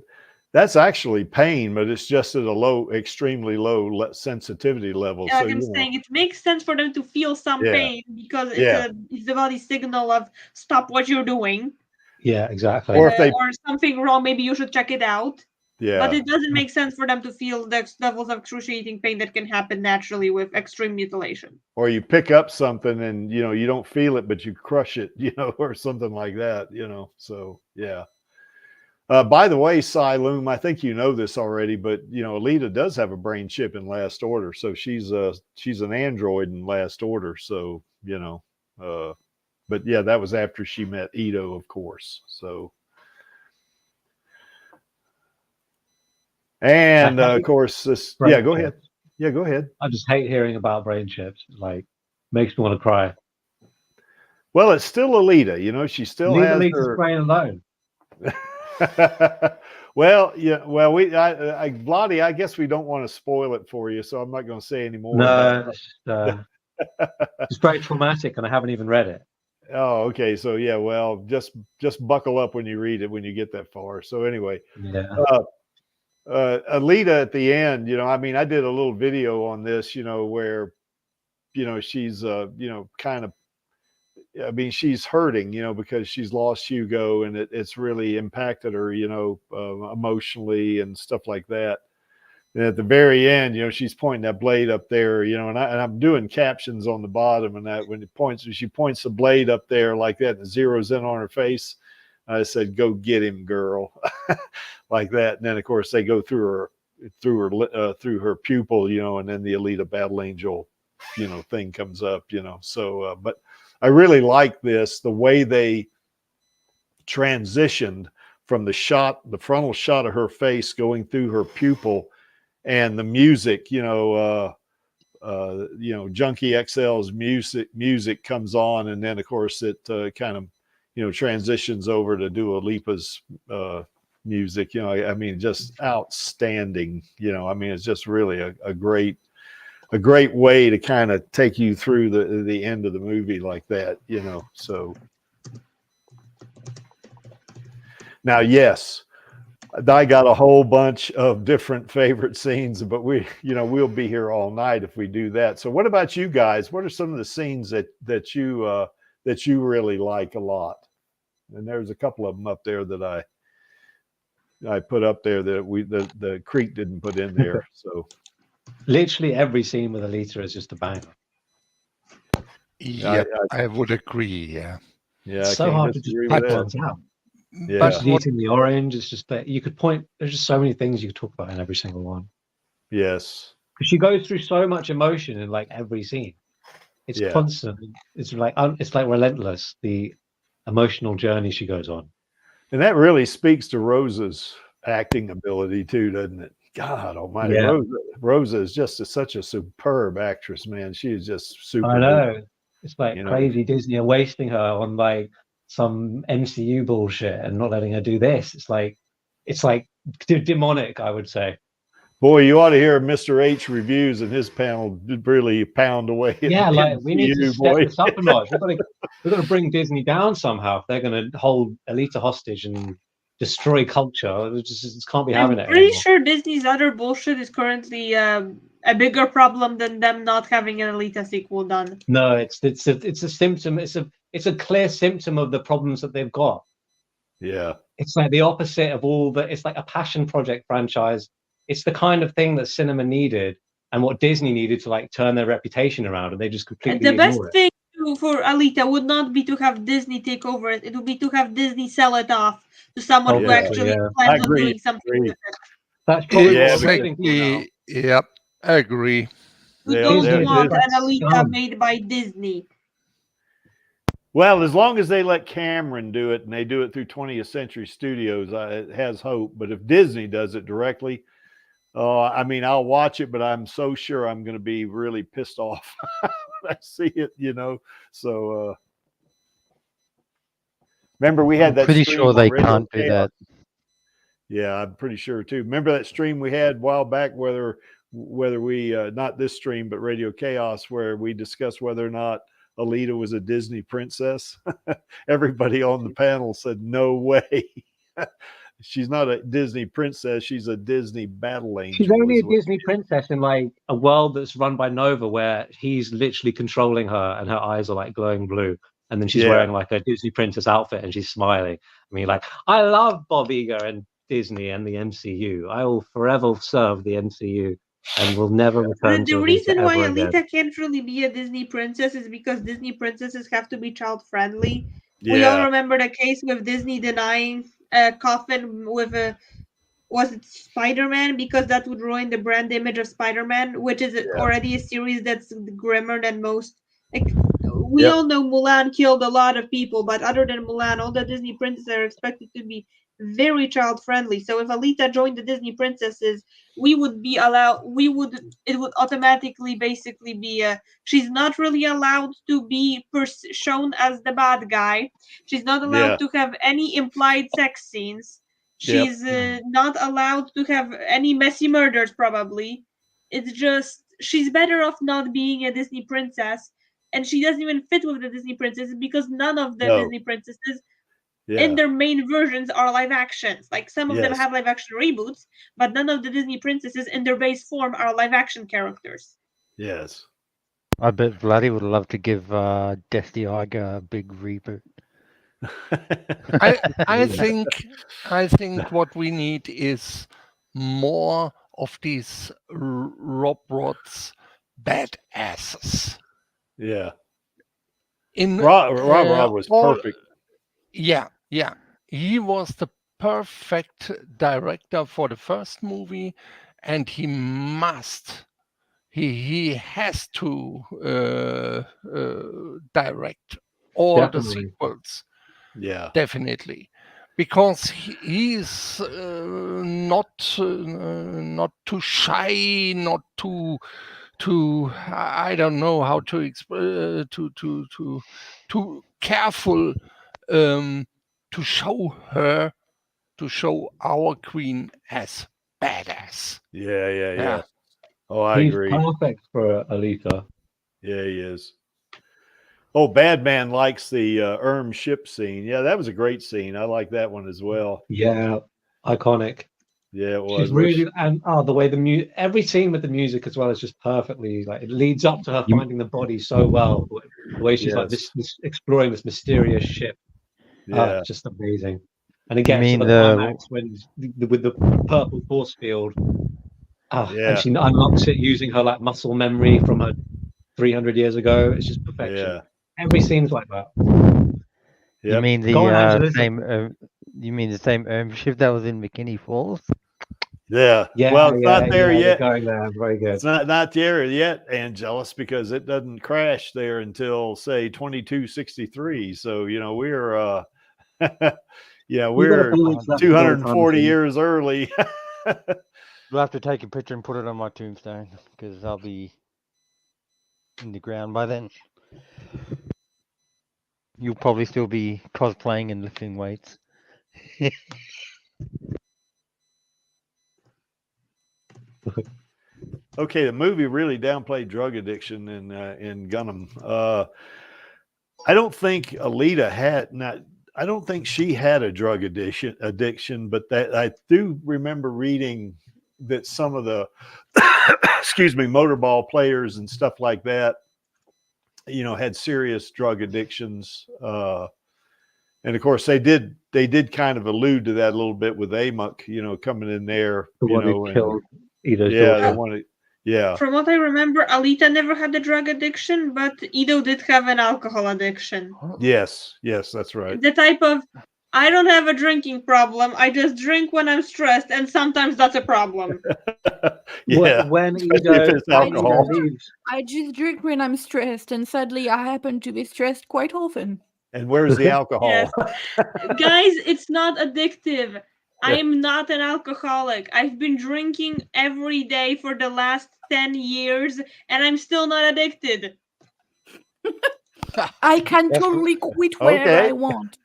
Speaker 1: That's actually pain, but it's just at a low, extremely low sensitivity level.
Speaker 7: Yeah,
Speaker 1: So,
Speaker 7: like I'm saying, it makes sense for them to feel some
Speaker 1: Yeah.
Speaker 7: pain because
Speaker 1: Yeah.
Speaker 7: it's the body signal of stop what you're doing.
Speaker 4: Yeah, exactly.
Speaker 1: Or if they,
Speaker 7: or something wrong, maybe you should check it out.
Speaker 1: yeah.
Speaker 7: But it doesn't make sense for them to feel the levels of excruciating pain that can happen naturally with extreme mutilation.
Speaker 1: Or you pick up something and, you know, you don't feel it, but you crush it, you know, or something like that, you know. So, yeah. By the way, Siloom, I think you know this already, but, you know, Alita does have a brain chip in Last Order. So she's an android in Last Order. So, you know, but yeah, that was after she met Ito, of course. So, and of course, this, yeah, go ahead. Yeah, go ahead.
Speaker 4: I just hate hearing about brain chips. Like, makes me want to cry.
Speaker 1: Well, it's still Alita, you know, she still
Speaker 4: Leave
Speaker 1: has
Speaker 4: Alita's
Speaker 1: her
Speaker 4: brain alone.
Speaker 1: Well, yeah, well, Vladi, I guess we don't want to spoil it for you, so I'm not going to say any more.
Speaker 4: No, it's very traumatic, and I haven't even read it.
Speaker 1: Oh, okay. So yeah, well, just buckle up when you read it when you get that far. So anyway,
Speaker 4: Yeah.
Speaker 1: Alita at the end, you know, I mean, I did a little video on this, you know, where, you know, she's you know, kind of, I mean, she's hurting, you know, because she's lost Hugo, and it's really impacted her, you know, emotionally and stuff like that. And at the very end, you know, she's pointing that blade up there, you know, and I'm doing captions on the bottom, and that when she points the blade up there like that and zeroes in on her face, I said, "Go get him, girl," like that. And then of course they go through her pupil, you know, and then the Alita Battle Angel, you know, thing comes up, you know. So, but I really like this, the way they transitioned from the frontal shot of her face going through her pupil, and the music, you know, Junkie XL's music comes on, and then of course it kind of, you know, transitions over to Dua Lipa's music. You know, I mean, just outstanding. You know, I mean, it's just really a great way to kind of take you through the end of the movie like that, you know. So now, yes, I got a whole bunch of different favorite scenes, but we'll be here all night if we do that. So what about you guys? What are some of the scenes that you really like a lot? And there's a couple of them up there that I put up there that the Creek didn't put in there. So
Speaker 4: literally every scene with Alita is just a banger.
Speaker 3: Yeah, I would agree. Yeah.
Speaker 1: Yeah.
Speaker 4: It's so hard to just pick ones out.
Speaker 1: Yeah.
Speaker 4: But eating the orange, it's just that you could point. There's just so many things you could talk about in every single one.
Speaker 1: Yes.
Speaker 4: Because she goes through so much emotion in like every scene. It's constant. It's like relentless. The emotional journey she goes on.
Speaker 1: And that really speaks to Rosa's acting ability too, doesn't it? God almighty. Yeah. Rosa is just such a superb actress, man. She is just super.
Speaker 4: I know. It's like crazy Disney are wasting her on like some MCU bullshit and not letting her do this. It's like demonic, I would say.
Speaker 1: Boy, you ought to hear Mr. H reviews and his panel really pound away.
Speaker 4: Yeah, like we need to step this up a notch. We've got to bring Disney down somehow if they're going to hold Alita hostage and destroy culture. It just can't be having it.
Speaker 7: I'm pretty sure Disney's other bullshit is currently a bigger problem than them not having an Alita sequel done.
Speaker 4: No, it's a symptom. It's a clear symptom of the problems that they've got.
Speaker 1: Yeah,
Speaker 4: it's like the opposite of all that. It's like a passion project franchise. It's the kind of thing that cinema needed and what Disney needed to like turn their reputation around, and they just completely
Speaker 7: the best thing for Alita would not be to have Disney take over it. It would be to have Disney sell it off to someone who actually plans on doing something with it.
Speaker 4: That's probably
Speaker 3: exactly. Yep, I agree.
Speaker 7: We don't want an Alita made by Disney.
Speaker 1: Well, as long as they let Cameron do it and they do it through 20th Century Studios, it has hope. But if Disney does it directly, I mean, I'll watch it, but I'm so sure I'm going to be really pissed off when I see it, you know. So, remember we had that.
Speaker 5: Pretty sure they can't do that.
Speaker 1: Yeah, I'm pretty sure too. Remember that stream we had a while back, whether we not this stream, but Radio Chaos, where we discussed whether or not Alita was a Disney princess. Everybody on the panel said no way. she's not a Disney princess. She's a Disney battle angel.
Speaker 4: She's only a
Speaker 1: is what-
Speaker 4: Disney princess in like a world that's run by Nova, where he's literally controlling her, and her eyes are like glowing blue. And then she's
Speaker 1: Yeah.
Speaker 4: wearing like a Disney princess outfit, and she's smiling. I mean, like, I love Bob Iger and Disney and the MCU. I will forever serve the MCU and will never return
Speaker 7: The
Speaker 4: to
Speaker 7: reason
Speaker 4: Alita
Speaker 7: why
Speaker 4: ever again.
Speaker 7: Alita can't really be a Disney princess is because Disney princesses have to be child friendly. We all
Speaker 1: Yeah.
Speaker 7: remember the case with Disney denying Coffin with a was it Spider-Man, because that would ruin the brand image of Spider-Man, which is already a series that's grimmer than most. Like, we all know Mulan killed a lot of people, but other than Mulan, all the Disney princesses are expected to be very child friendly. So if Alita joined the Disney princesses, it would automatically basically be she's not really allowed to be shown as the bad guy. She's not allowed to have any implied sex scenes. She's not allowed to have any messy murders, probably. It's just, she's better off not being a Disney princess, and she doesn't even fit with the Disney princesses because none of the Disney princesses in their main versions are live actions. Like, some of them have live action reboots, but none of the Disney princesses in their base form are live action characters.
Speaker 1: Yes.
Speaker 5: I bet Vladdy would love to give Destiny Iger a big reboot.
Speaker 3: I think what we need is more of these Rob Rods badasses.
Speaker 1: Yeah.
Speaker 3: Rob
Speaker 1: was perfect.
Speaker 3: Yeah. He was the perfect director for the first movie, and he has to direct all the sequels.
Speaker 1: Yeah,
Speaker 3: definitely, because he's not too shy, not too I don't know how to too careful to show our queen as badass.
Speaker 1: Yeah. Oh, I
Speaker 4: He's
Speaker 1: agree.
Speaker 4: perfect for Alita.
Speaker 1: Yeah, he is. Oh, Badman likes the ship scene. Yeah, that was a great scene. I like that one as well.
Speaker 4: Yeah, iconic.
Speaker 1: Yeah, it was.
Speaker 4: She's really, and the way every scene with the music as well is just perfectly, like, it leads up to her finding the body so well. The way she's like this exploring this mysterious ship.
Speaker 1: Yeah,
Speaker 4: it's just amazing. And it gets
Speaker 5: mean
Speaker 4: to the climax when with the purple force field. And she unlocks it using her like muscle memory from her 300 years ago. It's just perfection.
Speaker 1: Yeah.
Speaker 4: Every scene's like that.
Speaker 5: You mean the same? You mean the same ship that was in Bikini Falls?
Speaker 1: Yeah. Well, it's not there yet.
Speaker 4: Going there. Very good.
Speaker 1: It's not there yet, Angelus, because it doesn't crash there until say 2263. So we're we're 240 years early.
Speaker 5: We'll have to take a picture and put it on my tombstone because I'll be in the ground by then. You'll probably still be cosplaying and lifting weights.
Speaker 1: Okay, the movie really downplayed drug addiction in Gunham. I don't think Alita I don't think she had a drug addiction, but that I do remember reading that some of the motorball players and stuff like that, had serious drug addictions. And of course they did kind of allude to that a little bit with Amok, coming in there,
Speaker 4: killed Ido's
Speaker 1: they wanted. Yeah.
Speaker 7: From what I remember, Alita never had a drug addiction, but Ido did have an alcohol addiction.
Speaker 1: Yes, that's right.
Speaker 7: The type of, I don't have a drinking problem. I just drink when I'm stressed, and sometimes that's a problem.
Speaker 1: Yeah.
Speaker 4: When Ido
Speaker 1: alcohol.
Speaker 2: I just drink when I'm stressed, and sadly, I happen to be stressed quite often.
Speaker 1: And where's the alcohol?
Speaker 7: Yes. Guys, it's not addictive. I am not an alcoholic. I've been drinking every day for the last 10 years, and I'm still not addicted.
Speaker 2: I can totally quit whenever I want.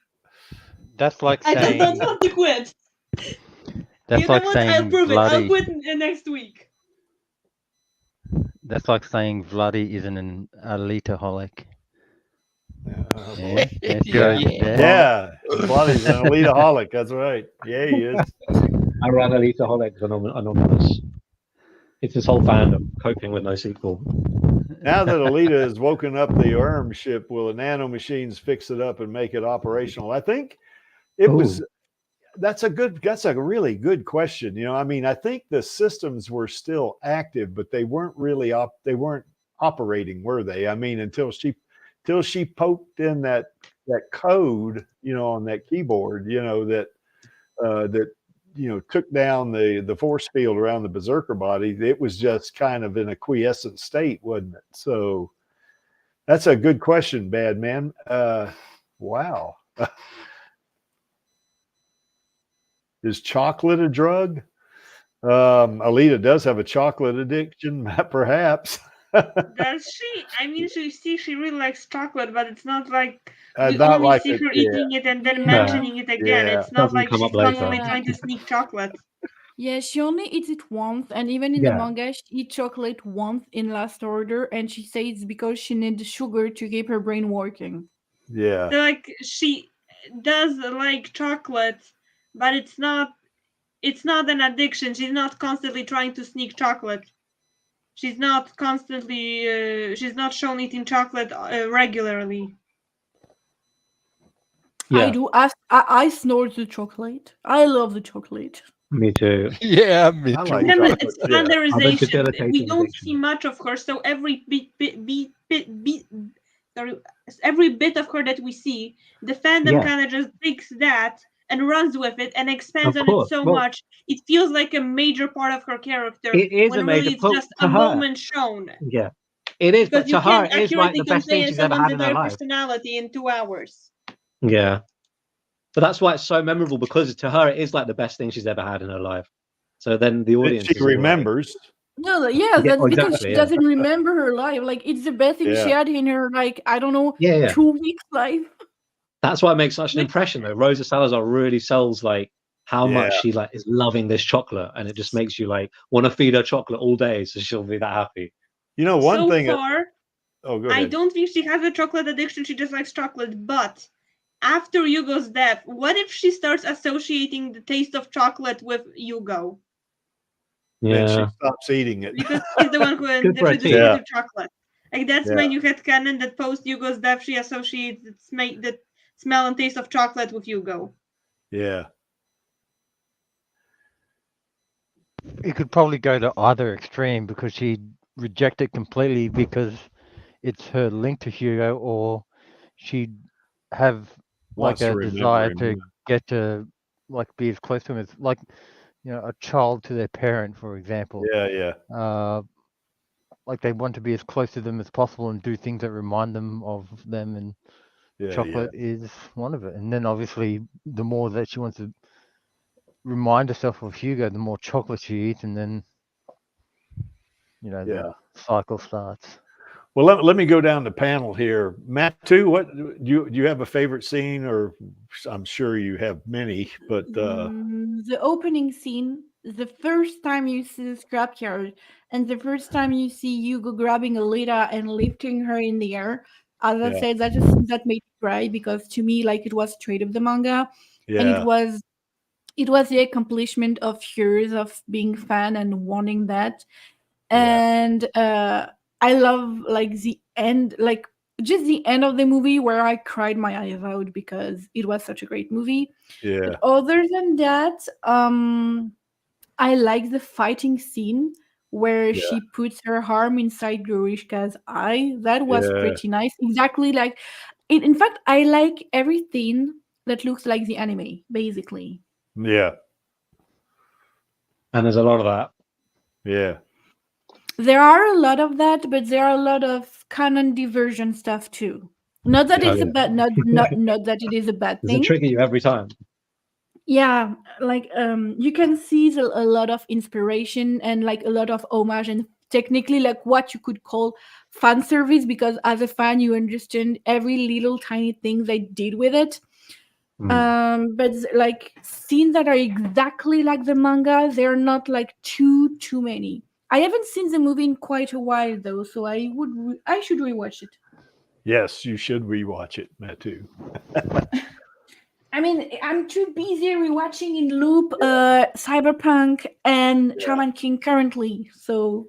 Speaker 5: That's like
Speaker 7: I
Speaker 5: saying.
Speaker 7: don't want to quit.
Speaker 5: That's
Speaker 7: You know
Speaker 5: like
Speaker 7: what?
Speaker 5: saying
Speaker 7: I'll prove it. I'll
Speaker 5: Vladdy.
Speaker 7: quit next week.
Speaker 5: That's like saying Vladdy isn't an Alita-holic.
Speaker 1: Yeah. Blottie's an Alita-holic. That's right. Yeah, he is.
Speaker 4: I ran Alita-holics Anonymous. It's this whole fandom coping with no sequel.
Speaker 1: Now that Alita has woken up the ARM ship, will the nanomachines fix it up and make it operational? I think it was. That's a really good question. You know, I mean, I think the systems were still active, but they weren't really operating, were they? I mean, until she poked in that code, you know, on that keyboard, you know, that took down the force field around the berserker body. It was just kind of in a quiescent state, wasn't it? So that's a good question, Bad Man. Wow. Is chocolate a drug? Alita does have a chocolate addiction, perhaps.
Speaker 7: Does she? I mean, she really likes chocolate, but it's not like we only see her eating it and then mentioning it again. It's not like she's constantly trying to sneak chocolate.
Speaker 2: Yeah, she only eats it once, and even in the manga, she eats chocolate once in Last Order, and she says it's because she needs sugar to keep her brain working.
Speaker 1: Yeah.
Speaker 7: So, like, she does like chocolate, but it's not an addiction. She's not constantly trying to sneak chocolate. She's not constantly. She's not shown eating chocolate regularly.
Speaker 2: Yeah. I do. I snort the chocolate. I love the chocolate.
Speaker 4: Me too.
Speaker 3: Yeah, me too.
Speaker 1: Like
Speaker 7: it's standardization. We don't see much of her, so every every bit of her that we see, the fandom kind of just takes that and runs with it and expands on it so much. It feels like a major part of her character.
Speaker 4: It is a major
Speaker 7: it's just a moment shown.
Speaker 4: Yeah, it is. But to her, it is like the best thing she's ever had in her life.
Speaker 7: Personality in 2 hours.
Speaker 4: Yeah. But that's why it's so memorable, because to her it is like the best thing she's ever had in her life. So then the audience
Speaker 1: she remembers.
Speaker 2: No, that's because she doesn't remember her life. Like, it's the best thing she had in her, like, I don't know, 2 weeks life.
Speaker 4: That's why it makes such an impression, though. Rosa Salazar really sells like how much she like is loving this chocolate, and it just makes you like want to feed her chocolate all day, so she'll be that happy.
Speaker 1: You know, one thing.
Speaker 7: Go ahead. I don't think she has a chocolate addiction. She just likes chocolate, but after Yugo's death, what if she starts associating the taste of chocolate with Yugo?
Speaker 1: Yeah, she stops eating it
Speaker 7: because he's the one who introduced her to chocolate. Like, that's when you had canon that post Yugo's death, she associates the smell and taste of chocolate with Yugo.
Speaker 1: Yeah.
Speaker 5: It could probably go to either extreme, because she'd reject it completely because it's her link to Hugo, or she'd have like a desire to get to like be as close to him as, like, you know, a child to their parent, for example. Like they want to be as close to them as possible and do things that remind them of them, and chocolate is one of it. And then obviously the more that she wants to remind herself of Hugo, the more chocolate she eats, and then, you know, the cycle starts.
Speaker 1: Well, let me go down the panel here. Matt, too, what do you have a favorite scene? Or I'm sure you have many, but
Speaker 2: the opening scene, the first time you see the scrapyard, and the first time you see Hugo grabbing Alita and lifting her in the air. As I said, that made me cry, because to me, like, it was straight of the manga, and it was the accomplishment of years of being fan and wanting that, and I love like the end, like just the end of the movie where I cried my eyes out because it was such a great movie.
Speaker 1: Yeah.
Speaker 2: But other than that, I like the fighting scene where she puts her arm inside Gorishka's eye. That was pretty nice. Exactly like, in fact, I like everything that looks like the anime, basically.
Speaker 1: Yeah.
Speaker 4: And there's a lot of that.
Speaker 1: Yeah.
Speaker 2: There are a lot of that, but there are a lot of canon diversion stuff too. Not that it's a bad, not that it is a bad thing.
Speaker 4: Does it trigger you every time?
Speaker 2: Yeah, like you can see a lot of inspiration and like a lot of homage, and technically like what you could call fan service, because as a fan you understand every little tiny thing they did with it. But like scenes that are exactly like the manga, they're not like too many. I haven't seen the movie in quite a while though, so I should rewatch it.
Speaker 1: Yes, you should rewatch it, Matt, too.
Speaker 2: I mean, I'm too busy rewatching in loop Cyberpunk and Shaman King currently. So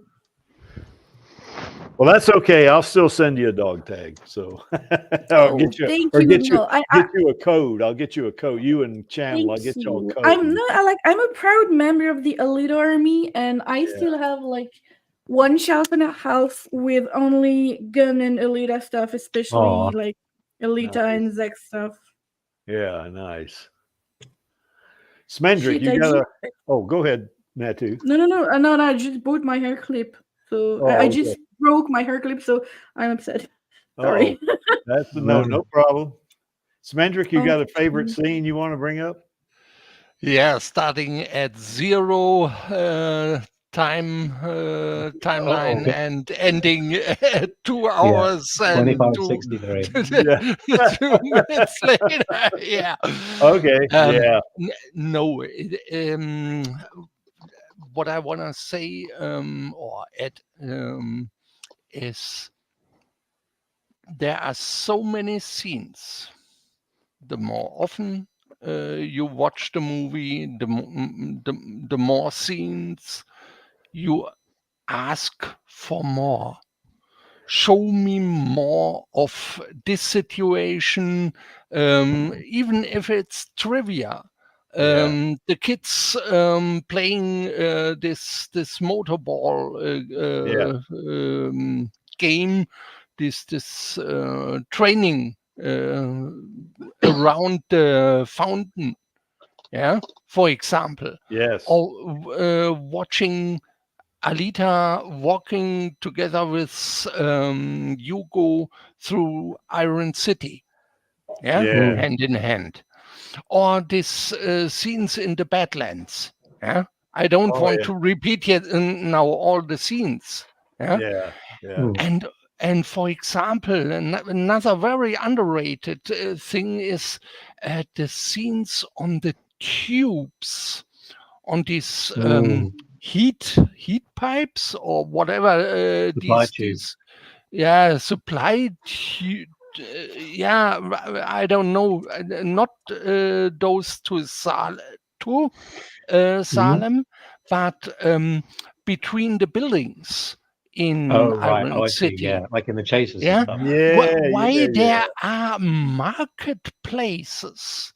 Speaker 1: Well, that's okay. I'll still send you a dog tag. So I'll get you,
Speaker 2: thank
Speaker 1: or
Speaker 2: you.
Speaker 1: get you,
Speaker 2: No,
Speaker 1: get you a code. I'll get you a code. You and Channel, I'll
Speaker 2: thank
Speaker 1: get you a
Speaker 2: you.
Speaker 1: code.
Speaker 2: I'm a proud member of the Alita army, and I still have like one shelf and a half with only gun and Alita stuff, especially
Speaker 4: Aw.
Speaker 2: like Alita and Zek stuff.
Speaker 1: Yeah, nice. Smendrick,
Speaker 2: Shit,
Speaker 1: you got a. Oh, go ahead, Natu.
Speaker 2: No, I just bought my hair clip. So I
Speaker 1: okay.
Speaker 2: just broke my hair clip, so I'm upset. Sorry.
Speaker 1: That's no problem. Smendrick, you got a favorite
Speaker 2: Okay.
Speaker 1: scene you want to bring up?
Speaker 3: Yeah, starting at 0 timeline and ending at 2 hours and
Speaker 4: 2563.
Speaker 3: 2 minutes later. Yeah.
Speaker 1: Okay. Yeah.
Speaker 3: No. What I want to say or add is there are so many scenes. The more often you watch the movie, the more scenes you ask for more. Show me more of this situation, even if it's trivia. The kids playing this motorball game, this training around the fountain, for example.
Speaker 1: Yes.
Speaker 3: Or watching Alita walking together with Hugo through Iron City, hand in hand. Or these scenes in the Badlands. I don't want to repeat yet now all the scenes. And for example, another very underrated thing is the scenes on the tubes, on these heat pipes or whatever these supply I don't know, not those to Salem, but between the buildings in Iron City.
Speaker 4: Yeah, like in the chases and stuff.
Speaker 3: Why there are marketplaces,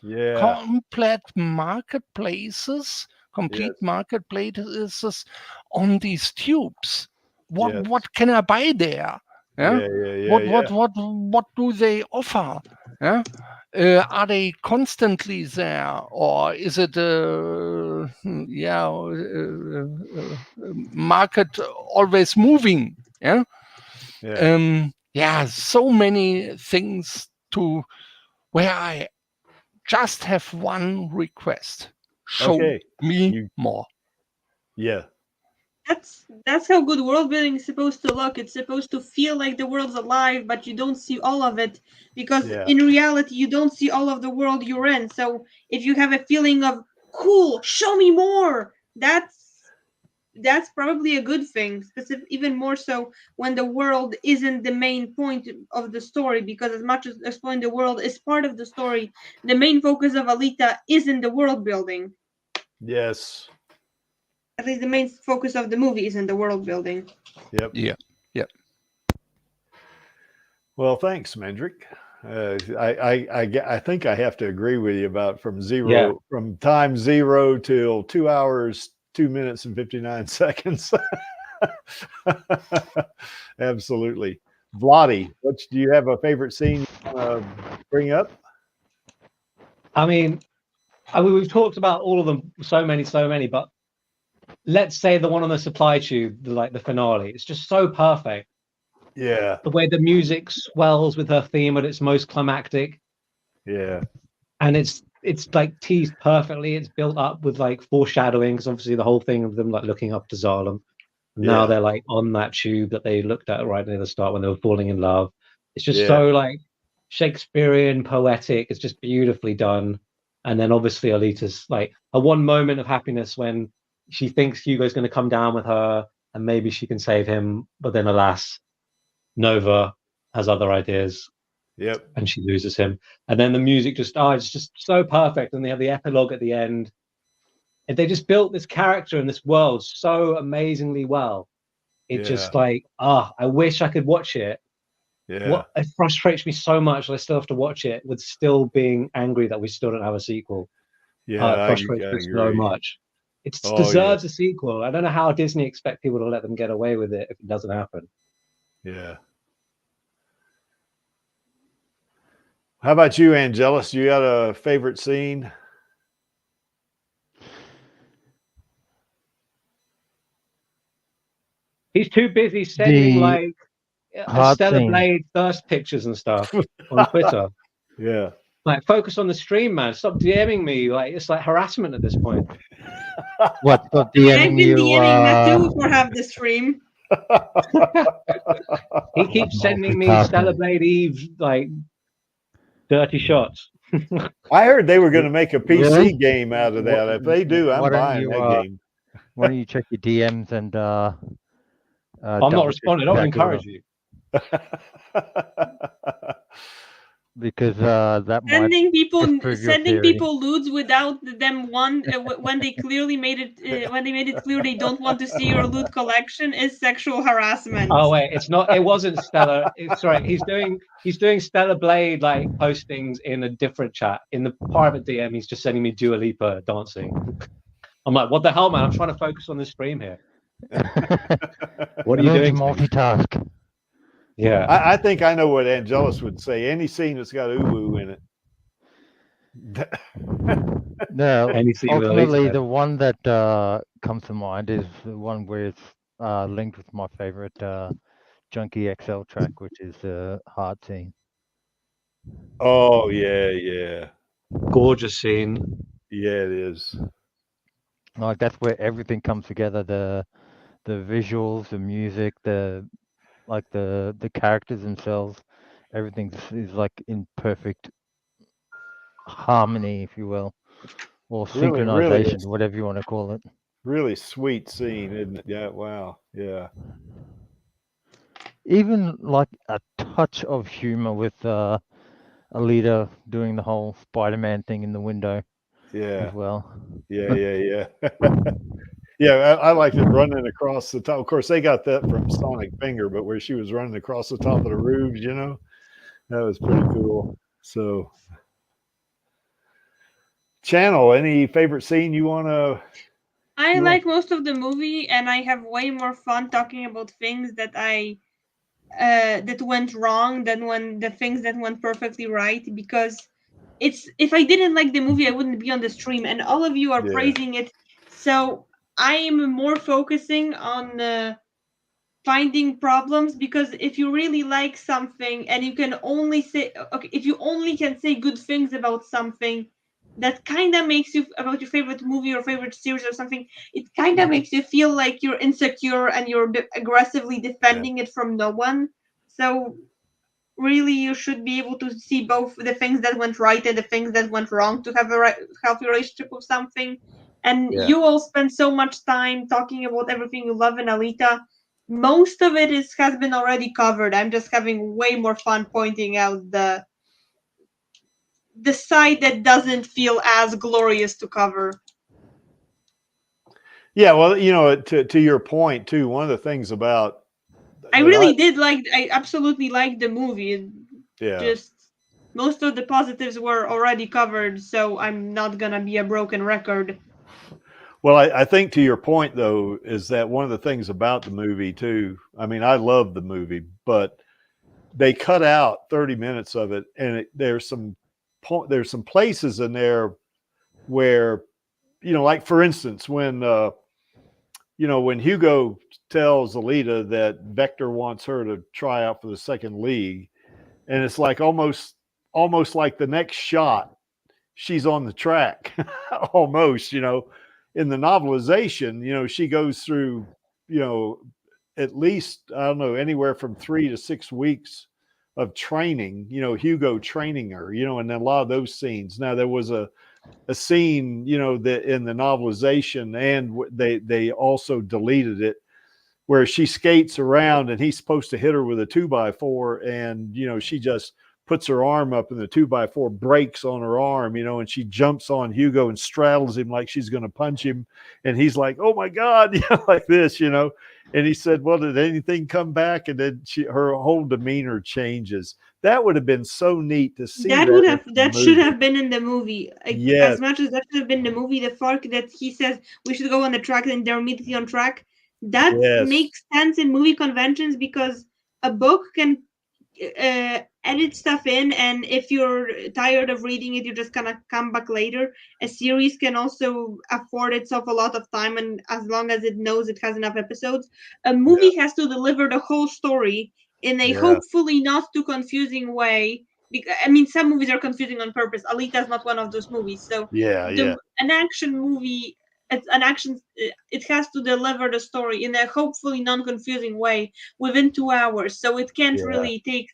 Speaker 3: complete marketplaces on these tubes. What can I buy there? What do they offer? Are they constantly there, or is it market always moving? So many things to where I just have one request: show me more.
Speaker 7: That's how good world building is supposed to look. It's supposed to feel like the world's alive, but you don't see all of it, because in reality you don't see all of the world you're in. So if you have a feeling of cool, show me more, that's probably a good thing, even more so when the world isn't the main point of the story, because as much as exploring the world is part of the story, the main focus of Alita isn't the world building.
Speaker 1: Yes.
Speaker 7: At least the main focus of the movie isn't the world building.
Speaker 3: Yep.
Speaker 1: Well, thanks, Mendrick. I think I have to agree with you about from time 0 till 2 hours, 2 minutes and 59 seconds. Absolutely. Vladi, do you have a favorite scene you want to bring up?
Speaker 4: I mean, we've talked about all of them, so many, but let's say the one on the supply tube, the finale, it's just so perfect.
Speaker 1: Yeah.
Speaker 4: The way the music swells with her theme at its most climactic.
Speaker 1: Yeah.
Speaker 4: And it's like teased perfectly. It's built up with like foreshadowing, because obviously the whole thing of them like looking up to Zalem. Now they're like on that tube that they looked at right near the start when they were falling in love. It's just so like Shakespearean, poetic. It's just beautifully done. And then obviously Alita's like a one moment of happiness when she thinks Hugo's going to come down with her and maybe she can save him, but then alas, Nova has other ideas.
Speaker 1: Yep.
Speaker 4: And she loses him. And then the music just, it's just so perfect. And they have the epilogue at the end. And they just built this character and this world so amazingly well. It just like, I wish I could watch it.
Speaker 1: Yeah.
Speaker 4: It frustrates me so much that I still have to watch it with still being angry that we still don't have a sequel.
Speaker 1: Yeah.
Speaker 4: It frustrates me so much. It deserves a sequel. I don't know how Disney expect people to let them get away with it if it doesn't happen.
Speaker 1: Yeah. How about you, Angelus? You got a favorite scene?
Speaker 4: He's too busy sending like Stellar Blade thirst pictures and stuff on Twitter.
Speaker 1: Yeah.
Speaker 4: Like, focus on the stream, man. Stop DMing me. Like, it's like harassment at this point.
Speaker 5: What? Stop
Speaker 7: I've
Speaker 5: DMing
Speaker 7: been
Speaker 5: you?
Speaker 7: DMing Matthew for half the stream.
Speaker 4: He keeps sending me Stellar Blade Eve like dirty shots.
Speaker 1: I heard they were going to make a PC game out of that. If they do, I'm buying that game.
Speaker 5: Why don't you check your DMs and
Speaker 4: I'm not responding. I don't encourage you.
Speaker 5: Because that
Speaker 7: sending people
Speaker 5: theory.
Speaker 7: lewds without them when they clearly made it when they made it clear they don't want to see your loot collection is sexual harassment.
Speaker 4: Oh wait, it's not. It wasn't Stellar. Sorry, he's doing Stellar Blade like postings in a different chat. In the private DM, he's just sending me Dua Lipa dancing. I'm like, what the hell, man? I'm trying to focus on the stream here. What are you doing?
Speaker 5: Multitask.
Speaker 4: Yeah,
Speaker 1: I think I know what Angelus would say. Any scene that's got uwu in it.
Speaker 5: No, ultimately the one that comes to mind is the one where it's linked with my favorite Junkie XL track, which is the heart scene.
Speaker 1: Oh yeah.
Speaker 4: Gorgeous scene.
Speaker 1: Yeah, it is.
Speaker 5: Like, that's where everything comes together. The visuals, the music, the characters themselves, everything is like in perfect harmony, if you will, or synchronization, whatever you want to call it.
Speaker 1: Really sweet scene, isn't it? Yeah, wow. Yeah.
Speaker 5: Even like a touch of humor with Alita doing the whole Spider-Man thing in the window.
Speaker 1: Yeah.
Speaker 5: As well.
Speaker 1: Yeah. Yeah, I liked it running across the top. Of course, they got that from Sonic Finger, but where she was running across the top of the roofs, that was pretty cool. So, Channel, any favorite scene you want to?
Speaker 7: I like most of the movie, and I have way more fun talking about things that that went wrong than when the things that went perfectly right. Because if I didn't like the movie, I wouldn't be on the stream, and all of you are praising it. So I am more focusing on finding problems, because if you really like something and you can only say, if you only can say good things about something, that kind of makes you, about your favorite movie or favorite series or something, it kind of makes you feel like you're insecure and you're aggressively defending it from no one. So really, you should be able to see both the things that went right and the things that went wrong to have a healthy relationship with something. And you all spend so much time talking about everything you love in Alita. Most of it has been already covered. I'm just having way more fun pointing out the side that doesn't feel as glorious to cover.
Speaker 1: Yeah, well, to your point too, one of the things about
Speaker 7: I absolutely liked the movie.
Speaker 1: Yeah.
Speaker 7: Just most of the positives were already covered, so I'm not gonna be a broken record.
Speaker 1: Well, I think to your point, though, is that one of the things about the movie, too, I mean, I love the movie, but they cut out 30 minutes of it, and there's some places in there where, like, for instance, when Hugo tells Alita that Vector wants her to try out for the second league, and it's like almost like the next shot, she's on the track, almost, in the novelization, she goes through, at least, I don't know, anywhere from 3 to 6 weeks of training, Hugo training her, and then a lot of those scenes. Now, there was a scene, that in the novelization, and they also deleted it, where she skates around and he's supposed to hit her with a 2x4, and, she just puts her arm up and the 2x4 breaks on her arm, you know, and she jumps on Hugo and straddles him like she's going to punch him. And he's like, oh my God, you know, like this, you know. And he said, well, did anything come back? And then her whole demeanor changes. That would have been so neat to see.
Speaker 7: That should have been in the movie.
Speaker 1: Yes.
Speaker 7: As much as that should have been the movie, the fact that he says we should go on the track and they're immediately on track, that makes sense in movie conventions, because a book can edit stuff in, and if you're tired of reading it, you're just gonna come back later. A series can also afford itself a lot of time, and as long as it knows it has enough episodes. A movie has to deliver the whole story in a hopefully not too confusing way. I mean, some movies are confusing on purpose. Alita is not one of those movies. So an action movie, it has to deliver the story in a hopefully non-confusing way within 2 hours. So it can't really take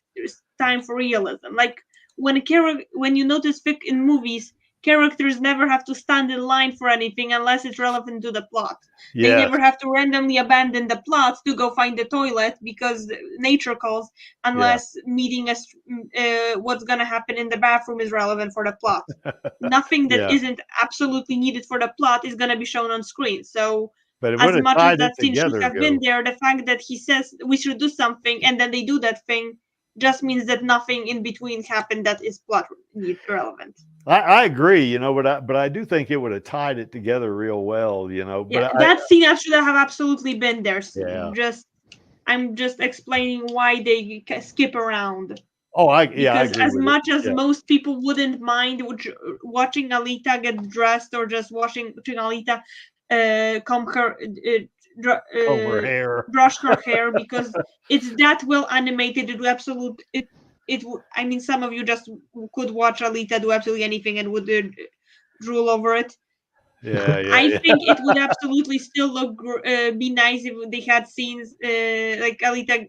Speaker 7: time for realism. Like when you notice in movies, characters never have to stand in line for anything unless it's relevant to the plot. They never have to randomly abandon the plot to go find the toilet because nature calls, unless meeting what's going to happen in the bathroom is relevant for the plot. Nothing that isn't absolutely needed for the plot is going to be shown on screen. So as much as that scene should have been there, the fact that he says we should do something and then they do that thing just means that nothing in between happened that is plot relevant.
Speaker 1: I agree, you know, but I do think it would have tied it together real well, you know. But
Speaker 7: that scene should have absolutely been there.
Speaker 1: Yeah.
Speaker 7: I'm just explaining why they skip around.
Speaker 1: Oh, I
Speaker 7: agree as much as most people wouldn't mind watching Alita get dressed or just watching Alita comb her
Speaker 1: hair,
Speaker 7: brush her hair, because it's that well animated. I mean, some of you just could watch Alita do absolutely anything and would drool over it. I think it would absolutely still be nice if they had scenes like Alita,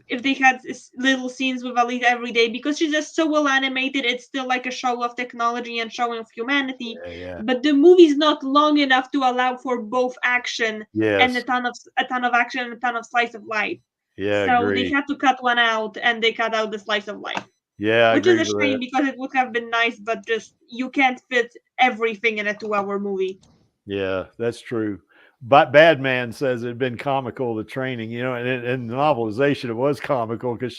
Speaker 7: if they had little scenes with Alita every day, because she's just so well animated. It's still like a show of technology and showing of humanity. But the movie's not long enough to allow for both action and a ton of action and a ton of slice of life. So they had to cut one out, and they cut out the slice of life. Which is a shame, because it would have been nice, but just you can't fit everything in a 2-hour movie.
Speaker 1: Yeah, that's true. But Badman says it'd been comical, the training, you know, and in the novelization it was comical because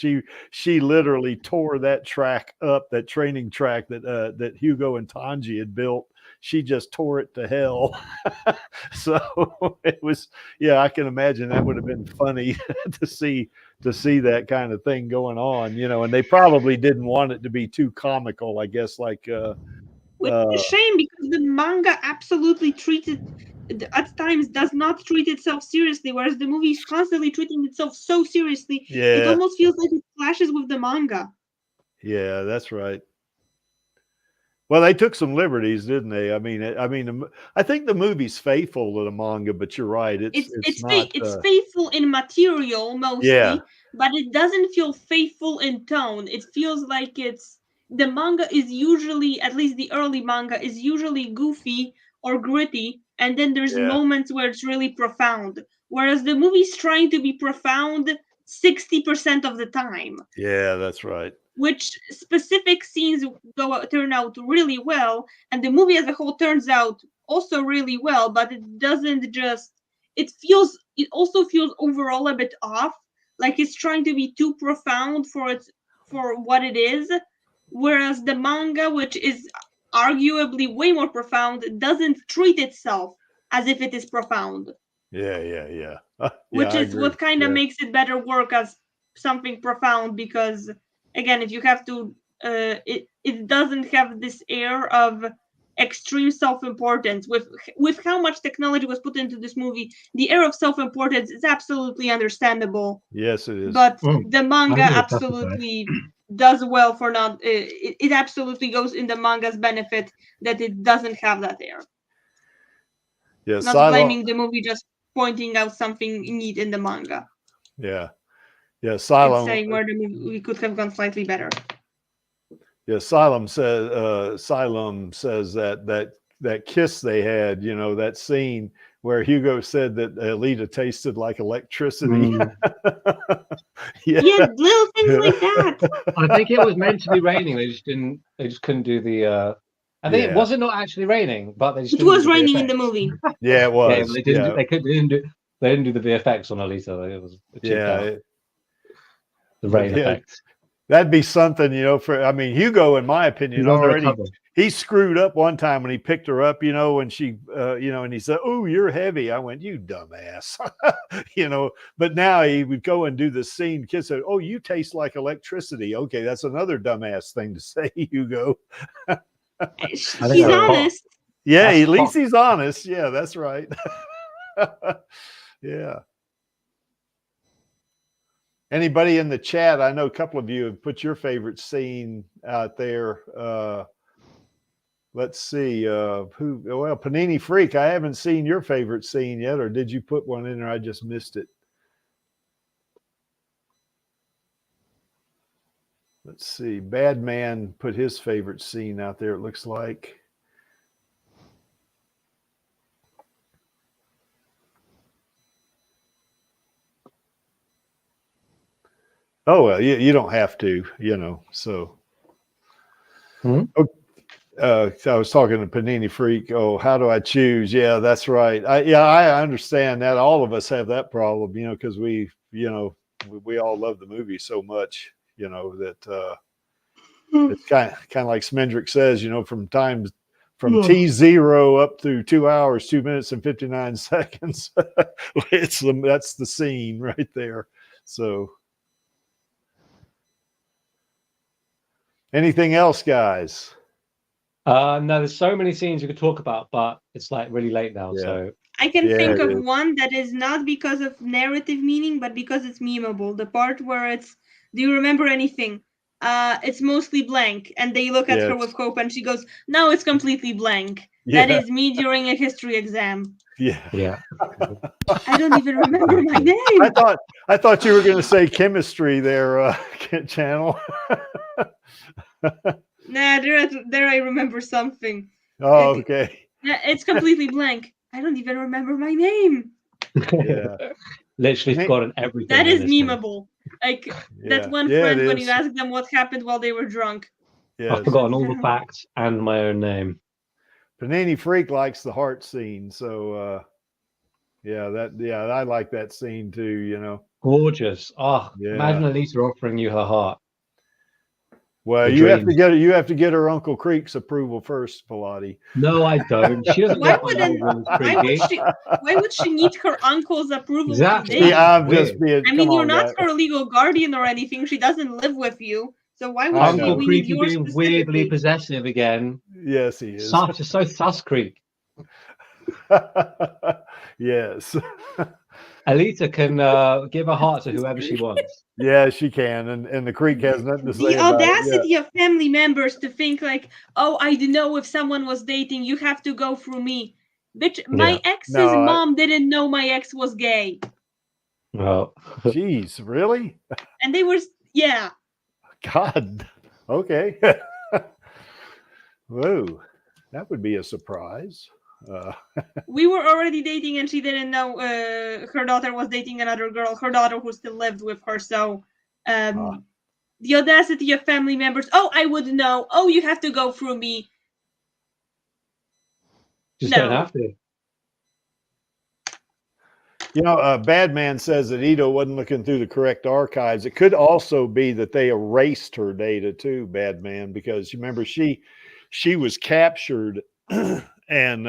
Speaker 1: she literally tore that track up, that training track that Hugo and Tanji had built. She just tore it to hell. So it was, I can imagine that would have been funny to see that kind of thing going on, you know, and they probably didn't want it to be too comical, I guess, like
Speaker 7: which is a shame, because the manga absolutely at times does not treat itself seriously, whereas the movie is constantly treating itself so seriously. It almost feels like it clashes with the manga.
Speaker 1: Yeah, that's right. Well, they took some liberties, didn't they? I mean, I think the movie's faithful to the manga, but you're right.
Speaker 7: It's faithful in material mostly, but it doesn't feel faithful in tone. It feels like the manga is usually, at least the early manga, is usually goofy or gritty, and then there's moments where it's really profound. Whereas the movie's trying to be profound 60% of the time.
Speaker 1: Yeah, that's right.
Speaker 7: Which specific scenes turn out really well, and the movie as a whole turns out also really well, but it doesn't just, it also feels overall a bit off, like it's trying to be too profound for what it is, whereas the manga, which is arguably way more profound, doesn't treat itself as if it is profound.
Speaker 1: Yeah.
Speaker 7: Which is what kind of makes it better work as something profound, because again, if you have to, it doesn't have this air of extreme self-importance. With how much technology was put into this movie, the air of self-importance is absolutely understandable.
Speaker 1: Yes, it is.
Speaker 7: But the manga absolutely does well for not. It absolutely goes in the manga's benefit that it doesn't have that air.
Speaker 1: Yeah,
Speaker 7: not blaming the movie, just pointing out something neat in the manga.
Speaker 1: Yeah. Asylum
Speaker 7: saying where the movie could have gone slightly better.
Speaker 1: Yeah, Asylum says that kiss they had, you know, that scene where Hugo said that Alita tasted like electricity.
Speaker 7: Yeah, little things like that.
Speaker 4: I think it was meant to be raining. They just couldn't do the. I think it wasn't not actually raining, but they just.
Speaker 7: It was raining in the movie.
Speaker 1: Yeah, it was.
Speaker 4: They didn't. They didn't do the VFX on Alita. It was the rain effects.
Speaker 1: That'd be something, you know. For I mean, Hugo, in my opinion, already he screwed up one time when he picked her up, you know, when she, you know, and he said, "Oh, you're heavy." I went, "You dumbass," you know. But now he would go and do the scene. Kids said, "Oh, you taste like electricity." Okay, that's another dumbass thing to say, Hugo.
Speaker 7: He's honest.
Speaker 1: Yeah, at least he's honest. Yeah, that's right. Yeah. Anybody in the chat? I know a couple of you have put your favorite scene out there. Let's see. Who? Well, Panini Freak. I haven't seen your favorite scene yet, or did you put one in there? I just missed it. Let's see. Bad Man put his favorite scene out there. It looks like. Oh, well, you don't have to, you know, so. So I was talking to Panini Freak. Oh, how do I choose? Yeah, that's right. I understand that. All of us have that problem, you know, because we all love the movie so much, you know, that it's kind of like Smendrick says, you know, from T0 up through 2 hours, 2 minutes and 59 seconds. That's the scene right there. So. Anything else, guys?
Speaker 4: No, there's so many scenes you could talk about, but it's like really late now. So
Speaker 7: I can think of one that is not because of narrative meaning, but because it's memeable. The part where it's, do you remember anything? It's mostly blank, and they look at her with hope, and she goes, "No, it's completely blank." That is me during a history exam.
Speaker 1: Yeah.
Speaker 7: I don't even remember my name.
Speaker 1: I thought you were going to say chemistry there, Channel.
Speaker 7: Nah, there I remember something.
Speaker 1: Oh, okay.
Speaker 7: It's completely blank. I don't even remember my name.
Speaker 1: Yeah.
Speaker 4: Literally forgotten everything.
Speaker 7: That is memeable. Like that one friend when you ask them what happened while they were drunk.
Speaker 1: Yeah,
Speaker 4: I've forgotten all the facts and my own name.
Speaker 1: Panini Freak likes the heart scene, so I like that scene too, you know.
Speaker 4: Gorgeous. Oh, imagine Alita offering you her heart.
Speaker 1: Well, you have to get her Uncle Creek's approval first, Pilati.
Speaker 4: No, I don't. She doesn't.
Speaker 7: Why would she need her uncle's approval?
Speaker 4: Exactly.
Speaker 1: I'm just being.
Speaker 7: I mean, you're not her legal guardian or anything. She doesn't live with you, so why would
Speaker 4: Uncle Creek being weirdly possessive again?
Speaker 1: Yes, he is.
Speaker 4: So sus Creek.
Speaker 1: Yes.
Speaker 4: Alita can give a heart to whoever she wants.
Speaker 1: Yeah, she can, and the Creek has nothing to say.
Speaker 7: The audacity of family members to think like, "Oh, I don't know if someone was dating. You have to go through me." Bitch, my ex's mom didn't know my ex was gay.
Speaker 4: Oh,
Speaker 1: jeez, really?
Speaker 7: And they were,
Speaker 1: God, okay. Whoa, that would be a surprise.
Speaker 7: We were already dating, and she didn't know her daughter was dating another girl. Her daughter who still lived with her. So, the audacity of family members. Oh, I would know. Oh, you have to go through me.
Speaker 4: Just don't have to.
Speaker 1: You know, Bad Man says that Ito wasn't looking through the correct archives. It could also be that they erased her data too, Bad Man, because you remember she was captured. And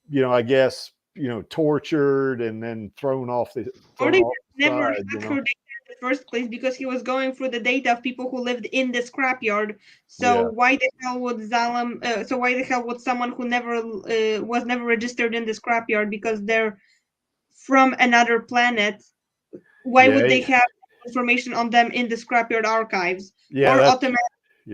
Speaker 1: you know, I guess, you know, tortured and then thrown off the.
Speaker 7: Or they never had her data in the first place because he was going through the data of people who lived in the scrapyard. So why the hell would Zalem? So why the hell would someone who never was never registered in the scrapyard because they're from another planet? Why would they have information on them in the scrapyard archives?
Speaker 1: Yeah,
Speaker 7: or automatically.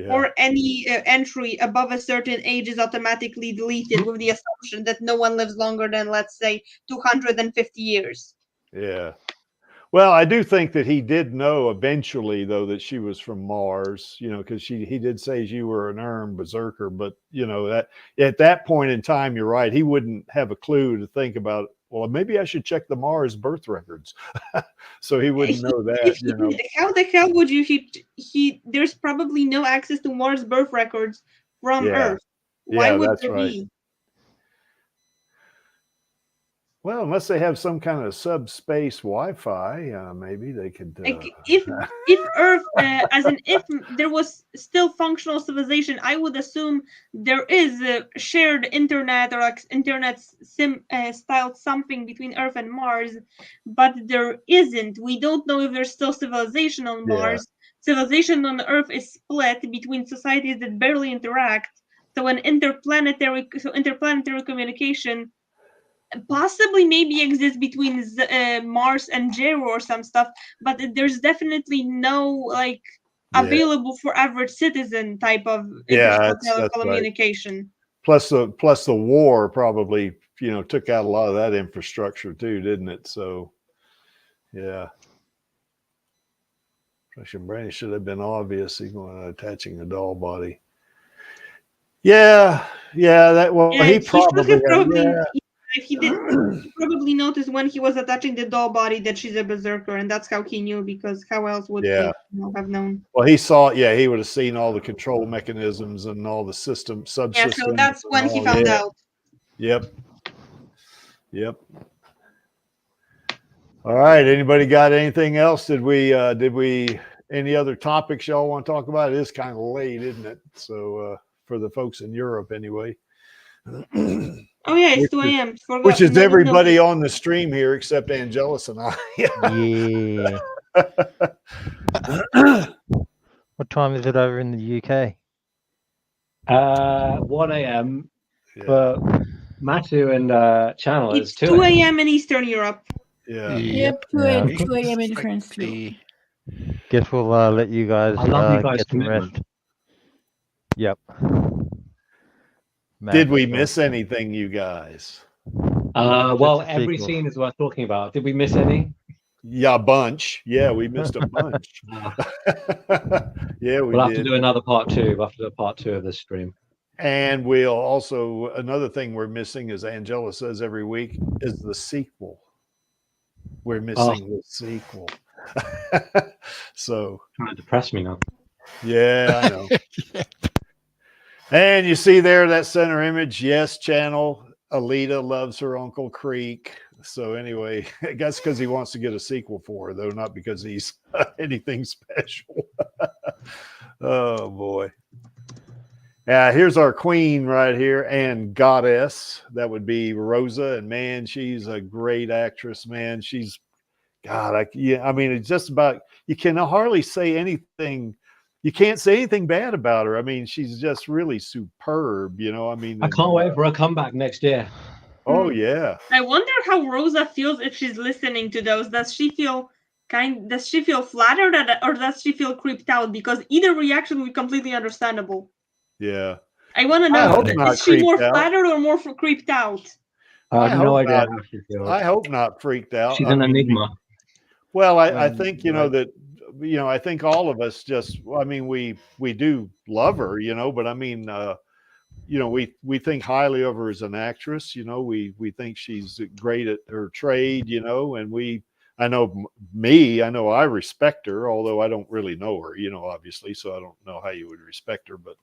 Speaker 7: Or any entry above a certain age is automatically deleted with the assumption that no one lives longer than, let's say, 250 years.
Speaker 1: Yeah. Well, I do think that he did know eventually, though, that she was from Mars, you know, because he did say you were an berserker, but you know that at that point in time, you're right, he wouldn't have a clue to think about. Well, maybe I should check the Mars birth records, so he wouldn't know that. You know,
Speaker 7: how the hell would you? He there's probably no access to Mars birth records from Earth. Why would
Speaker 1: that's
Speaker 7: there
Speaker 1: right.
Speaker 7: be?
Speaker 1: Well, unless they have some kind of subspace Wi-Fi, maybe they could.
Speaker 7: Like if Earth, if there was still functional civilization, I would assume there is a shared internet or like internet styled something between Earth and Mars, but there isn't. We don't know if there's still civilization on Mars. Civilization on Earth is split between societies that barely interact. So interplanetary communication possibly maybe exists between Mars and Jero or some stuff, but there's definitely no like available for average citizen type of telecommunication.
Speaker 1: Right. Plus the war probably, you know, took out a lot of that infrastructure too, didn't it? So yeah. Pressure brain should have been obvious even attaching a doll body. Yeah, that he probably
Speaker 7: he did probably notice when he was attaching the doll body that she's a berserker, and that's how he knew, because how else would he have known?
Speaker 1: Well, he saw, he would have seen all the control mechanisms and all the subsystems.
Speaker 7: Yeah, so that's when he found out.
Speaker 1: Yep. All right. Anybody got anything else? Did we any other topics y'all want to talk about? It is kind of late, isn't it? So for the folks in Europe anyway.
Speaker 7: Oh yeah, it's 2 a.m.
Speaker 1: Which is everybody on the stream here except Angelus and I.
Speaker 5: Yeah. What time is it over in the UK?
Speaker 4: 1 a.m. For Matu and Channel.
Speaker 7: It's 2 a.m. in Eastern Europe.
Speaker 1: Yeah.
Speaker 2: Yep, 2 a.m. in France too.
Speaker 5: Guess we'll let you guys, get some rest. Yep.
Speaker 1: Did we miss anything, you guys?
Speaker 4: Well, every scene is worth talking about. Did we miss any?
Speaker 1: Yeah, a bunch. Yeah, we missed a bunch.
Speaker 4: We'll have to do another part 2. We'll have to do a part 2 of this stream.
Speaker 1: And we'll also, another thing we're missing, as Angela says every week, is the sequel. We're missing the sequel. So
Speaker 4: trying to depress me now.
Speaker 1: Yeah, I know. And you see there that center image. Yes, Channel. Alita loves her Uncle Creek. So anyway, I guess because he wants to get a sequel for her, though, not because he's anything special. Oh boy. Yeah, here's our queen right here, and goddess. That would be Rosa, and man, she's a great actress. Man, she's God. I mean, it's just about, you can hardly say anything. You can't say anything bad about her. I mean, she's just really superb. You know, I mean,
Speaker 4: I can't wait for her comeback next year.
Speaker 1: Oh yeah.
Speaker 7: I wonder how Rosa feels if she's listening to those. Does she feel flattered, or does she feel creeped out? Because either reaction would be completely understandable.
Speaker 1: Yeah.
Speaker 7: I want to know, is she more flattered or more creeped out?
Speaker 4: I have no idea.
Speaker 1: I hope not freaked out.
Speaker 4: She's an enigma.
Speaker 1: Well, I think, that, I think all of us just, I mean, we do love her, but I mean, we think highly of her as an actress, we think she's great at her trade, and I know I respect her, although I don't really know her, obviously, so I don't know how you would respect her, but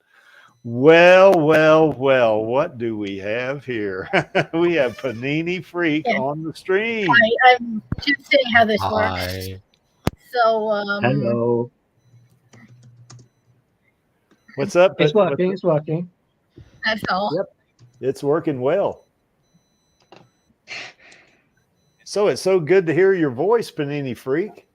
Speaker 1: well, what do we have here? We have Panini Freak on the stream.
Speaker 8: Hi, I'm just saying how this works. So,
Speaker 4: hello.
Speaker 1: What's up?
Speaker 4: It's working. It's working.
Speaker 8: That's all.
Speaker 1: Yep. It's working well. So it's so good to hear your voice, Panini Freak.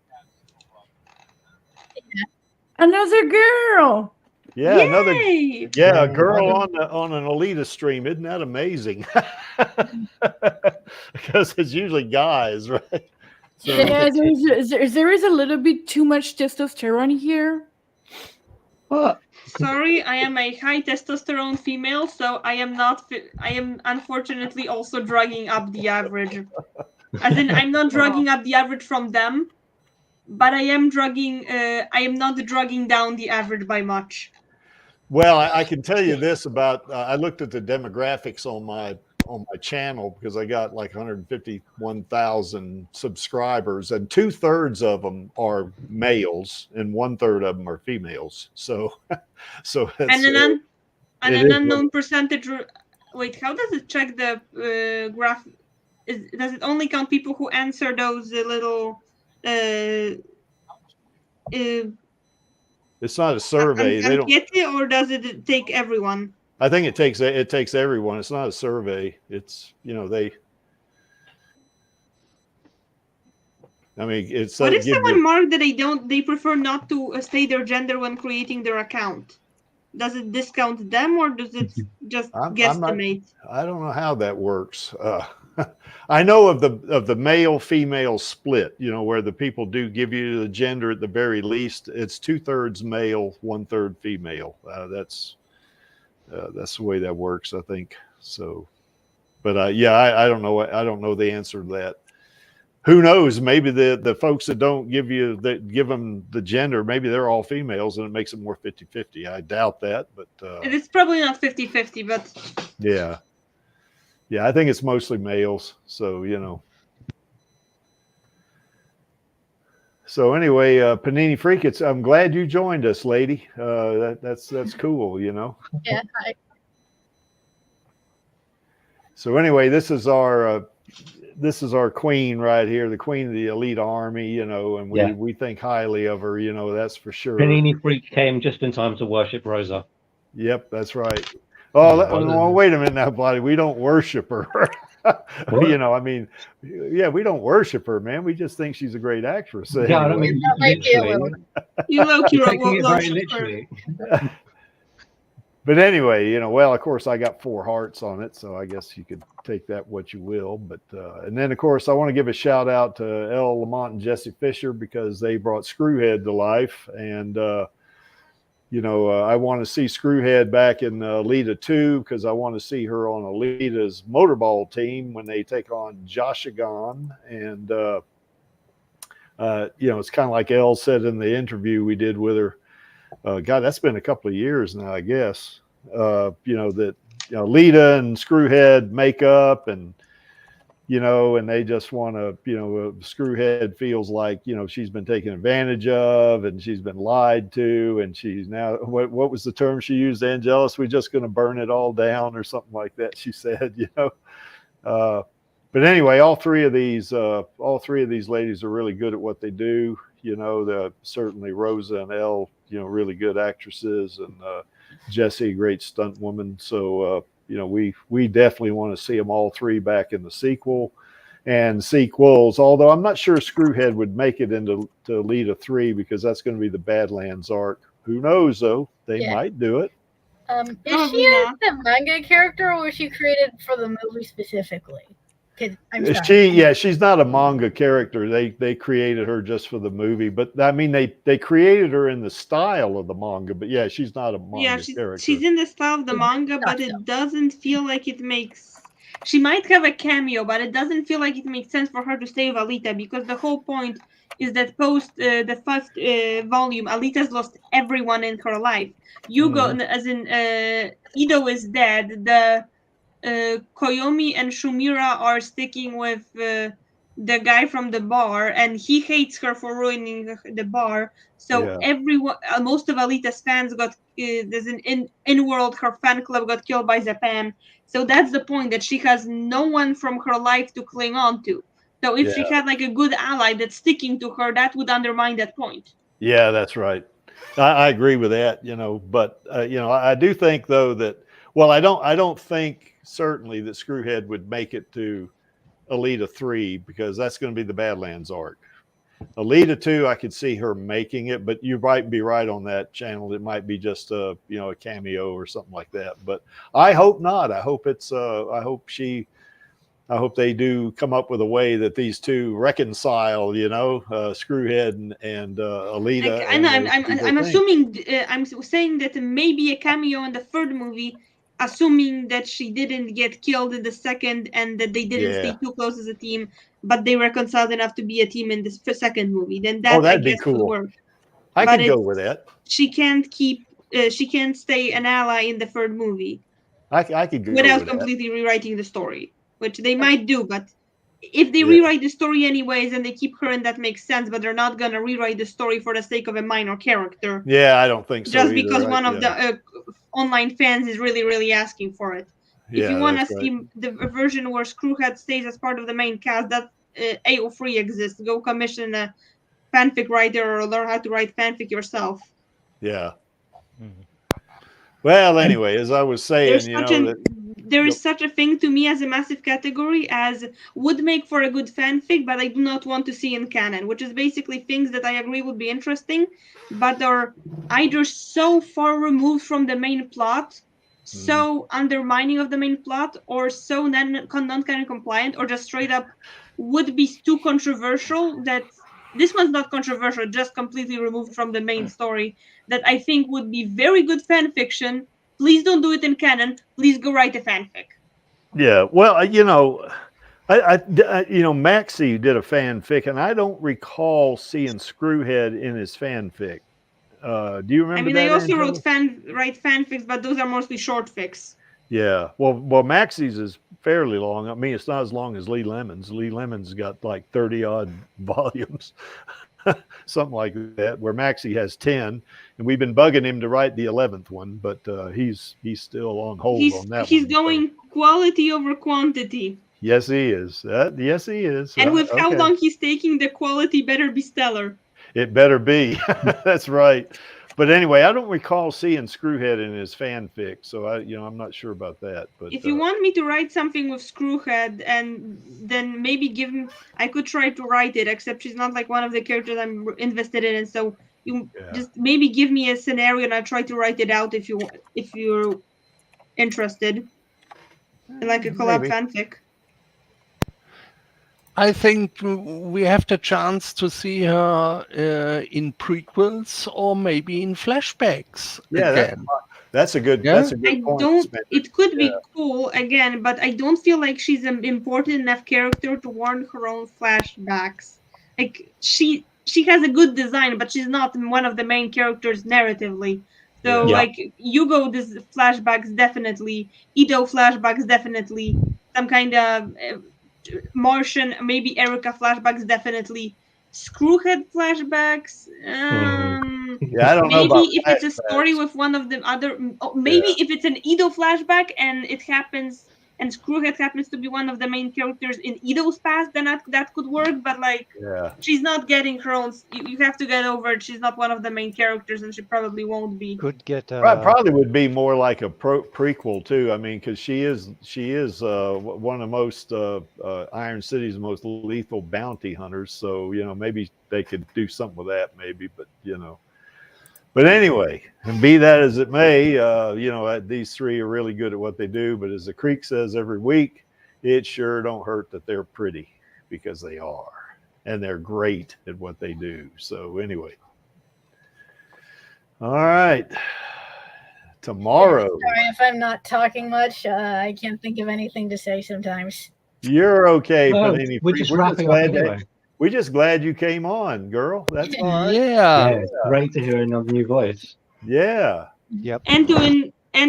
Speaker 2: Another girl.
Speaker 1: Yeah,
Speaker 7: Yay!
Speaker 1: a girl on an Alita stream. Isn't that amazing? Because it's usually guys, right? So,
Speaker 2: yeah, there is a little bit too much testosterone here.
Speaker 4: What?
Speaker 7: Sorry, I am a high testosterone female, so I am unfortunately also drugging up the average. As in, I'm not drugging up the average from them. but I am drugging. I am not drugging down the average by much.
Speaker 1: Well, I can tell you this about. I looked at the demographics on my channel because I got like 151,000 subscribers, and 2/3 of them are males, and 1/3 of them are females. So, so
Speaker 7: and an unknown percentage. Wait, how does it check the graph? Does it only count people who answer those little?
Speaker 1: It's not a survey. They don't.
Speaker 7: Or does it take everyone?
Speaker 1: I think it takes everyone. It's not a survey. It's they. I mean, it's.
Speaker 7: What if someone marked that they prefer not to say their gender when creating their account? Does it discount them or does it just guesstimate?
Speaker 1: I don't know how that works. I know of the male female split, where the people do give you the gender at the very least. It's 2/3 male, 1/3 female. That's the way that works, I think. So, but I don't know. I don't know the answer to that. Who knows? Maybe the folks that don't give them the gender, maybe they're all females and it makes it more 50-50. I doubt that, but
Speaker 7: it's probably not 50-50, but
Speaker 1: yeah. Yeah, I think it's mostly males. So, So anyway, Panini Freak, I'm glad you joined us, lady. That's cool,
Speaker 8: Yeah. Hi.
Speaker 1: So anyway, this is our queen right here, the queen of the Alita Army, and we think highly of her, that's for sure.
Speaker 4: Panini Freak came just in time to worship Rosa.
Speaker 1: Yep, that's right. Oh, wait a minute now, buddy. We don't worship her. We don't worship her, man. We just think she's a great actress.
Speaker 4: Yeah, I don't mean literally.
Speaker 7: You
Speaker 4: taking it very literally.
Speaker 1: But anyway, of course, I got 4 hearts on it, so I guess you could take that what you will. But and then, of course, I want to give a shout out to Elle Lamont and Jesse Fisher because they brought Screwhead to life, and I want to see Screwhead back in Alita 2 because I want to see her on Alita's motorball team when they take on Joshigan. And, it's kind of like Elle said in the interview we did with her. God, that's been a couple of years now, I guess. That Alita and Screwhead make up and they just want to, Screwhead feels like, she's been taken advantage of and she's been lied to. And she's now, what was the term she used, Angelus? We're just going to burn it all down or something like that, she said, But anyway, all three of these ladies are really good at what they do. Certainly Rosa and Elle, really good actresses, and Jessie, a great stunt woman. So, we definitely want to see them all three back in the sequel and sequels. Although I'm not sure Screwhead would make it into Alita 3 because that's going to be the Badlands arc. Who knows though? They might do it.
Speaker 8: Is she a manga character or was she created for the movie specifically?
Speaker 1: She's not a manga character. They created her just for the movie, but I mean they created her in the style of the manga. But yeah, she's not a manga character.
Speaker 7: She's in the style of the manga, but it doesn't feel like it makes. She might have a cameo, but it doesn't feel like it makes sense for her to stay with Alita because the whole point is that post the first volume, Alita's lost everyone in her life. Yugo, as in Ido, is dead. The Koyomi and Shumira are sticking with the guy from the bar, and he hates her for ruining the bar. So everyone, most of Alita's fans got, there's an in-world, her fan club got killed by Zapam. So that's the point, that she has no one from her life to cling on to. So if she had like a good ally that's sticking to her, that would undermine that point.
Speaker 1: Yeah, that's right. I agree with that, but I do think though that, well, I don't think certainly that Screwhead would make it to Alita 3 because that's going to be the Badlands arc. Alita 2, I could see her making it, but you might be right on that channel. It might be just a cameo or something like that. But I hope not. I hope it's I hope they do come up with a way that these two reconcile, Screwhead and Alita.
Speaker 7: I'm assuming, I'm saying that maybe a cameo in the third movie assuming that she didn't get killed in the second and that they didn't stay too close as a team, but they reconciled enough to be a team in this second movie, then that I guess could work.
Speaker 1: I could go with that.
Speaker 7: She can't keep. She can't stay an ally in the third movie.
Speaker 1: I could go
Speaker 7: without
Speaker 1: with
Speaker 7: completely rewriting the story, which they might do. But if they rewrite the story anyways and they keep her in, that makes sense. But they're not gonna rewrite the story for the sake of a minor character.
Speaker 1: Yeah, I don't think so.
Speaker 7: Just because one of the online fans is really, really asking for it.
Speaker 1: Yeah,
Speaker 7: if you want to see the version where Screwhead stays as part of the main cast, that AO3 exists. Go commission a fanfic writer or learn how to write fanfic yourself.
Speaker 1: Yeah. Well, anyway, as I was saying,
Speaker 7: there is such a thing to me as a massive category as would make for a good fanfic, but I do not want to see in canon, which is basically things that I agree would be interesting, but are either so far removed from the main plot, so undermining of the main plot, or so non-canon compliant, or just straight up would be too controversial that this one's not controversial, just completely removed from the main story, that I think would be very good fan fiction. Please don't do it in canon. Please go write a fanfic.
Speaker 1: Yeah, well, I Maxie did a fanfic, and I don't recall seeing Screwhead in his fanfic. Do you remember?
Speaker 7: I mean,
Speaker 1: that,
Speaker 7: I also
Speaker 1: Angela?
Speaker 7: write fanfics, but those are mostly short fics.
Speaker 1: Yeah, well, Maxie's is fairly long. I mean, it's not as long as Lee Lemon's. Lee Lemon's got like 30 odd volumes, something like that. Where Maxie has 10, and we've been bugging him to write the 11th one, but he's still on hold on that.
Speaker 7: He's going quality over quantity.
Speaker 1: Yes, he is. Yes, he is.
Speaker 7: And with how long he's taking, the quality better be stellar.
Speaker 1: It better be. That's right. But anyway, I don't recall seeing Screwhead in his fanfic, so I'm not sure about that. But
Speaker 7: if you want me to write something with Screwhead, and then maybe I could try to write it. Except she's not like one of the characters I'm invested in, and so you just maybe give me a scenario, and I'll try to write it out if you're interested in like a collab fanfic.
Speaker 3: I think we have the chance to see her in prequels or maybe in flashbacks again.
Speaker 1: That's a good. Yeah? That's a good point.
Speaker 7: It could be cool again, but I don't feel like she's an important enough character to warrant her own flashbacks. Like she has a good design, but she's not one of the main characters narratively. So like Yugo, this flashbacks definitely, Ito flashbacks definitely, some kind of. Martian, maybe Erica flashbacks, definitely. Screwhead flashbacks.
Speaker 1: I don't know.
Speaker 7: Maybe if it's a story with one of the other, maybe if it's an Ido flashback and it happens, and Screwhead happens to be one of the main characters in Ido's past, then that could work. But like, she's not getting her own. You have to get over it. She's not one of the main characters, and she probably won't be.
Speaker 5: Could get.
Speaker 1: Probably would be more like a prequel too. I mean, because she is one of the most Iron City's most lethal bounty hunters. So maybe they could do something with that. Maybe, but But anyway, and be that as it may, these three are really good at what they do. But as the Creek says every week, it sure don't hurt that they're pretty, because they are, and they're great at what they do. So anyway, all right, tomorrow.
Speaker 8: Sorry if I'm not talking much. I can't think of anything to say sometimes.
Speaker 1: You're okay,
Speaker 4: Panini. We're just wrapping up anyway.
Speaker 1: We're just glad you came on, girl. That's all right.
Speaker 3: Yeah,
Speaker 4: it's great to hear another new voice.
Speaker 1: Yeah.
Speaker 5: Yep.
Speaker 7: And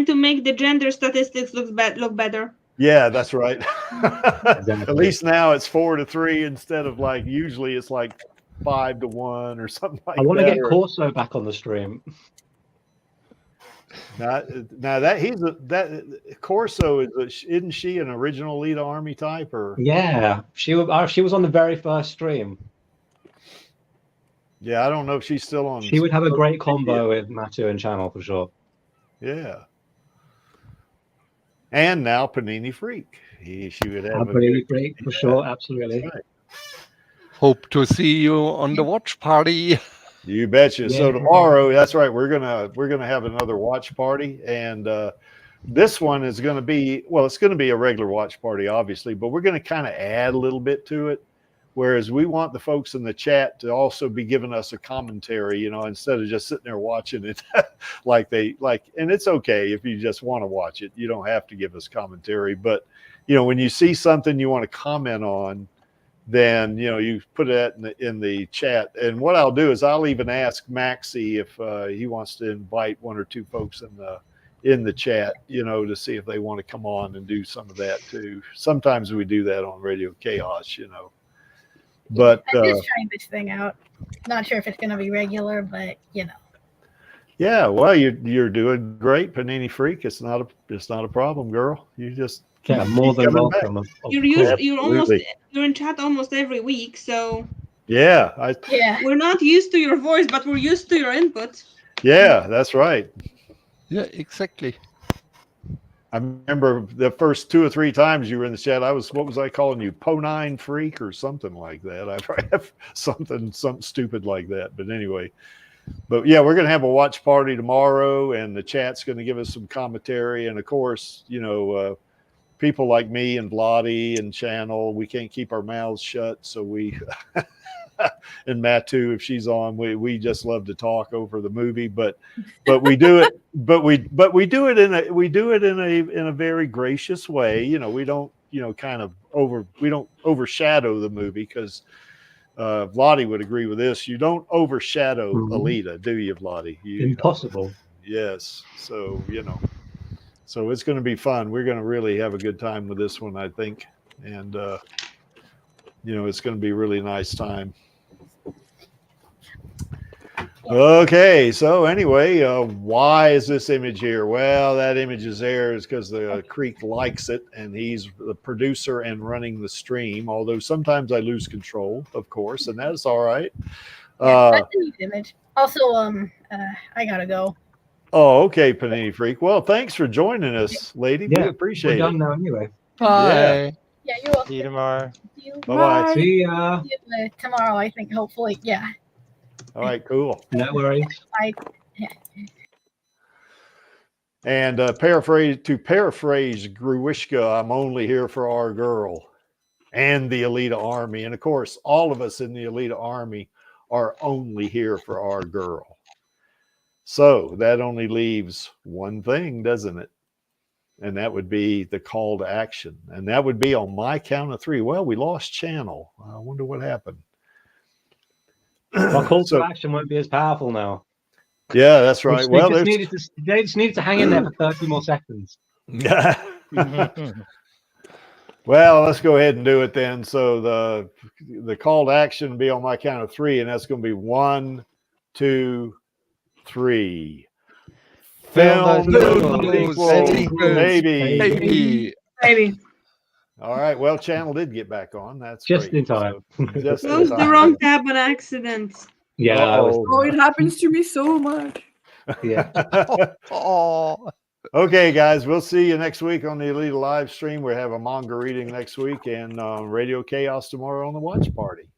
Speaker 7: to make the gender statistics look better.
Speaker 1: Yeah, that's right. At least now it's 4-3 instead of like usually it's like 5-1 or something like that.
Speaker 4: I want to get Corso back on the stream.
Speaker 1: Now that Corso isn't she an original Alita Army type or?
Speaker 4: Yeah, she was on the very first stream.
Speaker 1: Yeah, I don't know if she's still on.
Speaker 4: She would have a great combo with Matu and Channel for sure.
Speaker 1: Yeah. And now Panini Freak. She would have
Speaker 4: Panini Freak for sure, absolutely.
Speaker 1: Right.
Speaker 3: Hope to see you on the watch party.
Speaker 1: You betcha. Yeah. So tomorrow, that's right. We're gonna have another watch party, and this one is going to be it's going to be a regular watch party, obviously, but we're going to kind of add a little bit to it. Whereas we want the folks in the chat to also be giving us a commentary, you know, instead of just sitting there watching it and it's okay if you just want to watch it. You don't have to give us commentary, but you know, when you see something you want to comment on, then, you know, you put that in the chat. And what I'll do is I'll even ask Maxie if he wants to invite one or two folks in the chat, you know, to see if they want to come on and do some of that too. Sometimes we do that on Radio Chaos, you know. But
Speaker 8: I'm just trying this thing out. Not sure if it's going to be regular, but you know.
Speaker 1: Yeah, well, you're doing great, Panini Freak. It's not a problem, girl. You just
Speaker 4: more than welcome.
Speaker 7: You're in chat almost every week, so
Speaker 1: yeah,
Speaker 7: we're not used to your voice, but we're used to your input.
Speaker 1: Yeah, that's right.
Speaker 3: Yeah, exactly.
Speaker 1: I remember the first 2 or 3 times you were in the chat, what was I calling you? Ponine Freak or something like that. I have something stupid like that. But anyway, but yeah, we're going to have a watch party tomorrow, and the chat's going to give us some commentary. And of course, you know, people like me and Vladi and Channel, we can't keep our mouths shut. So we, and Matt too, if she's on, we just love to talk over the movie, but we do it, but we do it in a very gracious way. You know, we don't, you know, we don't overshadow the movie, because Vladi would agree with this. You don't overshadow Alita, do you, Vladi?
Speaker 4: Impossible.
Speaker 1: Yes. So, you know, so it's going to be fun. We're going to really have a good time with this one, I think. And, you know, it's going to be a really nice time. Okay, so anyway, why is this image here? Well, that image is there is because the Creek likes it, and he's the producer and running the stream, although sometimes I lose control, of course, and that's all right.
Speaker 8: That's a neat image. Also, I gotta go.
Speaker 1: Oh, okay, Panini Freak. Well, thanks for joining us, lady.
Speaker 4: Yeah,
Speaker 1: we appreciate it.
Speaker 4: We're done now anyway.
Speaker 3: Bye.
Speaker 8: Yeah, you're welcome.
Speaker 5: See you tomorrow.
Speaker 1: Bye-bye.
Speaker 4: See ya.
Speaker 8: See you tomorrow, I think, hopefully. Yeah.
Speaker 1: All right, cool.
Speaker 4: No worries.
Speaker 8: Bye.
Speaker 1: And to paraphrase Gruwishka, I'm only here for our girl and the Alita Army. And of course, all of us in the Alita Army are only here for our girl. So that only leaves one thing, doesn't it? And that would be the call to action. And that would be on my count of 3. Well, we lost Channel. I wonder what happened.
Speaker 4: Our call to action won't be as powerful now.
Speaker 1: Yeah, that's right.
Speaker 4: They just needed to hang in there for 30 more seconds.
Speaker 1: Yeah. Well, let's go ahead and do it then. So the call to action will be on my count of 3, and that's going to be 1, 2, 3. Film baby. All right. Well, Channel did get back on. That's
Speaker 4: just
Speaker 1: great.
Speaker 4: in time.
Speaker 7: Closed the wrong tab on accident.
Speaker 4: Yeah.
Speaker 2: It happens to me so much.
Speaker 4: Yeah.
Speaker 1: Okay, guys. We'll see you next week on the Alita live stream. We have a manga reading next week, and Radio Chaos tomorrow on the watch party.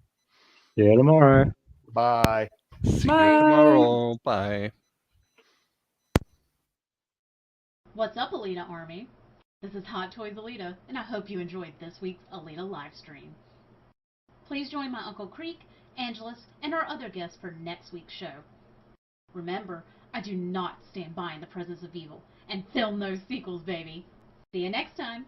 Speaker 4: See you tomorrow.
Speaker 1: Bye.
Speaker 3: See you tomorrow. Bye.
Speaker 9: What's up, Alita Army? This is Hot Toys Alita, and I hope you enjoyed this week's Alita live stream. Please join my Uncle Creek, Angelus, and our other guests for next week's show. Remember, I do not stand by in the presence of evil, and film those sequels, baby. See you next time.